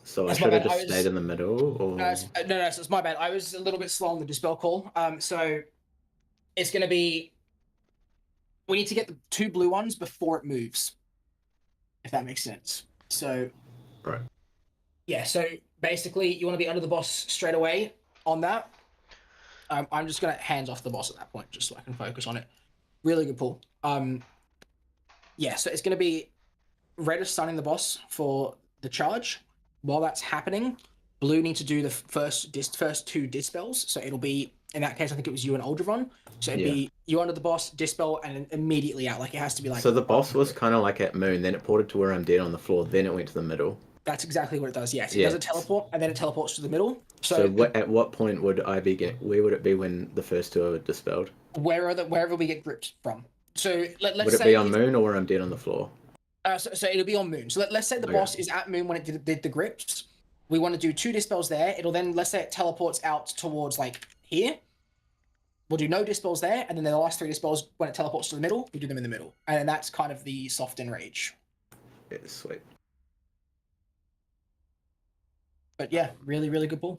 So I That's my should have bad, I just was- stayed in the middle, or no, so it's my bad. I was a little bit slow on the dispel call. So it's gonna be we need to get the 2 blue ones before it moves. If that makes sense. So right. yeah, so basically you want to be under the boss straight away on that. I'm just gonna hands off the boss at that point, just so I can focus on it. Really good pull. Yeah, so it's gonna be red is stunning the boss for the charge. While that's happening, blue needs to do the first 2 dispels. So it'll be in that case, I think it was you and Aldravon. So it'd be you under the boss, dispel, and then immediately out. Like it has to be like. So the boss was kind of like at moon, then it ported to where I'm dead on the floor, then it went to the middle. That's exactly what it does. Yes, it Yeah. does a teleport, and then it teleports to the middle. So at what point would I be where would it be when the first 2 are dispelled? Wherever we get gripped from. So let's Would it say be on moon or where I'm dead on the floor? So it'll be on moon. So let's say the Okay. boss is at moon when it did the grips. We want to do 2 dispels there. It'll then, let's say it teleports out towards like here. We'll do no dispels there, and then the last 3 dispels when it teleports to the middle, we do them in the middle, and that's kind of the soft enrage. Yeah, sweet. But yeah, really, really good pull.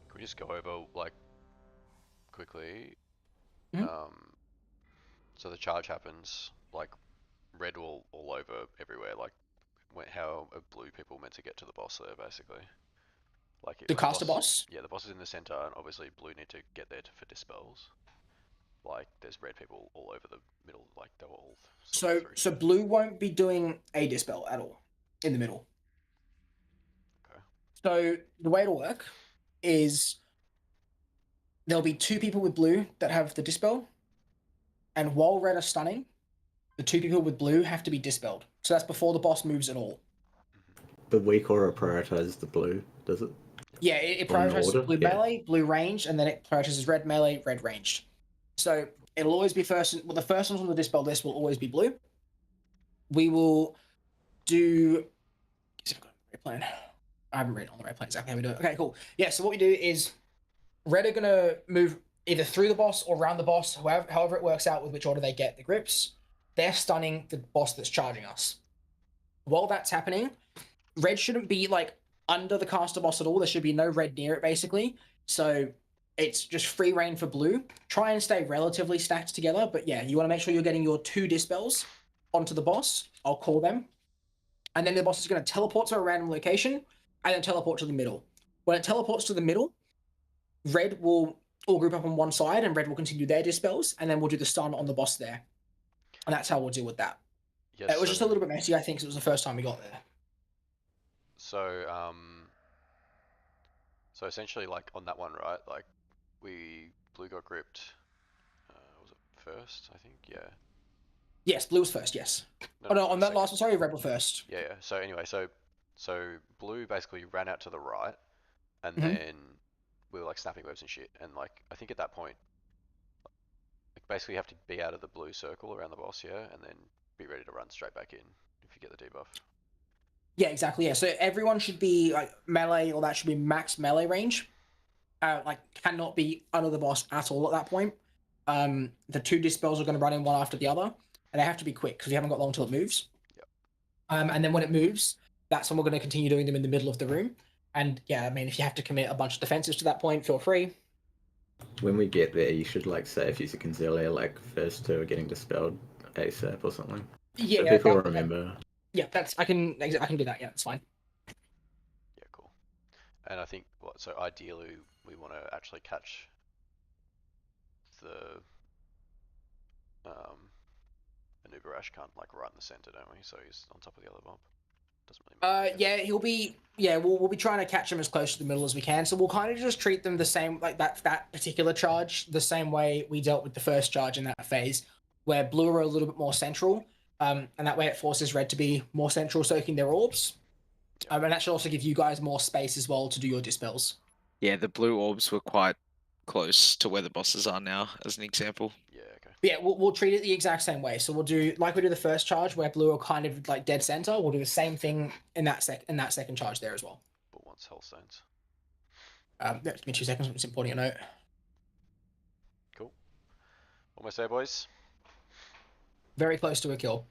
Can we just go over like quickly? Mhm. So the charge happens, like red all over everywhere. Like how are blue people meant to get to the boss there, basically? Like To cast a boss? Yeah, the boss is in the center, and obviously blue need to get there for dispels. Like there's red people all over the middle, like they're all. So blue won't be doing a dispel at all in the middle. Okay. So the way it'll work is there'll be 2 people with blue that have the dispel, and while red are stunning, the 2 people with blue have to be dispelled. So that's before the boss moves at all. The weak aura prioritizes the blue, does it? Yeah, it On prioritizes order? blue Yeah. melee, blue range, and then it prioritizes red melee, red ranged. So it'll always be first. Well, the first ones on the dispel list will always be blue. We will do. Red plan. I haven't written on the red plan exactly how we do it. Okay, cool. Yeah, so what we do is red are gonna move either through the boss or around the boss, however it works out with which order they get the grips. They're stunning the boss that's charging us. While that's happening, red shouldn't be like under the caster boss at all. There should be no red near it, basically. So it's just free reign for blue. Try and stay relatively stacked together, but yeah, you want to make sure you're getting your 2 dispels onto the boss. I'll call them. And then the boss is going to teleport to a random location and then teleport to the middle. When it teleports to the middle, red will all group up on one side and red will continue their dispels, and then we'll do the stun on the boss there. And that's how we'll deal with that. Yes, It was just a little bit messy, I think, 'cause it was the first time we got there. So so essentially, like on that one, right? Like blue got gripped. Was it first? I think, yeah. Yes, blue was first, yes. No, Oh no, blue on was that second. last one, sorry, red was first. Yeah, yeah. So anyway, so blue basically ran out to the right, and Mhm. then we were like snapping webs and shit, and like I think at that point, like basically you have to be out of the blue circle around the boss, yeah, and then be ready to run straight back in if you get the debuff. Yeah, exactly. Yeah, so everyone should be like melee, or that should be max melee range. Like cannot be under the boss at all at that point. The 2 dispels are going to run in one after the other, and they have to be quick because we haven't got long till it moves. Yep. And then when it moves, that's when we're going to continue doing them in the middle of the room. And yeah, I mean, if you have to commit a bunch of defenses to that point, feel free. When we get there, you should like say a few seconds earlier, like first 2 are getting dispelled ASAP or something. Yeah, so people remember. Yeah, I can do that. Yeah, that's fine. Yeah, cool. And I think so ideally we want to actually catch the Anubarash cunt like right in the center, don't we? So he's on top of the other mob. Doesn't really matter. Yeah, he'll be. Yeah, we'll be trying to catch him as close to the middle as we can. So we'll kind of just treat them the same, like that particular charge, the same way we dealt with the first charge in that phase, where blue are a little bit more central, and that way it forces red to be more central, soaking their orbs. And that should also give you guys more space as well to do your dispels. Yeah, the blue orbs were quite close to where the bosses are now, as an example. Yeah, okay. But yeah, we'll treat it the exact same way. So we'll do like we do the first charge where blue are kind of like dead center. We'll do the same thing in that second charge there as well. But once Hellstones. Yeah, give me 2 seconds. It's important to note. Cool. What am I say, boys? Very close to a kill.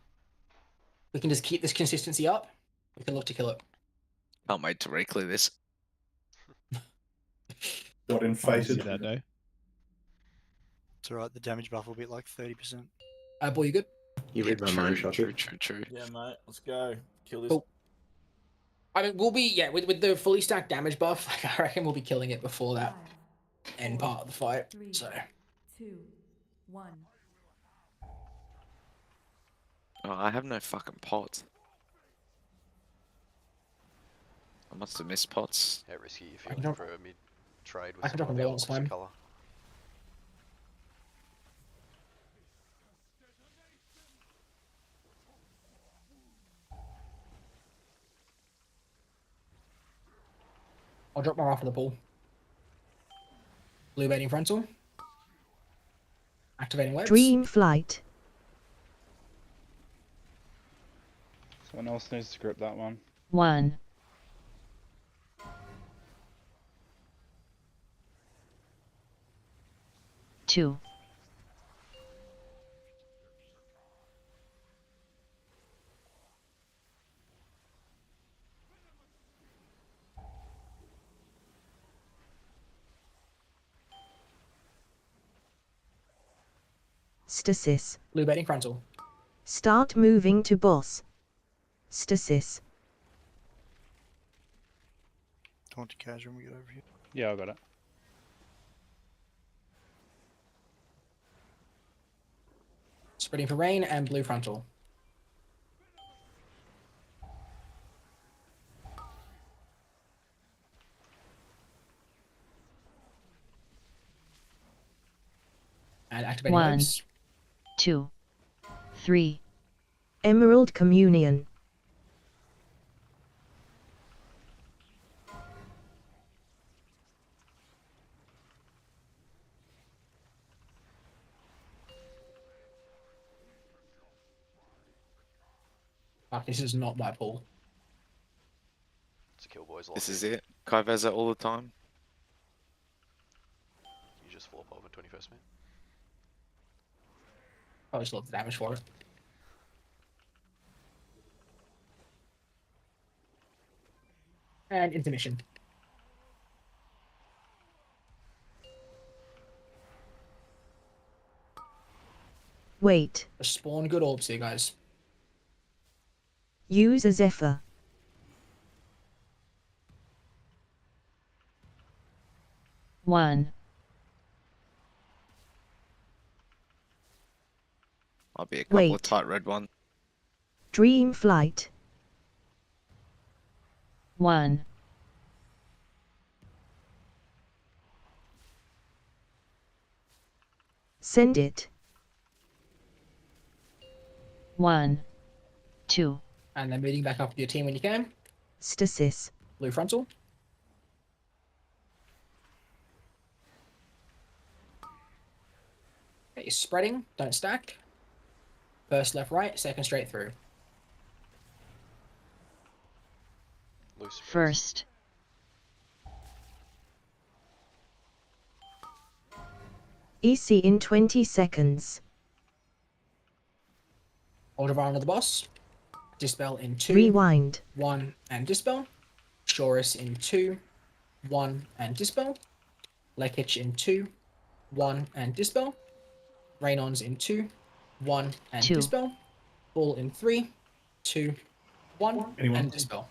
We can just keep this consistency up. We can look to kill it. Can't wait to reclear this. Got See infated. that day. It's alright, the damage buff will be at like 30%. Boy, you good? You read my mind, Shotty. True. Yeah, mate. Let's go. Kill this. Cool. I mean, we'll be, yeah, with the fully stacked damage buff, like, I reckon we'll be killing it before that end part of the fight. 3, So 2, 1. Oh, I have no fucking pots. I must have missed pots. Yeah, risky if I you're can looking drop- for a mid trade I with can someone drop of a the nail opposite on colour. I'll drop my off of the pool. Blue baiting frontal. Activating webs. Dream flight. Someone else needs to grip that one. 1, 2, 'Stasis. Blue baiting frontal. Start moving to boss. 'Stasis. Taunt to casual when we get over here. Yeah, I got it. Spreading for rain and blue frontal. And activating 1, webs. 2, 3. Emerald Communion. Fuck, this is not my pool. It's a kill, boys. This is it. Kaivaza all the time. You just flop over 21st minute. Probably just love the damage for it. And intermission. Wait. Spawn good orbs here, guys. Use a Zephyr. One. Might be a couple of Wait. tight red ones. Dream flight. 1. Send it. 1, 2. And then meeting back up with your team when you can. Stasis. Blue frontal. Okay, you're spreading, don't stack. First left right, second straight through. Loose. First. EC in 20 seconds. Aldebaran of the boss. Dispel in 2. Rewind. 1 and dispel. Shorus in 2. 1 and dispel. Lekich in 2. 1 and dispel. Raynons in 2. 1 and 2. dispel. Bull in 3. 2. 1 Anyone? and dispel.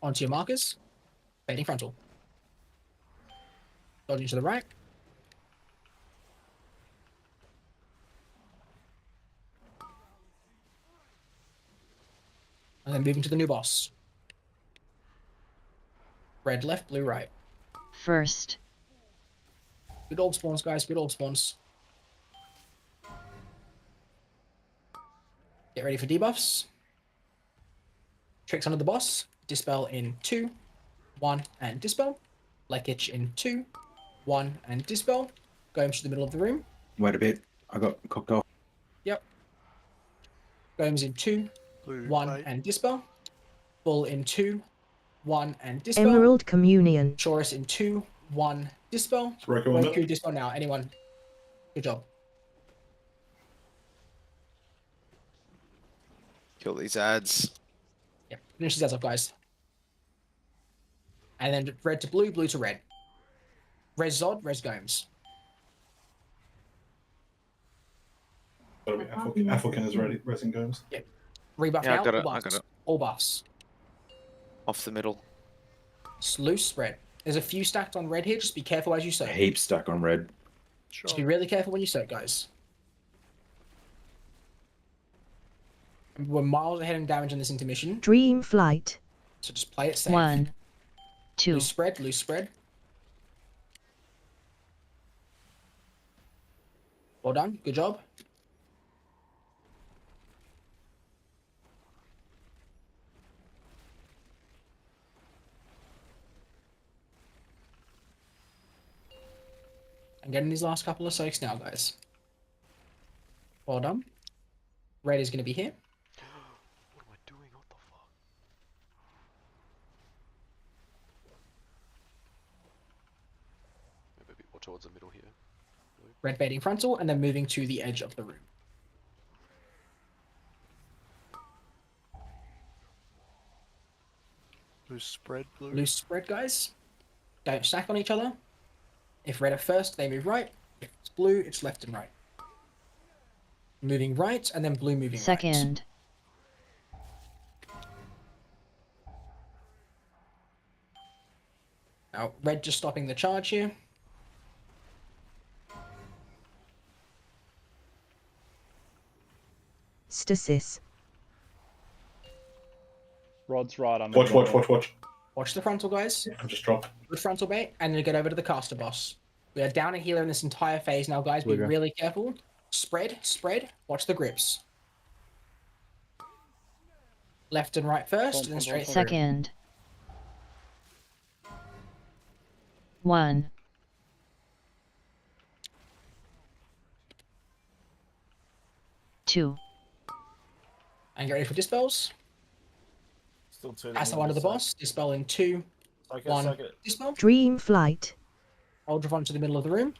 Onto your markers. Baiting frontal. Dodging to the right. And then moving to the new boss. Red left, blue right. First. Good old spawns, guys. Good old spawns. Get ready for debuffs. Tricks under the boss. Dispel in 2, 1, and dispel. Leckage in 2, 1, and dispel. Gomes to the middle of the room. Wait a bit. I got cocked off. Yep. Gomes in 2, Blue 1, plate. and dispel. Bull in 2, 1, and dispel. Emerald Communion. Chorus in 2, 1, dispel. Roku, dispel now. Anyone? Good job. Kill these ads. Yep. Finish these ads up, guys. And then red to blue, blue to red. Res Zod, res Gomes. Gotta be African is ready. Resin Gomes. Yep. Rebuff Yeah, now. I got it. All I buffs. got it. All buffs. Off the middle. Loose spread. There's a few stacked on red here. Just be careful as you soak. Heaps stuck on red. Just be really careful when you soak, guys. We're miles ahead in damage in this intermission, Dream Flight. so just play it safe. 1, 2, Loose spread, loose spread. Well done. Good job. I'm getting these last couple of soaks now, guys. Well done. Red is going to be here. What am I doing? What the fuck? Maybe a bit more towards the middle here. Red baiting frontal, and then moving to the edge of the room. Loose spread, blue. Loose spread, guys. Don't stack on each other. If red are first, they move right. If it's blue, it's left and right. Moving right, and then blue moving right. second, Now, red just stopping the charge here. Stasis. Rod's right on. Watch. Watch the frontal, guys. I've just dropped. Good frontal bait, and then get over to the caster boss. We are down a healer in this entire phase now, guys. Be Blueger. really careful. Spread, spread. Watch the grips. Left and right first, and then straight through. second, 1, 2, And get ready for dispels. Still two. Pass the one to the boss. Dispel in 2, Soak 1. it. Dispel. Dream Flight. Ultra Font to the middle of the room.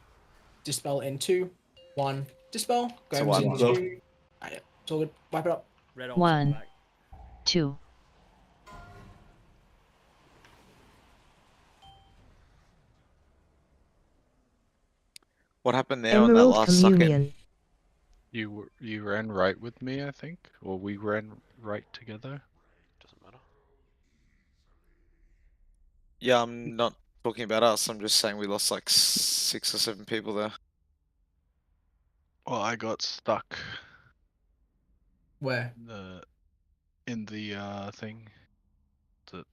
Dispel in 2, 1. Dispel. So Goes in one. 2. Ah, yeah, it's all good. Wipe it up. Red 1, 2, What happened there on that Emerald last second? Communion. You ran right with me, I think, or we ran right together. Doesn't matter. Yeah, I'm not talking about us. I'm just saying we lost like 6 or 7 people there. Well, I got stuck Where? in the thing. The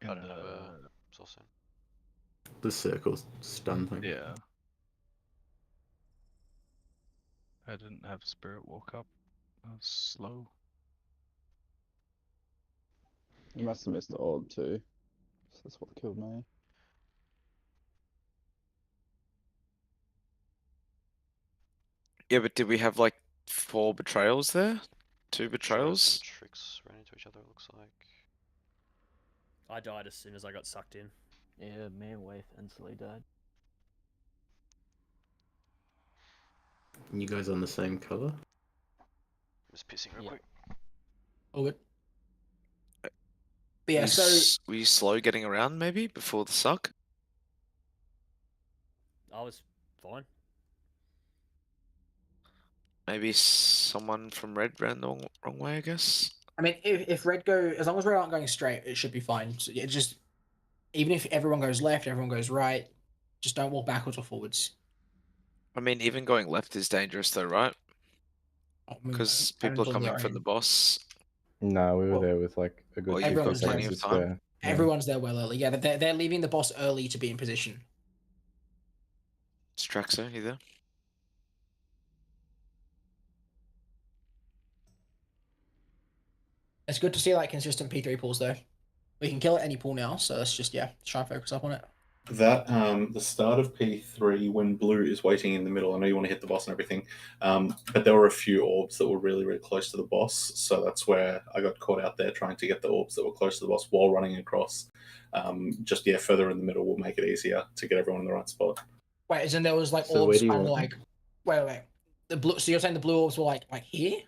in I don't have the a sauce in. The circle stun thing. yeah. I didn't have spirit walk up. I was slow. You must have missed the orb too. So that's what killed me. Yeah, but did we have like 4 betrayals there? 2 Shadows betrayals? and tricks ran into each other. It looks like. I died as soon as I got sucked in. Yeah, me and Waif instantly died. You guys on the same color? Just pissing real quick. All good. But yeah, Were you so were you slow getting around maybe before the suck? I was fine. Maybe someone from red ran the wrong way, I guess. I mean, if red go, as long as red aren't going straight, it should be fine. So it just, even if everyone goes left, everyone goes right, just don't walk backwards or forwards. I mean, even going left is dangerous though, right? Because people are coming from the boss. No, we were there with like a good Well, few you've got people plenty of just time. there. Yeah. Everyone's there well early. Yeah, they're leaving the boss early to be in position. Straxo, you there? It's good to see like consistent P3 pulls though. We can kill at any pool now, so let's just try and focus up on it. That the start of P3 when blue is waiting in the middle. I know you want to hit the boss and everything, but there were a few orbs that were really close to the boss, so that's where I got caught out there trying to get the orbs that were close to the boss while running across. Just further in the middle will make it easier to get everyone in the right spot. Wait, as in there was like So where orbs do you kind of want like wait. The blue. So you're saying the blue orbs were like here?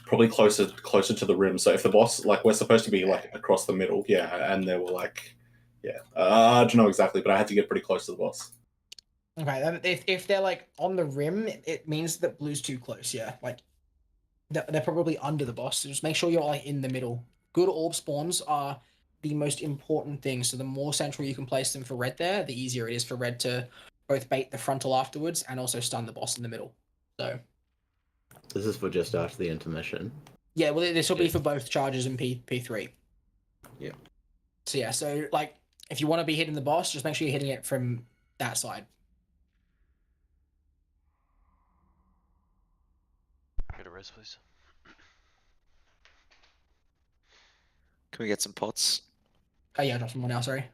Probably closer to the rim. So if the boss, like, we're supposed to be like across the middle, and there were like, I don't know exactly, but I had to get pretty close to the boss. Okay, then if they're like on the rim, it means that blue's too close. Yeah, like they're probably under the boss. So just make sure you're like in the middle. Good orb spawns are the most important thing. So the more central you can place them for red there, the easier it is for red to both bait the frontal afterwards and also stun the boss in the middle. So This is for just after the intermission. yeah, well this will be for both charges in P3. Yeah. So yeah, so like if you want to be hitting the boss, just make sure you're hitting it from that side. Get a res, please. Can we get some pots? Oh yeah, I dropped someone now, sorry.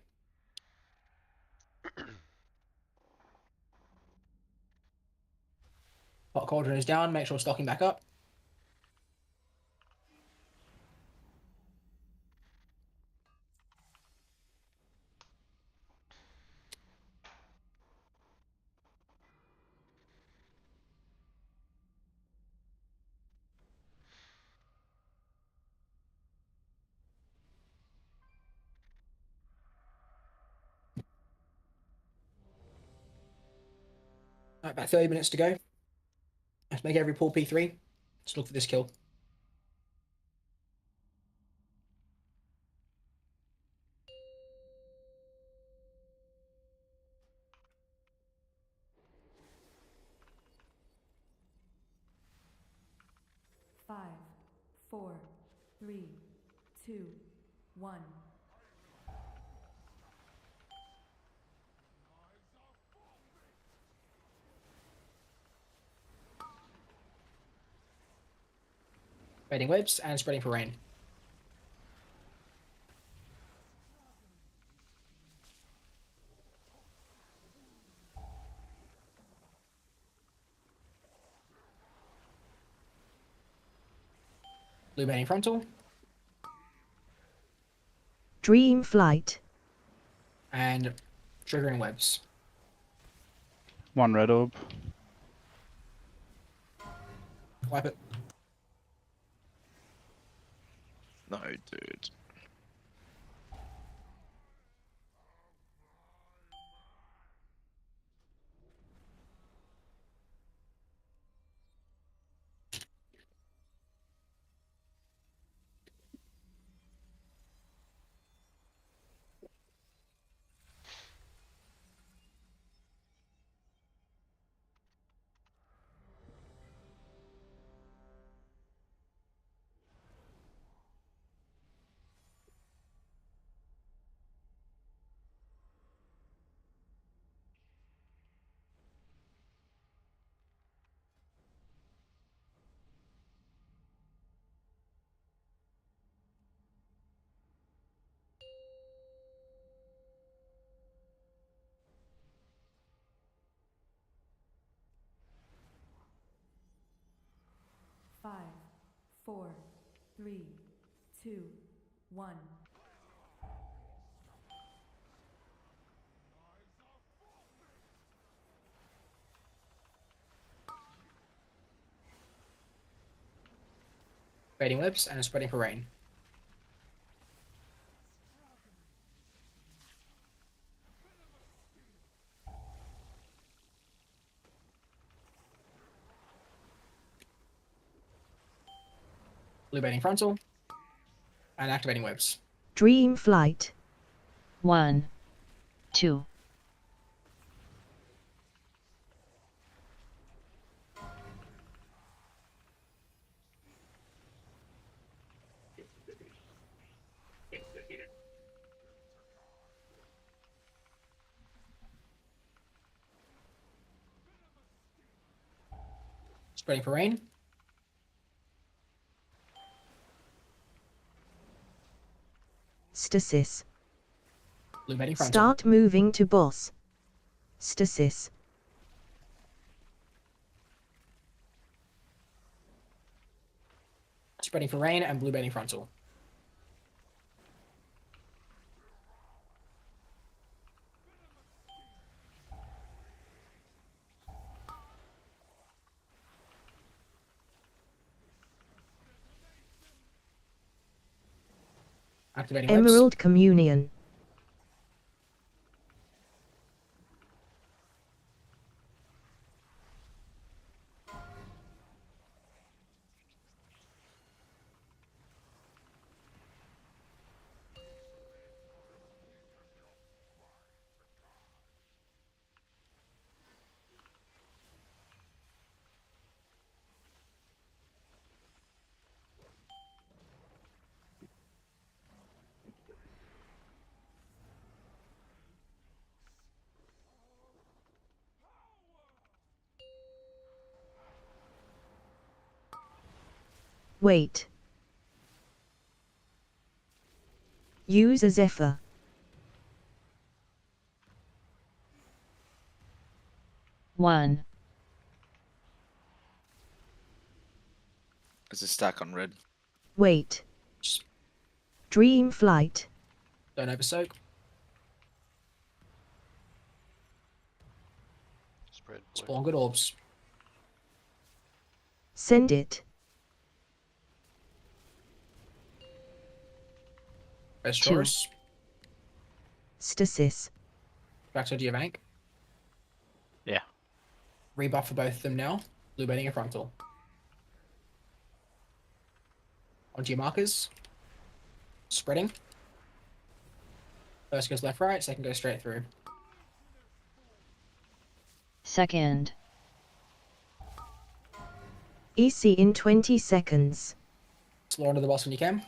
Pot cauldron is down, make sure stocking back up. Right, about 30 minutes to go. Let's make every pull P3. Let's look for this kill. Five, four, three, two, one. Baiting webs and spreading for rain. Blue baiting frontal. Dream flight. And triggering webs. One red orb. Wipe it. No, dude. Five, four, three, two, one. Baiting webs and spreading for rain. Blue baiting frontal. And activating webs. Dream flight. 1, 2. Spreading for rain. Stasis. Blue baiting frontal. Start moving to boss. Stasis. Spreading for rain and blue baiting frontal. Activating webs. Emerald Communion. Wait. Use a Zephyr. One. There's a stack on red. Wait. Dream Flight. Don't oversoak. Spread. Spawn good orbs. Send it. Best Two. Taurus. Stasis. Back to your bank. Yeah. Rebuff for both of them now. Blue baiting and frontal. Onto your markers. Spreading. First goes left, right. Second goes straight through. Second. EC in 20 seconds. Slow onto the boss when you can.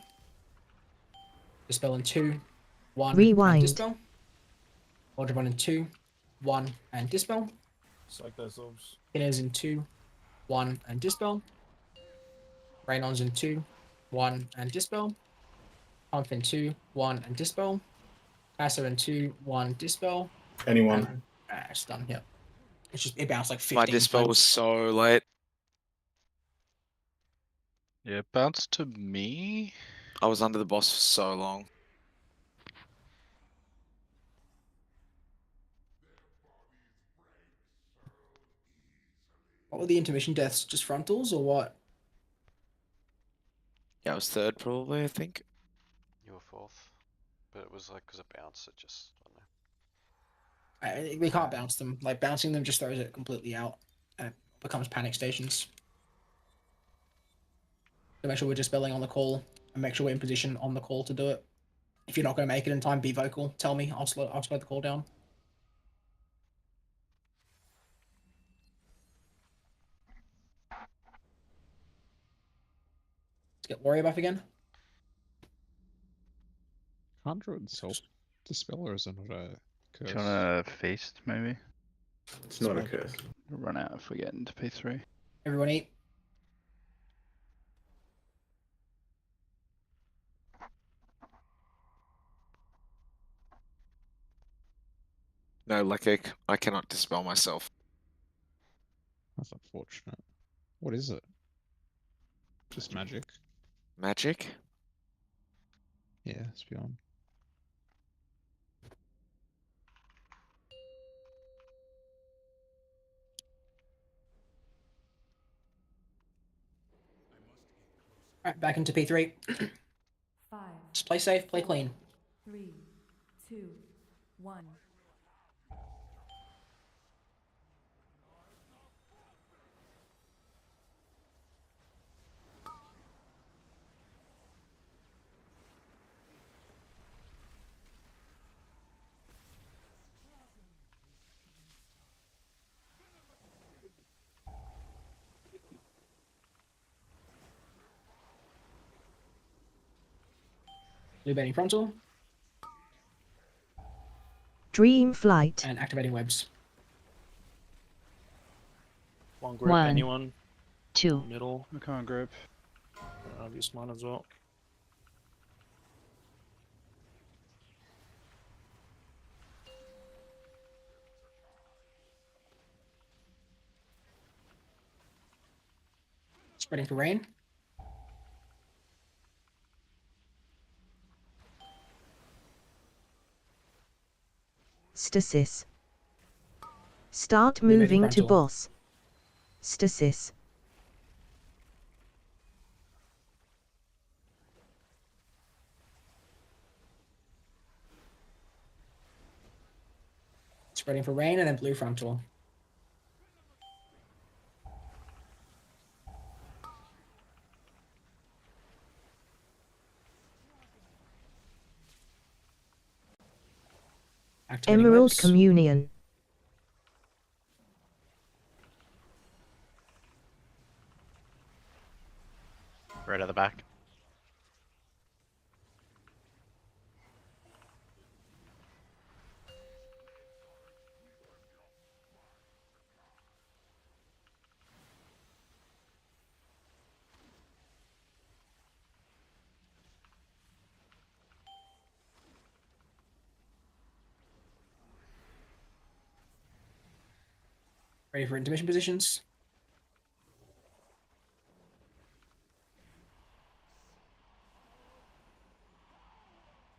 Dispel in 2, 1, Rewind. and dispel. Order 1 in 2, 1, and dispel. Soak those orbs. Inners in 2, 1, and dispel. Rain-ons in 2, 1, and dispel. Pump in 2, 1, and dispel. Passo in 2, 1, dispel. Anyone? It's done, yep. It's just, it bounced like 15 My dispel was so late. Yeah, bounce to me. I was under the boss for so long. What were the intermission deaths? Just frontals or what? Yeah, I was third probably, I think. You were fourth. But it was like, because it bounced, it just, I don't know. We can't bounce them. Like, bouncing them just throws it completely out. And it becomes panic stations. So make sure we're dispelling on the call. And make sure we're in position on the call to do it. If you're not going to make it in time, be vocal. Tell me. I'll slow the call down. Let's get warrior buff again. Conjure itself. Dispeller is not a curse. Do you want to feast, maybe? It's not a curse. We'll run out if we get into P3. Everyone eat. No, like I cannot dispel myself. That's unfortunate. What is it? Just magic. Magic? Yeah, it's beyond. Alright, back into P3. 5, Just play safe, play clean. 3, 2, 1. Blue baiting frontal. Dream Flight. And activating webs. One group, One. anyone? 2. Middle. Okay, on group. I'll use mine as well. Spreading for rain. Stasis. Start Moving moving to frontal. boss. Stasis. Spreading for rain and then blue frontal. Activating Emerald webs. Communion. Right at the back. Ready for intermission positions.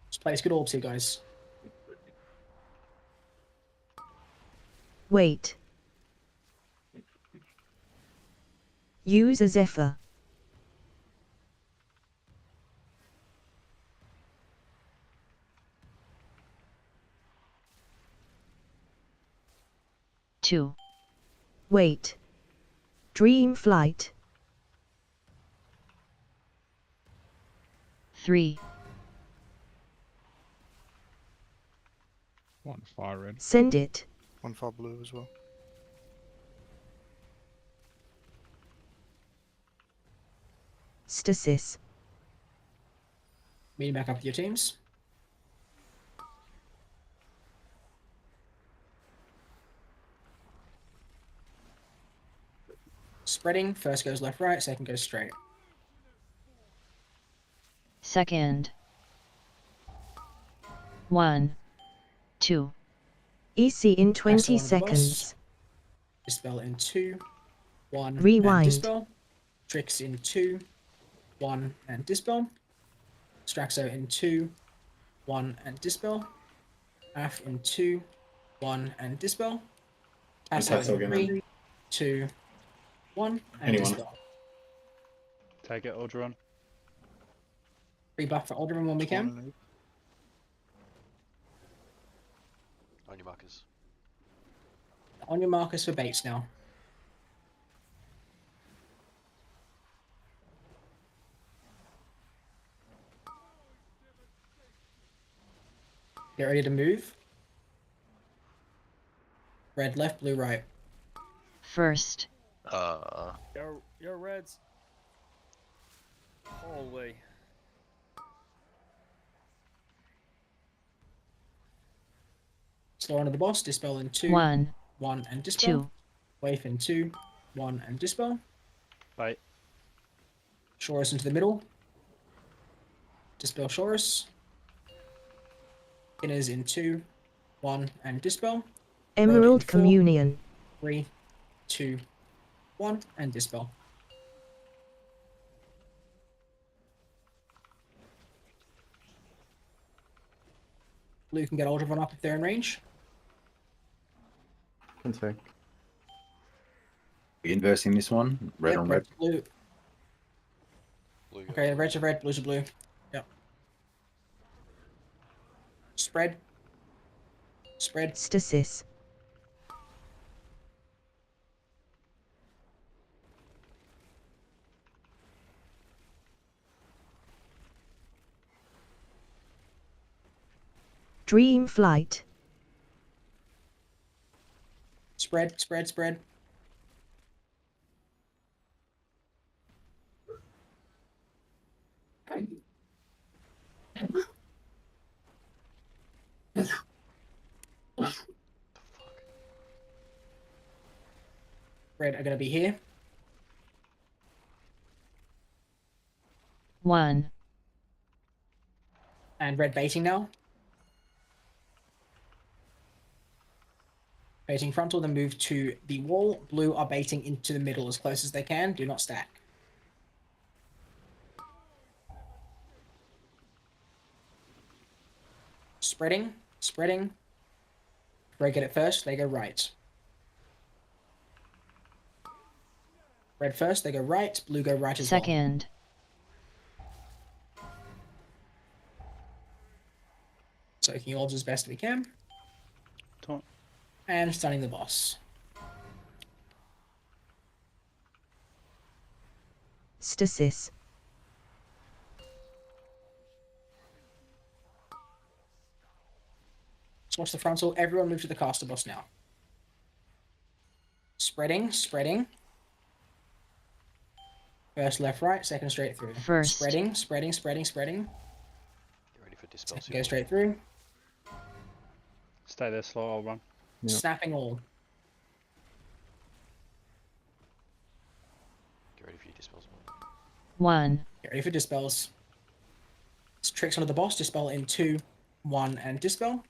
Just place good orbs here, guys. Wait. Use a Zephyr. Two. Wait. Dream Flight. 3. 1 fire red. Send it. 1 far blue as well. Stasis. Meeting back up with your teams. Spreading. First goes left, right. Second goes straight. Second. 1. 2. EC in 20 Pass on to the boss. seconds. Dispel in 2, 1, Rewind. and dispel. Tricks in 2, 1, and dispel. Straxo in 2, 1, and dispel. Af in 2, 1, and dispel. Tasso Tasso in again. 3, 2, 1, and Anyone. dispel. Take it, Aldrin. Rebuff for Alderman when we can. On your markers. On your markers for baits now. Get ready to move. Red left, blue right. First. Yo, Reds. Holy. Slow onto the boss, dispel in 2, 1. 1, and dispel. 2. Wave in 2, 1, and dispel. Bye. Shorus into the middle. Dispel Shorus. Inners in 2, 1, and dispel. Emerald in 4, Communion. 3, 2, 1, and dispel. Blue can get Ultravon up if they're in range. Can take. We inversing this one? Red Yep, on red. red's blue. Blue Okay, red's a red, blue's a blue. Yep. Spread. Spread. Stasis. Dream Flight. Spread, spread, spread. Red are going to be here. 1. And red baiting now. Baiting frontal, then move to the wall. Blue are baiting into the middle as close as they can. Do not stack. Spreading, spreading. Red get it first, they go right. Red first, they go right. Blue go right as well. Second. Soaking orbs as best we can. Taunt. And stunning the boss. Stasis. So watch the frontal. Everyone move to the caster boss now. Spreading, spreading. First left, right. Second straight through. First. Spreading, spreading, spreading, spreading. Get ready for dispel. Second, go straight through. Stay there slow, I'll run. Snapping all. Get ready for your dispels. 1. Get ready for dispels. It's tricks onto the boss. Dispel in 2, 1, and dispel.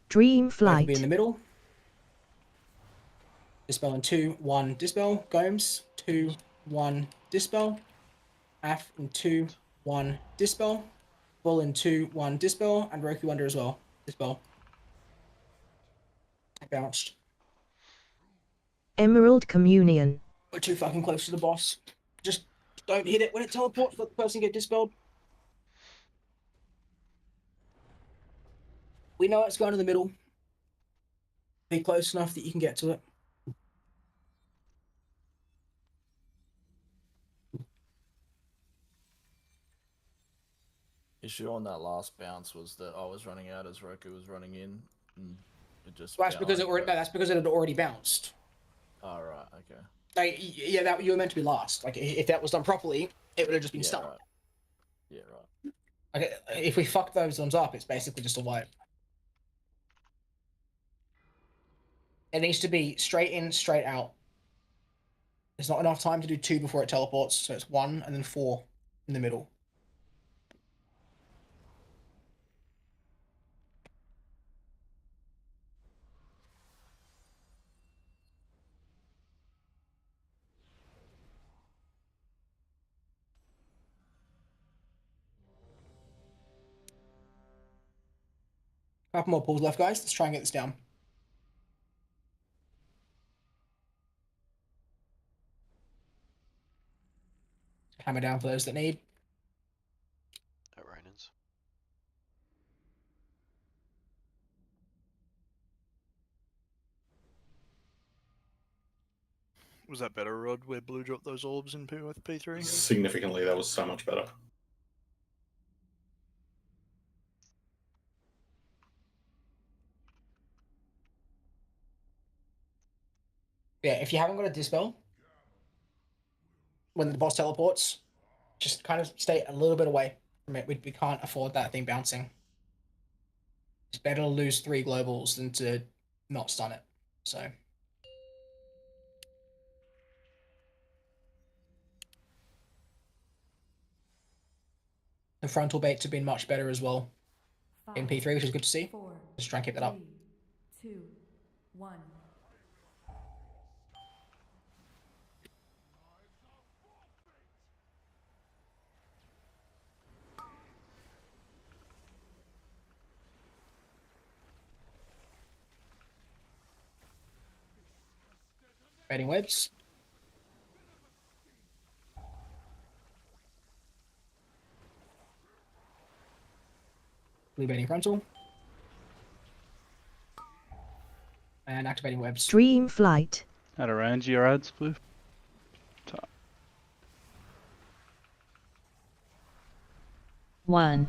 Dream Both will be in flight. the middle. Dispel in 2, 1, dispel. Gomes, 2, 1, dispel. Af in 2, 1, dispel. Bull in 2, 1, dispel. And Roku under as well. Dispel. Bounced. Emerald Communion. We're too fucking close to the boss. Just don't hit it when it teleports. Let the person get dispelled. We know it's going to the middle. Be close enough that you can get to it. Issue on that last bounce was that I was running out as Roku was running in, and it just. Well, that's because it already. No, that's because it had already bounced. Oh right, okay. Like, yeah, that you were meant to be last. Like, if that was done properly, it would have just been stunned. Right. Yeah, right. Like, if we fuck those ones up, it's basically just a wipe. It needs to be straight in, straight out. There's not enough time to do 2 before it teleports, so it's 1 and then 4 in the middle. Couple more pulls left, guys. Let's try and get this down. Hammer down for those that need. At Rainans. Was that better, Rod, where Blue dropped those orbs in with P3? Significantly, that was so much better. Yeah, if you haven't got a dispel, when the boss teleports, just kind of stay a little bit away from it. We can't afford that thing bouncing. It's better to lose 3 globals than to not stun it. So. The frontal baits have been much better as well in P3, which is good to see. 4, Just try and keep that up. 3, 2, 1. Baiting webs. Blue baiting frontal. And activating webs. Dream flight. Out of range, your ads, Blue. 1,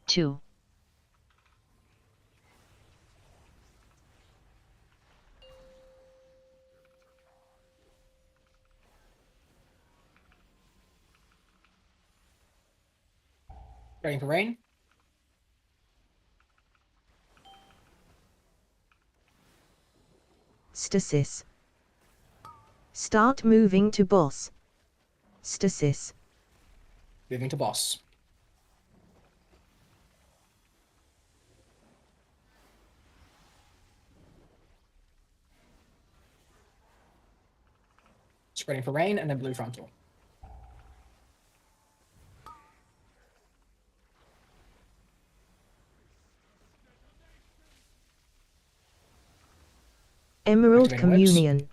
2. Waiting for rain. Stasis. Start moving to boss. Stasis. Moving to boss. Spreading for rain and then blue frontal. Emerald Activating webs. Communion.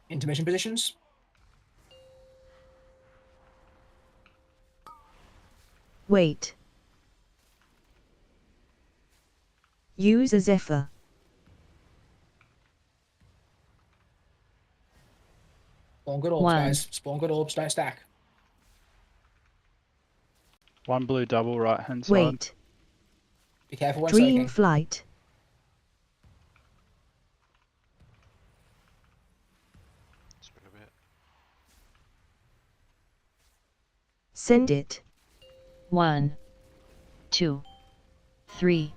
Intermission positions. Wait. Use a Zephyr. Spawn good orbs, 1. guys. Spawn good orbs, don't stack. One blue double right hand side. Wait. Be careful when Dream soaking. Flight. Spread a bit. Send it. 1, 2, 3.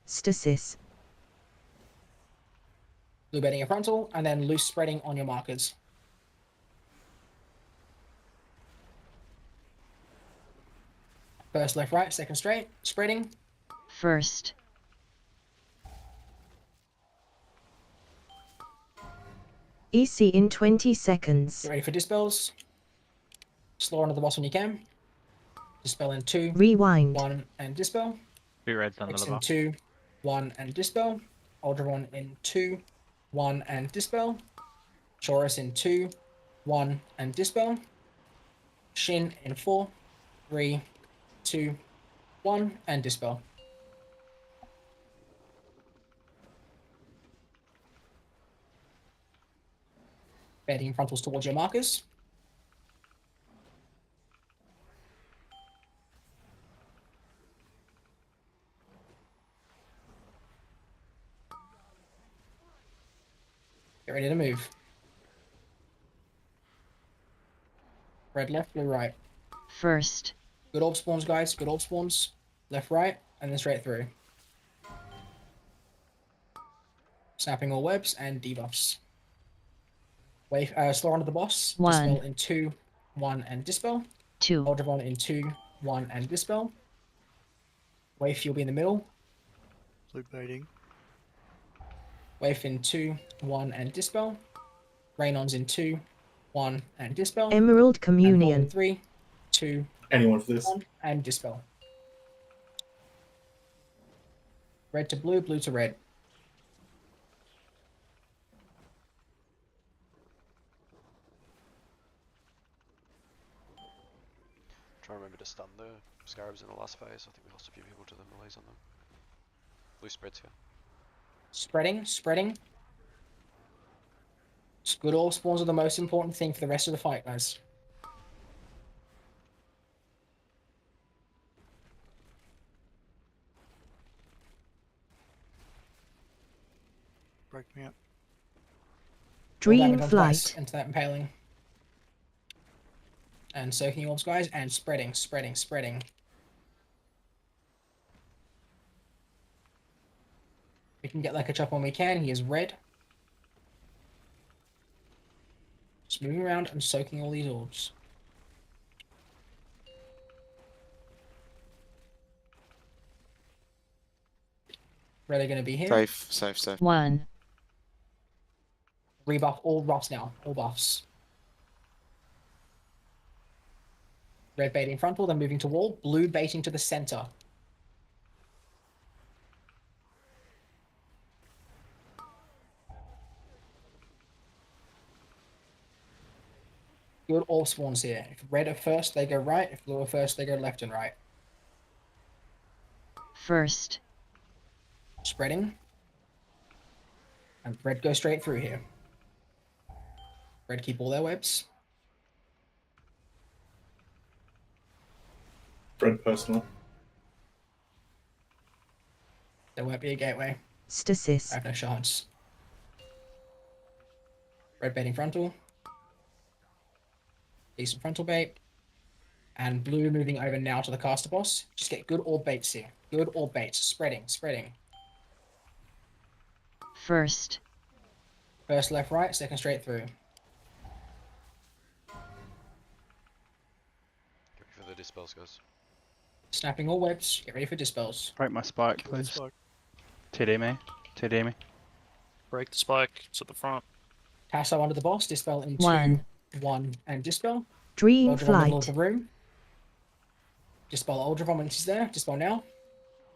Stasis. Blue bedding in frontal, and then loose spreading on your markers. First left right, second straight, spreading. First. EC in 20 seconds. Get ready for dispels. Slow onto the boss when you can. Dispel in 2, Rewind. 1, and dispel. 2 reds on the X in lever. 2, 1, and dispel. Aldravon in 2, 1, and dispel. Chorus in 2, 1, and dispel. Shin in 4, 3, 2, 1, and dispel. Bedding frontals towards your markers. Get ready to move. Red left, blue right. First. Good orb spawns, guys. Good orb spawns. Left, right, and then straight through. Snapping all webs and debuffs. Wave, slow onto the boss. 1. Dispel in 2, 1, and dispel. 2. Aldravon in 2, 1, and dispel. Wave, you'll be in the middle. Blue baiting. Wave in 2, 1, and dispel. Rain-ons in 2, 1, and dispel. Emerald And pull in Communion. 3, 2, Anyone for this? 1, and dispel. Red to blue, blue to red. Try and remember to stun the scarabs in the last phase. I think we lost a few people to the melees on them. Blue spreads here. Spreading, spreading. Good orb spawns are the most important thing for the rest of the fight, guys. Break me up. Roll Dream damage on twice Flight. into that impaling. And soaking orbs, guys, and spreading, spreading, spreading. We can get like a chop when we can. He is red. Just moving around and soaking all these orbs. Red are going to be here. Safe, safe, safe. 1. Rebuff all buffs now. All buffs. Red baiting frontal, then moving to wall. Blue baiting to the center. Good orb spawns here. If red are first, they go right. If blue are first, they go left and right. First. Spreading. And red go straight through here. Red keep all their webs. Red personal. There won't be a gateway. Stasis. I have no shards. Red baiting frontal. Decent frontal bait. And blue moving over now to the caster boss. Just get good orb baits here. Good orb baits. Spreading. First. First left, right, second straight through. Get ready for the dispels, guys. Snapping all webs. Get ready for dispels. Break my spike, Kill the please. spike. TD me. TD me. Break the spike. It's at the front. Tasso under the boss. Dispel in 2, One. 1, and dispel. Dream Eldra on the middle of flight. the room. Dispel Eldra when she's there. Dispel now.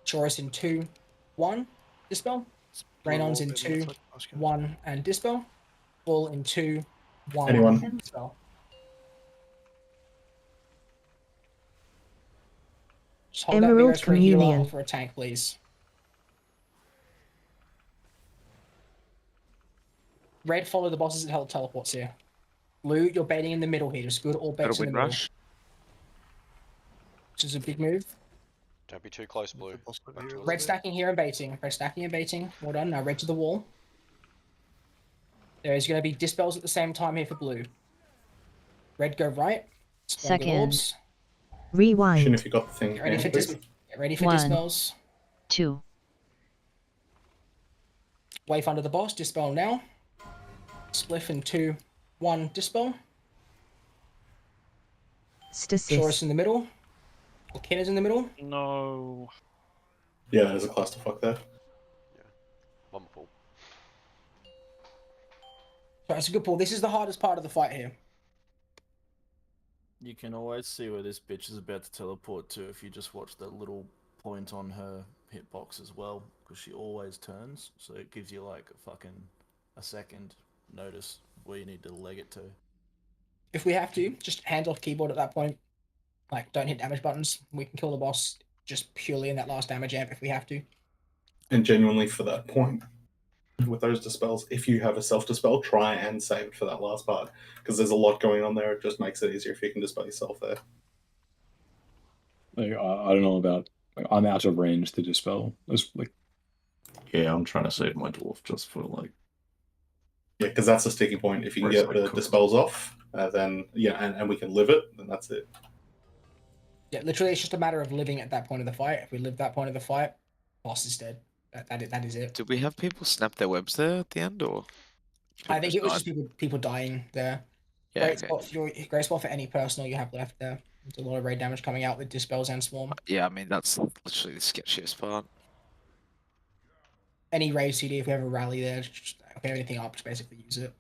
Chorus in 2, 1. Dispel. Raynon's in 2, 1, and dispel. Bull in 2, 1, Anyone? and dispel. Just hold that Emerald Virus for a healer Communion. or for a tank, please. Red, follow the bosses and help teleports here. Blue, you're baiting in the middle here. Just good all Got a baits in the wind middle. rush. Which is a big move. Don't be too close, blue. Back towards Red the- stacking here and baiting. Red stacking and baiting. Well done. Now red to the wall. There is going to be dispels at the same time here for blue. Red go right. Spawn good Second. orbs. Rewind. If you got the thing. Get ready for please. Get ready for One. dispels. 2. Wave under the boss. Dispel now. Spliff in 2, 1. Dispel. Chorus Stasis. in the middle. Volcano's in the middle. No. Yeah, there's a clusterfuck there. One more pull. So it's a good pull. This is the hardest part of the fight here. You can always see where this bitch is about to teleport to if you just watch the little point on her hitbox as well, because she always turns, so it gives you like a second notice where you need to leg it to. If we have to, just hands off keyboard at that point. Like, don't hit damage buttons. We can kill the boss just purely in that last damage amp if we have to. And genuinely, for that point, with those dispels, if you have a self dispel, try and save it for that last part, because there's a lot going on there. It just makes it easier if you can dispel yourself there. Like, I don't know about. Like, I'm out of range to dispel. It's like, Yeah, I'm trying to save my dwarf just for like. Yeah, because that's the sticking point. If you can Where's get that the cook? dispels off, then yeah, and we can live it, then that's it. Yeah, literally, it's just a matter of living at that point of the fight. If we live that point of the fight, boss is dead. That is it. Did we have people snap their webs there at the end, or? I think it was died? just people dying there. Yeah, Great okay. spot for great spot for any personal you have left there. There's a lot of raid damage coming out with dispels and swarm. Yeah, I mean that's literally the sketchiest part. Any raid CD, if we have a rally there, just if we have anything up, just basically use it.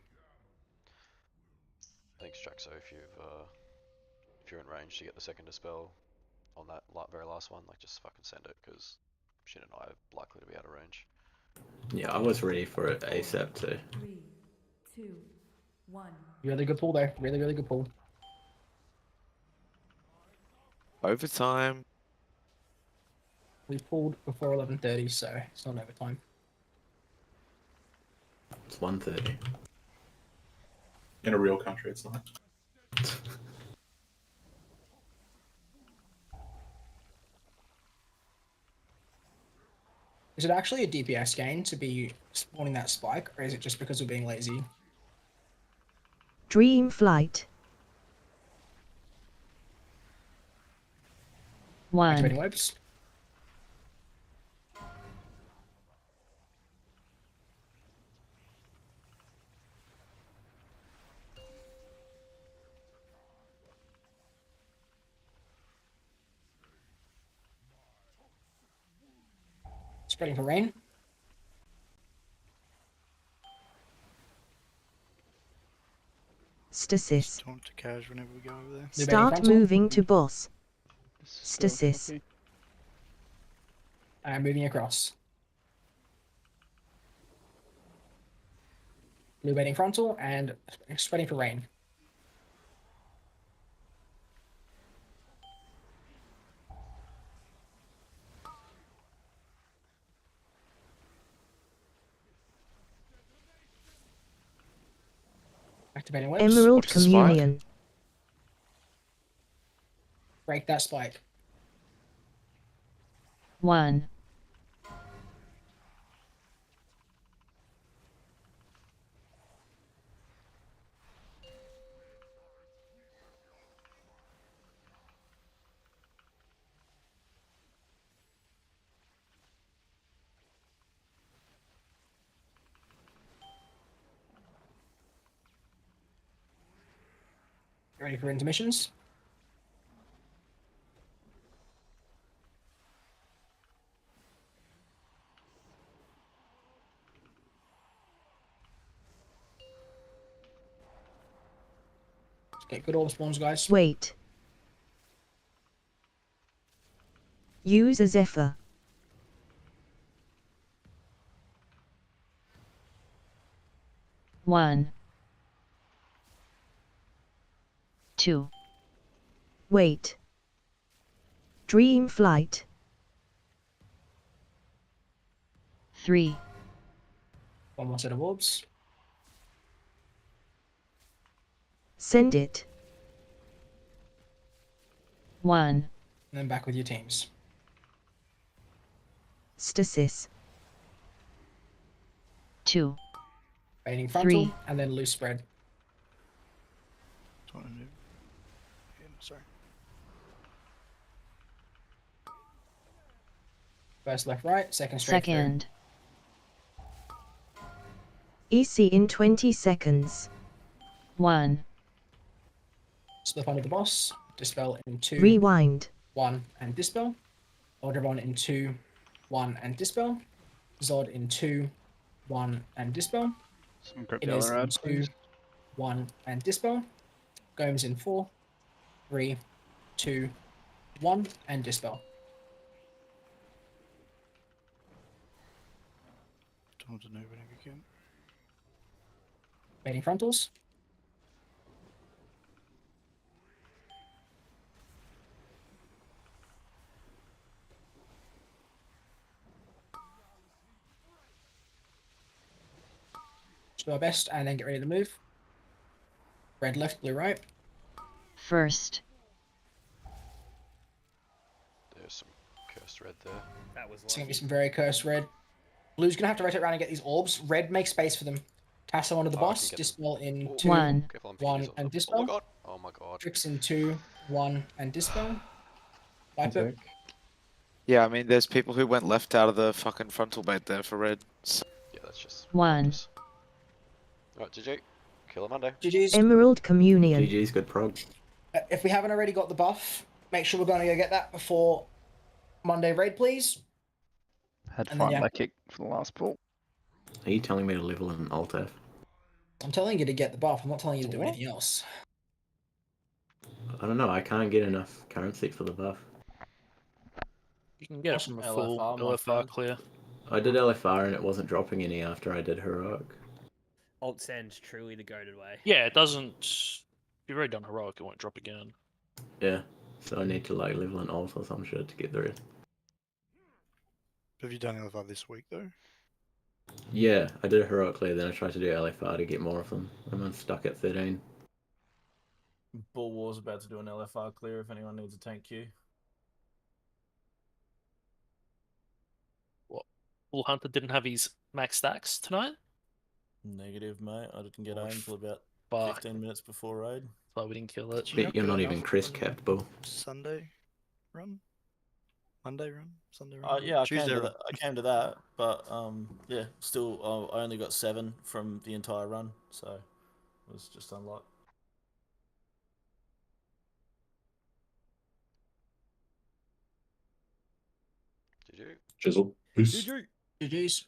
Thanks, Jaxo. If you're in range to get the second dispel on that very last one, like just fucking send it, because Shin and I are likely to be out of range. Yeah, I was ready for it ASAP too. 3, 2, 1. Really good pull there. Really, really good pull. Overtime. We pulled before 11:30, so it's not overtime. It's 1:30. In a real country, it's not. Is it actually a DPS gain to be spawning that spike, or is it just because we're being lazy? Dream flight. 1. Activating webs. Spreading for rain. Stasis. Talk to Cash whenever we go over there. Start moving to boss. Stasis. And moving across. Blue baiting frontal and spreading for rain. Activating webs. Emerald Watch the spike. Communion. Break that spike. 1. Get ready for intermissions. Get good orb spawns, guys. Wait. Use a Zephyr. One. Two. Wait. Dream Flight. 3. One more set of orbs. Send it. 1. And then back with your teams. Stasis. 2. Fading frontal, 3. and then loose spread. Sorry. First left, right, second straight through. Second. EC in 20 seconds. 1. Slip onto the boss. Dispel in 2. Rewind. 1, and dispel. Eldravon in 2, 1, and dispel. Zod in 2, 1, and dispel. Some grip the Inez other in ad, 2, please. 1, and dispel. Gomes in 4, 3, 2, 1, and dispel. Time to know when again. Fading frontals. Do our best and then get ready to move. Red left, blue right. First. There's some cursed red there. That was It's going to be some very cursed red. Blue's going to have to rotate around and get these orbs. Red makes space for them. Tasso onto the Oh, I boss. can get Dispel in them. 2, One. Careful, I'm 1, fingers on and them. dispel. Oh my god. Oh my god. Tricks in 2, 1, and dispel. Wipe it. Yeah, I mean, there's people who went left out of the fucking frontal bait there for red. So. Yeah, that's just 1. Alright, GG. Kill a Monday. GG's. Emerald Communion. GG's good prog. If we haven't already got the buff, make sure we're going to go get that before Monday raid, please. Had And then, fun yeah. that kick for the last pull. Are you telling me to level an alt F? I'm telling you to get the buff. I'm not telling you to do anything else. I don't know. I can't get enough currency for the buff. You can get it from a full LFR, my LFR friend. clear. I did LFR and it wasn't dropping any after I did heroic. Alt Send's truly the goaded way. Yeah, it doesn't. If you've already done heroic, it won't drop again. Yeah, so I need to like level an alt or some shit to get through. Have you done LFR this week though? Yeah, I did heroically, then I tried to do LFR to get more of them. I'm stuck at 13. Bull War's about to do an LFR clear if anyone needs a tank queue. What? Bull Hunter didn't have his max stacks tonight? Negative, mate. I didn't get Oh, home until about fuck. 15 minutes before raid. So we didn't kill it. But you're not even Chris capped, Bull. Sunday run? Monday run? Sunday run? Yeah, I Tuesday came to run. that. I came to that, but yeah, still, I only got 7 from the entire run, so it was just unlocked. GG. Chisel. Peace. GG's.